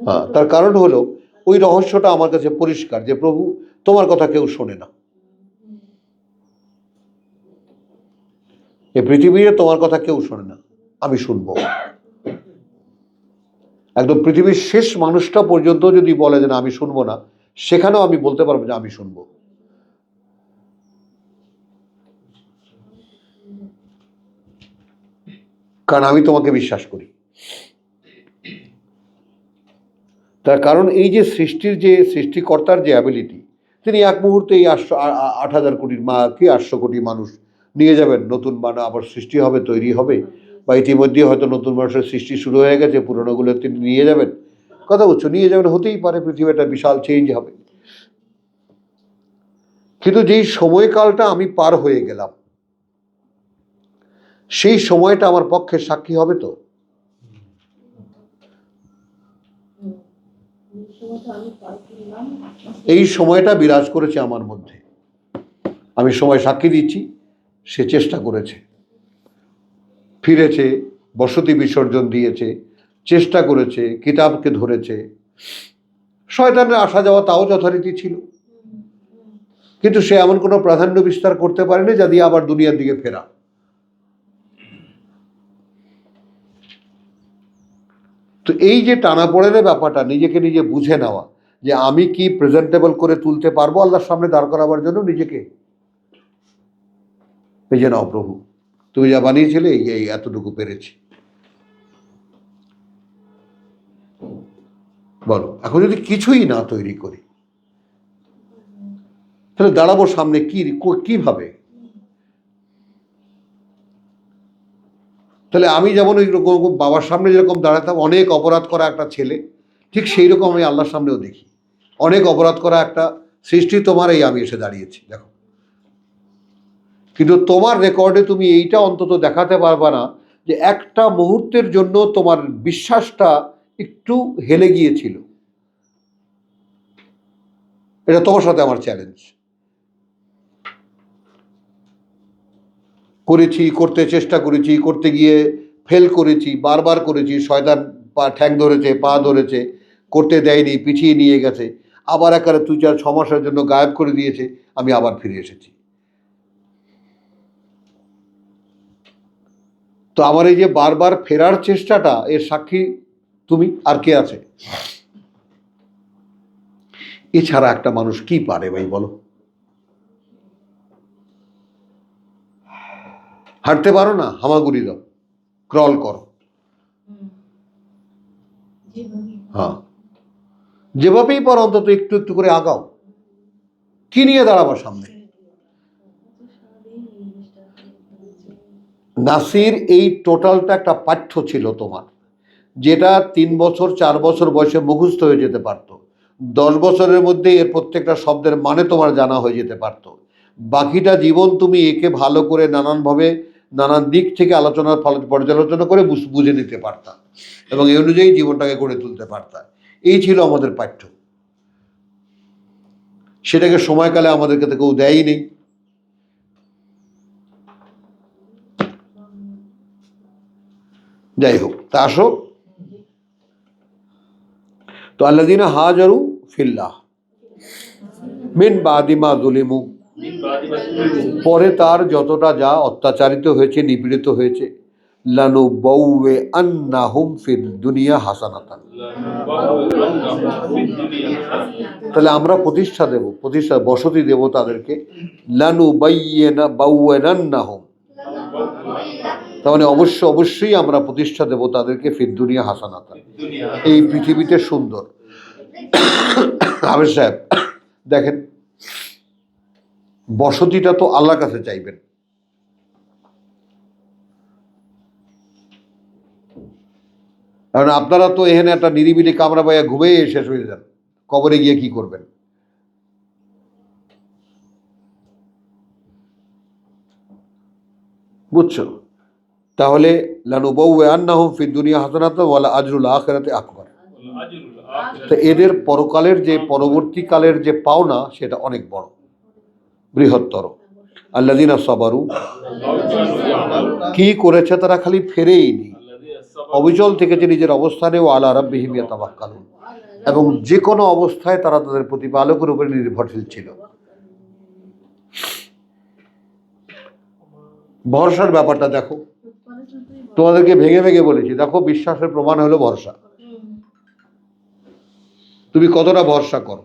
হ্যাঁ, তার কারণ হলো ওই রহস্যটা আমার কাছে পরিষ্কার, যে প্রভু তোমার কথা কেউ শোনে না, এই পৃথিবীতে তোমার কথা কেউ শোনে না, আমি শুনবো। একদম পৃথিবীর শেষ মানুষটা পর্যন্ত যদি বলে যে না আমি শুনবো না, সেখানেও আমি বলতে পারবো যে আমি শুনবো। কারণ আমি তোমাকে বিশ্বাস করি। তার কারণ এই যে সৃষ্টিকর্তার যে অ্যাবিলিটি, তিনি এক মুহূর্তে এই 8,000 কোটির 800 কোটি মানুষ নিয়ে যাবেন, নতুন আবার সৃষ্টি হবে, তৈরি হবে, বা ইতিমধ্যে হয়তো নতুন মানুষের সৃষ্টি শুরু হয়ে গেছে, পুরোনোগুলো তিনি নিয়ে যাবেন। কথা বলছো, নিয়ে যাবেন, হতেই পারে পৃথিবীটা বিশাল চেঞ্জ হবে। কিন্তু যেই সময়কালটা আমি পার হয়ে গেলাম, সেই সময়টা আমার পক্ষে সাক্ষী হবে তো? এই সময়টা বিরাজ করেছে আমার মধ্যে, আমি সময় সাক্ষী দিচ্ছি, সে চেষ্টা করেছে, ফিরেছে, বসতি বিসর্জন দিয়েছে, চেষ্টা করেছে, কিতাবকে ধরেছে, শয়তানের আসা যাওয়া তাও যথারীতি ছিল, কিন্তু সে এমন কোনো প্রাধান্য বিস্তার করতে পারেনি যা দিয়ে আবার দুনিয়ার দিকে ফেরা। তো এই যে টানাপোড়েনের ব্যাপারটা, নিজেকে নিজে বুঝে নেওয়া, যে আমি কি প্রেজেন্টেবল করে তুলতে পারবো আল্লাহর সামনে দাঁড় করাবার জন্য নিজেকে, এই যে নাও প্রভু তুমি যা বানিয়েছিলে, এই এতটুকু পেরেছি। বলো, এখন যদি কিছুই না তৈরি করি, তাহলে দাঁড়াবো সামনে কিভাবে? তাহলে আমি যেমন ওই বাবার সামনে যেরকম দাঁড়াতাম, অনেক অপরাধ করা একটা ছেলে, ঠিক সেই রকম আমি আল্লাহর সামনেও দেখি। অনেক অপরাধ করা একটা সৃষ্টি তোমার, এই আমি এসে দাঁড়িয়েছি দেখো। কিন্তু তোমার রেকর্ডে তুমি এইটা অন্তত দেখাতে পারবা না যে একটা মুহূর্তের জন্য তোমার বিশ্বাসটা একটু হেলে গিয়েছিল। এটা তোমার সাথে আমার চ্যালেঞ্জ। করেছি, করতে চেষ্টা করেছি, করতে গিয়ে ফেল করেছি, বারবার করেছি, শয়তান ঠ্যাং ধরেছে, পা ধরেছে, করতে দেয়নি, পিছিয়ে নিয়ে গেছে, আবার একেবারে 2-4-6 মাসের জন্য গায়েব করে দিয়েছে, আমি আবার ফিরে এসেছি। তো আমার এই যে বারবার ফেরার চেষ্টাটা, এর সাক্ষী তুমি আর কে আছে? এছাড়া একটা মানুষ কি পারে ভাই বলো? হাঁটতে পারো না, হামাগুড়ি দাও, ক্রল করো। হ্যাঁ, যেভাবেই পারো অন্তত একটু একটু করে আগাও। কি নিয়ে দাঁড়াবার সামনে? নাসির, এই টোটালটা একটা পাঠ্য ছিল তোমার, যেটা 3 বছর 4 বছর বয়সে মুখস্থ হয়ে যেতে পারত। 10 বছরের মধ্যে এর প্রত্যেকটা শব্দের মানে তোমার জানা হয়ে যেতে পারত। বাকিটা জীবন তুমি একে ভালো করে নানানভাবে নানান দিক থেকে পর্যালোচনা করে বুঝে নিতে পারতা এবং এই অনুযায়ী জীবনটাকে গড়ে তুলতে পারতা। এই ছিল আমাদের পাঠ্য। সেটাকে সময়কালে আমাদেরকে তো কেউ দেয়ই নেই। যাই হোক, তা আসো। তো আল্লাযীনা হাজারু ফিল্লাহ মিন বাদি মা যুলিমু, পরে তার যতটা যা অত্যাচারিত হয়েছে, নিপীড়িত হয়েছে, লানুবাউইআন্নাহুম ফিদ দুনিয়া হাসানাতান, তাহলে আমরা প্রতিষ্ঠা দেব, বসতি দেব তাদেরকে। লানুবাউইআন্নাহুম, তার মানে অবশ্যই আমরা প্রতিষ্ঠা দেব তাদেরকে ফিদ দুনিয়া হাসানাতান, এই পৃথিবীতে সুন্দর। আবেদ সাহেব দেখেন, বসতিটা তো আল্লাহর কাছে চাইবেন। কারণ আপনারা তো এখানে একটা নিরিবিলি কামরা পাইয়া ঘুমিয়ে শেষ হয়ে যান, কবরে গিয়ে কি করবেন? বুঝছো? তাহলে লানুবাউইআন্নাহুম ফিদ দুনিয়া হাসানাতান ওয়ালা আজরুল আখিরাতি আকবার। তো এদের পরকালের যে পরবর্তীকালের যে পাওনা, সেটা অনেক বড়, বৃহত্তর। আল্লাযীনা সাবারু, কি করেছে তারা? খালি ফেরেইনি, অবিচল থেকেছে নিজের অবস্থানে। ও আলা রাব্বিহিম ইয়াতাওয়াক্কালুন, এবং যে কোনো অবস্থায় তারা তাদের প্রতিপালকের উপরে নির্ভরশীল ছিল। ভরসার ব্যাপারটা দেখো, তোমাদেরকে ভেঙে ভেঙে বলেছি, দেখো বিশ্বাসের প্রমাণ হলো ভরসা। তুমি কতটা ভরসা করো?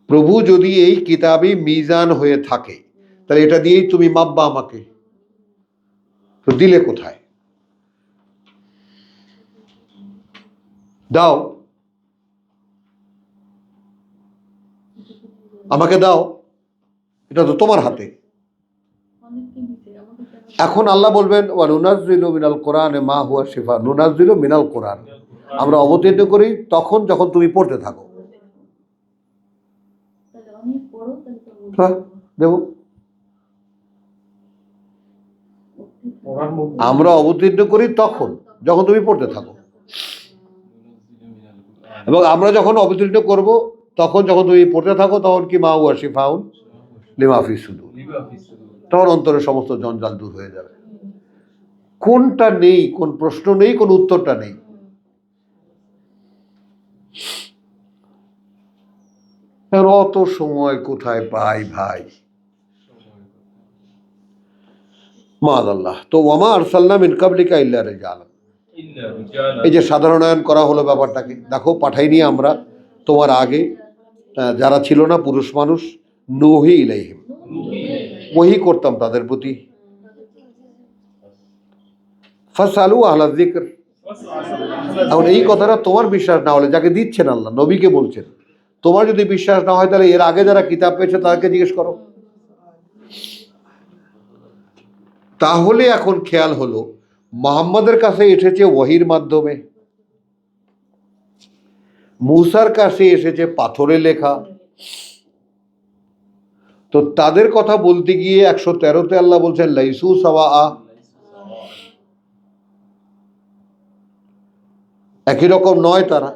প্রভু যদি এই কিতাবই মিজান হয়ে থাকে, তাহলে এটা দিয়েই তুমি মাপবা আমাকে, তো দিলে কোথায়? দাও, আমাকে দাও, এটা তো তোমার হাতে। এখন আল্লাহ বলবেন ওয়া নুনাজ্জিলু মিনাল কোরআনে মা হুয়া শিফা, নুনাজ্জিলু মিনাল কোরআন, আমরা অবতীর্ণ করি তখন যখন তুমি পড়তে থাকো। হ্যাঁ, দেব। আমরা অবতীর্ণ করি তখন যখন তুমি পড়তে থাকো, এবং আমরা যখন অবতীর্ণ করব তখন যখন তুমি পড়তে থাকো, তখন কি মা হুয়া শিফাউন লিমা ফিস সুদুর, তখন অন্তরের সমস্ত জঞ্জাল দূর হয়ে যাবে। কোনটা নেই, কোন প্রশ্ন নেই, কোন উত্তরটা নেই। অত সময় কোথায় পাই ভাই? মাআল্লাহ। তো ওয়ামা আরসালনা মিন কাবলিকা ইল্লা রিজালান, এই যে সাধারণায়ন করা হলো ব্যাপারটাকে, দেখো পাঠাইনি আমরা তোমার আগে যারা ছিল না পুরুষ মানুষ, নূহি ইলাইহিম, ওহী করতাম তাদের প্রতি। ফাসআলু আহলা যিকর, এখন এই কথাটা তোমার বিশ্বাস না হলে, যাকে দিচ্ছেন আল্লাহ নবীকে বলছেন, তোমার যদি বিশ্বাস না হয়, তাহলে এর আগে যারা কিতাব পেয়েছে তাদেরকে জিজ্ঞেস করো। তাহলে এখন খেয়াল হলো মুহাম্মাদের কাছে এসেছে ওহীর মাধ্যমে, মূসার কাছে এসেছে পাথরে লেখা। তো তাদের কথা বলতে গিয়ে 113-তে আল্লাহ বলছেন লাইসু সাওয়া, একই রকম নয় তারা।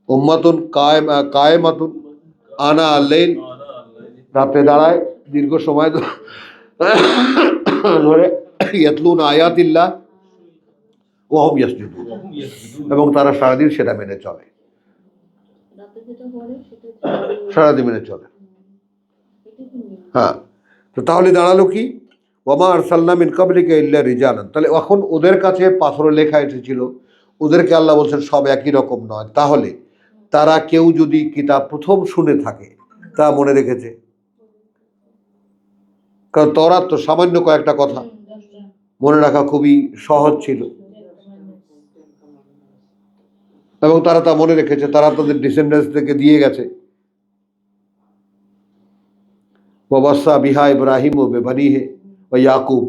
উম্মাতুন কায়েমাতুন আনা আল-লাইল, রাতে দাঁড়ায় দীর্ঘ সময় ধরে, ইয়াতলুনা আয়াতিল্লাহ ওয়া হুম ইয়াসজুদুন, এবং তারা সারাদিন সেটা মেনে চলে, রাতে যেটা বলে সেটা সারাদিন মেনে চলে। হ্যাঁ, তো তাহলে দাঁড়ালো কি, ওয়ামা আরসালনা মিন ক্বাবলিকা ইল্লা রিজালান। তাহলে এখন ওদের কাছে পাথরে লেখা এসেছিল, ওদেরকে আল্লাহ বলছেন সব একই রকম নয়। তাহলে তারা কেউ যদি কিতাব প্রথম শুনে থাকে তা মনে রেখেছে, কারণ তওরাত তো সামান্য কয়েকটা কথা মনে রাখা খুবই সহজ ছিল, এবং তারা তা মনে রেখেছে, তারা তাদের ডিসেন্ডেন্টস থেকে দিয়ে গেছে। ওয়াবাসা বিহা ইব্রাহিম ও বেবানিহে ও ইয়াকুব,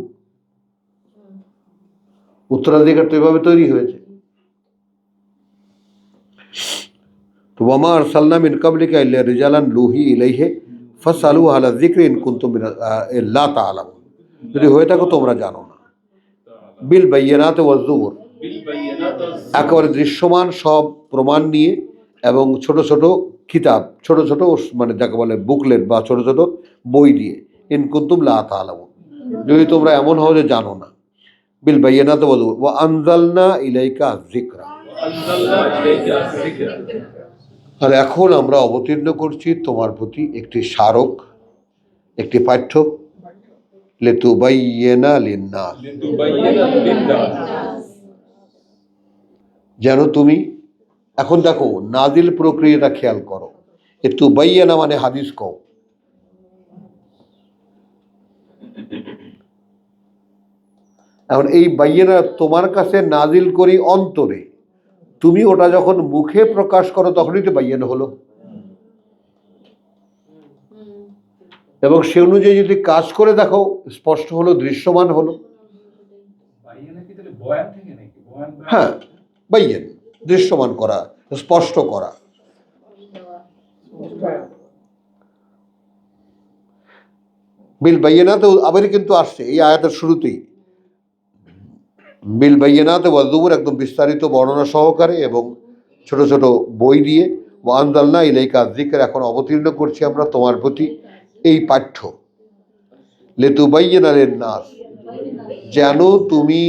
উত্তরাধিকার তো এভাবে তৈরি হয়েছে। তো ওয়ামা আরসালনা মিন ক্বাবলিকা ইল্লা রিজালান লুহি ইলাইহি ফাসআলু আহলা যিকরি ইন কুনতুম লা তা'লামুন, যদি হয়ে থাকো তোমরা জানো না। বিল বায়্যিনাতি ওয়াজ জুবুর, একেবারে দৃশ্যমান সব প্রমাণ নিয়ে, এবং ছোট ছোট কিতাব, ছোট ছোট মানে যাকে বলে বুকলেট বা ছোট ছোট বই দিয়ে, ইন কুনতুম লা তা'লামুন, যদি তোমরা এমন হও যে জানো না। বিল বায়্যিনাতি ওয়াজ জুবুর ওয়া আনজালনা ইলাইকা যিকরা, আর এখন আমরা অবতীর্ণ করছি তোমার প্রতি একটি স্মারক, একটি পাঠ্য, লিতুবাইয়িনা লিন্নাস, যেন তুমি, এখন দেখো নাজিল প্রক্রিয়াটা খেয়াল করো, একটু বাইয়ানা মানে হাদিস কও, এখন এই বাইয়ানা তোমার কাছে নাজিল করি অন্তরে, তুমি ওটা যখন মুখে প্রকাশ করো তখনই তো বাইয়ানা হলো, এবং সে অনুযায়ী যদি কাজ করে দেখো স্পষ্ট হলো, দৃশ্যমান হলো। হ্যাঁ, বাইয়ান দৃশ্যমান করা, স্পষ্ট করা। বিল বায়্যিনাতে আবারই কিন্তু আসছে এই আয়াতের শুরুতেই, বিল বায়্যিনাতি ওয়াজ জুবুর, একদম বিস্তারিত বর্ণনা সহকারে এবং ছোট ছোট বই দিয়ে। ওয়া আনজালনা ইলাইকা যিকর, এখন অবতীর্ণ করছি আমরা তোমার প্রতি এই পাঠ্য, লিতুবাইয়িনা লিন্নাস, যেন তুমি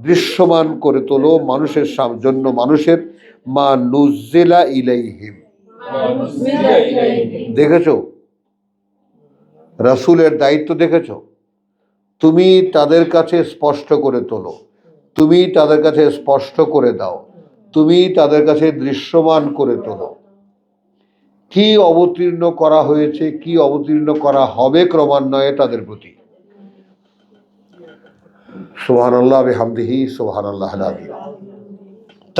দৃশ্যমান করে তোলো মানুষের জন্য, মানুষের মা নুজ্জিলা ইলাইহিম। দেখেছো রাসূলের দায়িত্ব, দেখেছো, তুমি তাদের কাছে স্পষ্ট করে তোলো, তুমি তাদের কাছে স্পষ্ট করে দাও, তুমি তাদের কাছে দৃশ্যমান করে তোলো কি অবতীর্ণ করা হয়েছে, কি অবতীর্ণ করা হবে ক্রমান্বয়ে তাদের প্রতি। সুবহানাল্লাহ বিহামদিহি সুবহানাল্লাহিল আযীম।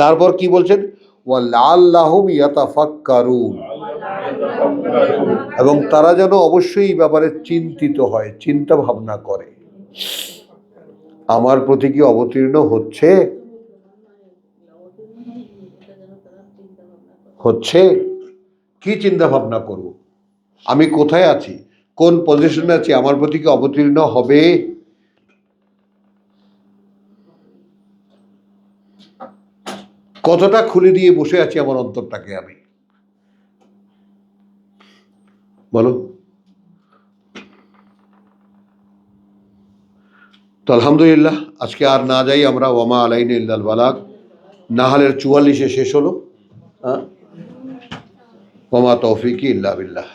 তারপর কি বলছেন, ওয়া লাআল্লাহুম ইয়াতাফাক্কারুন, এবং তারা যেন অবশ্যই এই ব্যাপারে চিন্তিত হয়, চিন্তা ভাবনা করে, আমার প্রতি কি অবতীর্ণ হচ্ছে, হচ্ছে কি চিন্তা ভাবনা করব, আমি কোথায় আছি, কোন পজিশনে আছি, আমার প্রতি কি অবতীর্ণ হবে। কতটা খুলে দিয়ে বসে আছি আমার অন্তরটাকে আমি, বলো। তো আলহামদুলিল্লাহ, আজকে আর না যাই আমরা, ওয়ামা আলাইনা ইল্লাল বালাগ, নাহালের 44-এ শেষ হলো। ওয়ামা তৌফিকি ইল্লা বিল্লাহ।